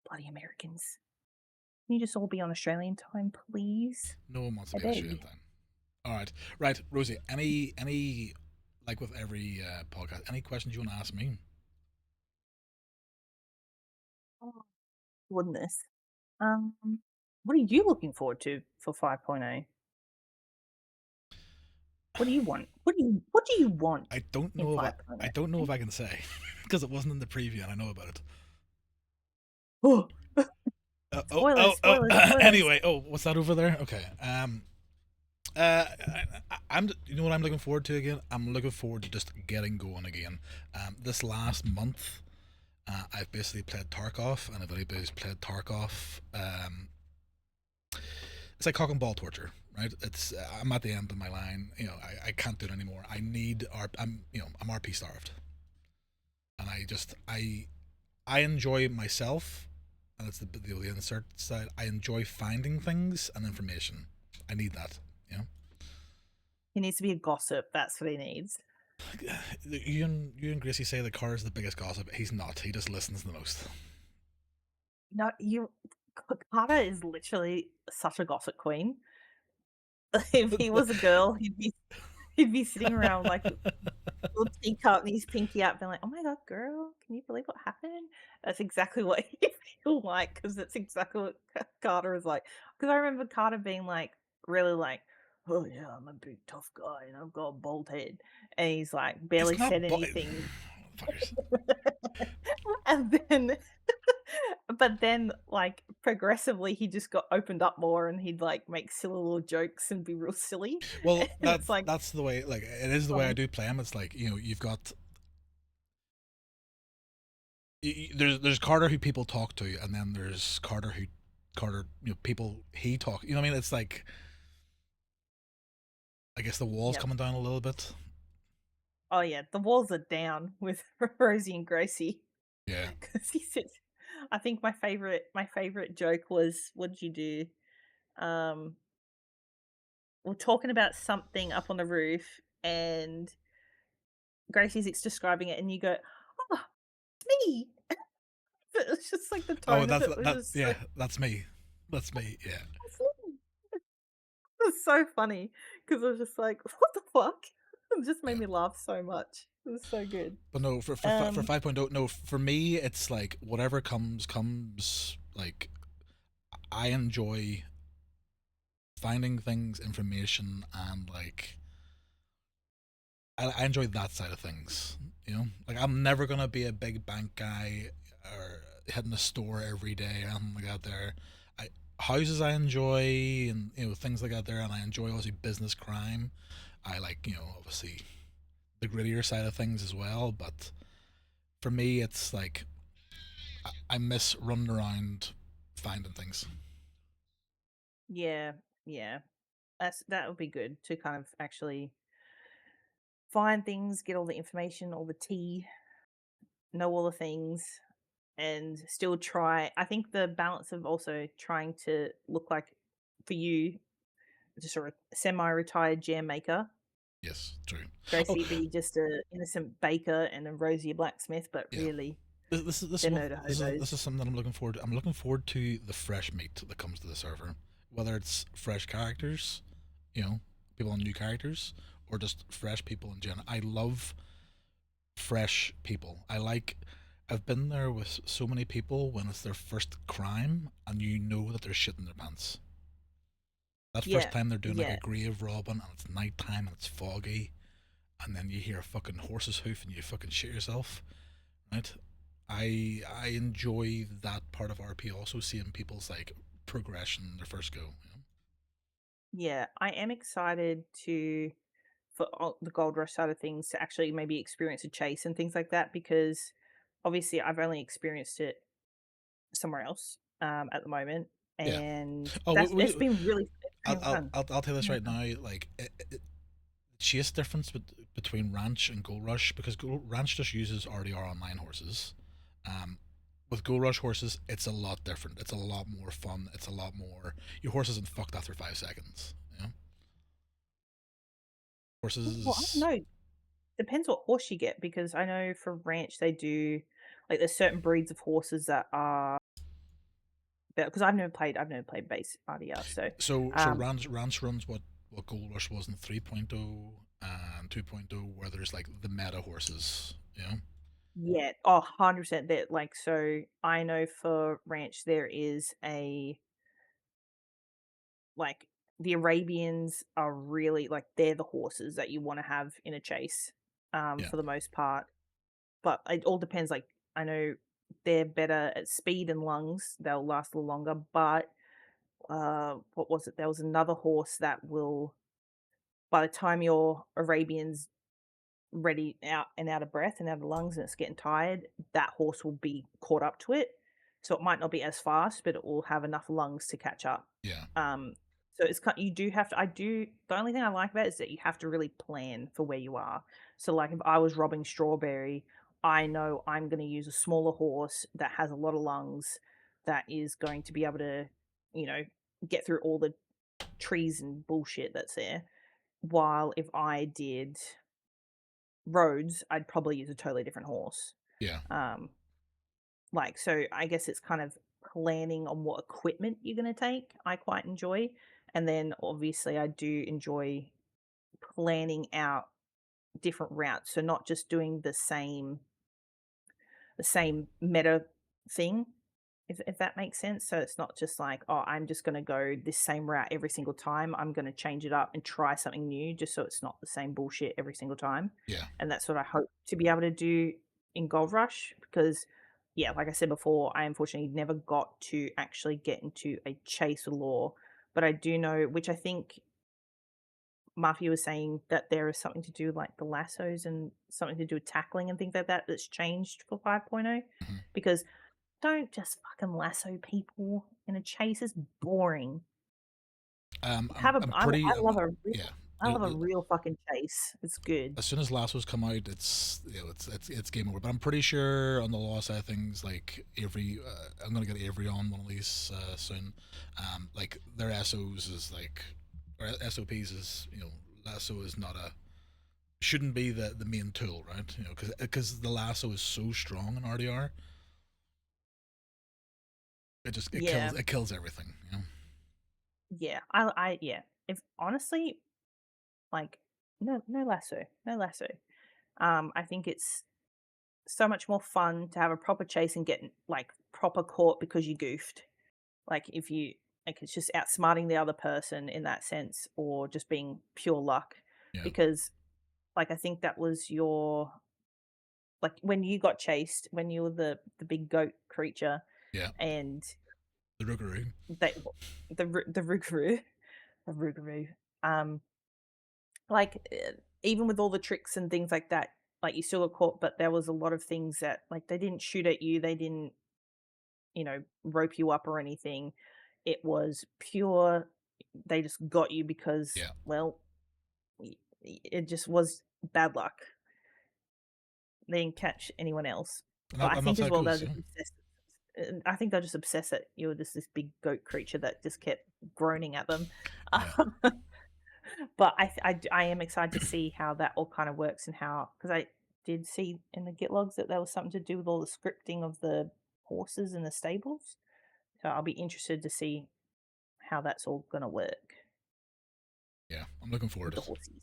Bloody Americans! Can you just all be on Australian time, please? No one wants to I be Australian beg. time. All right, right, Rosie. Any like with every podcast, any questions you want to ask me? Oh, goodness. Um, what are you looking forward to for 5.0? What do you want? What do you want I don't in know if I 5.0? don't know if I can say because it wasn't in the preview and I know about it. Oh, Oh. spoilers, spoilers, spoilers. Anyway, what's that over there? Okay. I'm. You know what I'm looking forward to again? I'm looking forward to just getting going again. This last month, I've basically played Tarkov, and if anybody's played Tarkov, it's like cock and ball torture, right? It's I'm at the end of my line. You know, I can't do it anymore. I need I'm RP starved, and I enjoy myself, and it's the insert side. I enjoy finding things and information. I need that. You know. He needs to be a gossip. That's what he needs. You and Gracie say the car is the biggest gossip. He's not. He just listens the most. No, Carter is literally such a gossip queen. If he was a girl, he'd be sitting around like little teacup and his pinky out, being like, "Oh my god, girl, can you believe what happened?" That's exactly what he feel like because that's exactly what Carter is like. Because I remember Carter being like, really like, "Oh yeah, I'm a big tough guy and I've got a bald head," and he's like It's barely not. said anything, Fuckers. and then, but then like progressively he just got opened up more and he'd like make silly little jokes and be real silly, Well, and it's like that's the way. Like it is the way I funny. do play him. It's like you've got there's Carter who people talk to, and then there's Carter people he talk. You know what I mean? It's like I guess the wall's Yep. coming down a little bit. Oh yeah, the walls are down with Rosie and Gracie Yeah. because he sits. I think my favorite joke was what did you do? Um, we're talking about something up on the roof, and Gracie's describing it, and you go, "Oh, it's me!" But it's just like the Oh, tone of it was just so yeah, that's me. That's me. Yeah. it's me. It was so funny because I was just like, "What the fuck?" It just made Yeah. me laugh so much. It was so good. But no, for Um, 5.0, no, for me it's like whatever comes. Like I enjoy finding things, information, and like I enjoy that side of things. You know, like I'm never gonna be a big bank guy or hitting a store every day or anything like that. There, I houses I enjoy and things like that there, and I enjoy obviously business crime. I like obviously the grittier side of things as well. But for me, it's like I miss running around finding things. Yeah, yeah. That would be good to kind of actually find things, get all the information, all the tea, know all the things, and still try. I think the balance of also trying to look like, for you, just sort of semi-retired jam maker, Yes, true. Oh, Gracie be just a innocent baker and a Rosie a blacksmith, but yeah. really This is they're what no to this is hobos. something that I'm looking forward to. I'm looking forward to the fresh meat that comes to the server, whether it's fresh characters, you know, people on new characters, or just fresh people in general. I love fresh people. I've been there with so many people when it's their first crime and you know that they're shitting their pants. That first Yeah, time they're doing like yeah. a grave robbing and it's nighttime and it's foggy and then you hear a fucking horse's hoof and you fucking shit yourself, right? I enjoy that part of RP also, seeing people's like progression their first go. Yeah, I am excited to for the gold rush side of things to actually maybe experience a chase and things like that, because obviously I've only experienced it somewhere else at the moment, Yeah. and Oh, that's it's been really fun. I'll tell you this Really right fun. now. Like chase difference between Ranch and Gold Rush, because Ranch just uses RDR online horses. Um, with Gold Rush horses, it's a lot different. It's a lot more fun. It's a lot more. Your horse isn't fucked after 5 seconds. You know, Well, I don't horses. know. Depends what horse you get, because I know for ranch they do like there's certain breeds of horses that are better. Because I've never played base RDR, so So um Ranch runs what Gold Rush was in 3.0 and 2.0, where there's like the meta horses. You know. yeah, oh, 100% that, like, so I know for ranch there is a like the Arabians are really like they're the horses that you want to have in a chase, Yeah. for the most part. But it all depends. Like I know they're better at speed and lungs; they'll last a little longer. But what was it? There was another horse that will, by the time your Arabians ready out and out of breath and out of lungs and it's getting tired, that horse will be caught up to it. So it might not be as fast, but it will have enough lungs to catch up. Yeah. Um, so it's you do have to. The only thing I like about it is that you have to really plan for where you are. So like if I was robbing strawberry, I know I'm going to use a smaller horse that has a lot of lungs that is going to be able to, you know, get through all the trees and bullshit that's there. While if I did roads, I'd probably use a totally different horse. Yeah. Um, like, so I guess it's kind of planning on what equipment you're going to take. I quite enjoy, and then obviously I do enjoy planning out different routes. So not just doing the same meta thing, if that makes sense. So it's not just like, oh, I'm just going to go this same route every single time. I'm going to change it up and try something new just so it's not the same bullshit every single time. Yeah. And that's what I hope to be able to do in Gold Rush, because yeah, like I said before, I unfortunately never got to actually get into a chase law, but I do know, which I think Mafia was saying, that there is something to do like the lassos and something to do with tackling and things like that that's changed for 5.0, Mhm. because don't just fucking lasso people in a chase, it's boring. Have a I'm I pretty. Yeah. I love a real fucking chase. It's good. As soon as Lasso's come out, it's game over. But I'm pretty sure on the law side of things, like Avery, I'm gonna get Avery on one of these soon. Like their SOs is like, or SOPs is, Lasso is not a shouldn't be the main tool, right? Because the Lasso is so strong in RDR, Yeah, it kills everything. yeah. I yeah. If honestly, like, no lasso, no lasso. I think it's so much more fun to have a proper chase and get like proper caught because you goofed. Like if you like it's just outsmarting the other person in that sense, or just being pure luck. Yeah. Because like I think that was your like when you got chased, when you were the big goat creature, Yeah. and The Rookaroo. they the Rougarou, the Rougarou, um, like, even with all the tricks and things like that, like, you still got caught, but there was a lot of things that like, they didn't shoot at you, they didn't rope you up or anything. It was pure, they just got you because, Yeah, well, it just was bad luck. They didn't catch anyone else. But I and that's think how as it well they're goes. just Yeah, obsessed. I think they're just obsessed that you're just this big goat creature that just kept groaning at them. yeah, But I am excited to see how that all kind of works and how, because I did see in the Git logs that there was something to do with all the scripting of the horses in the stables. So I'll be interested to see how that's all gonna work yeah. I'm looking forward with to the it. horses.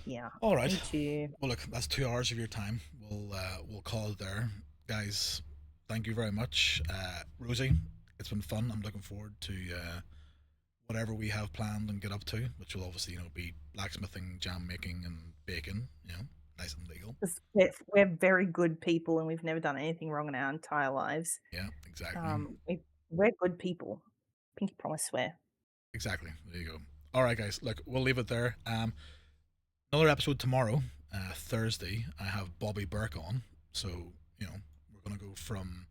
Yeah, All right. me too. Well, look, that's 2 hours of your time. We'll call it there, guys. Thank you very much, Rosie. It's been fun. I'm looking forward to whatever we have planned and get up to, which will obviously be blacksmithing, jam making, and baking. Nice and legal. 'Cause we're very good people and we've never done anything wrong in our entire lives. Yeah, exactly, We're good people. Pinky promise swear. exactly. There you go. All right, guys. Look, we'll leave it there. Another episode tomorrow, Thursday. I have Bobby Burke on, so we're gonna go from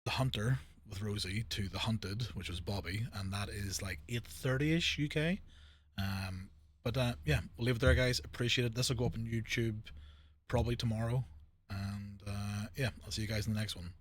the hunter with Rosie to the hunted, which was Bobby, and that is like 8:30 ish UK. But yeah, we'll leave it there, guys. Appreciate it. This will go up on YouTube probably tomorrow, and yeah, I'll see you guys in the next one.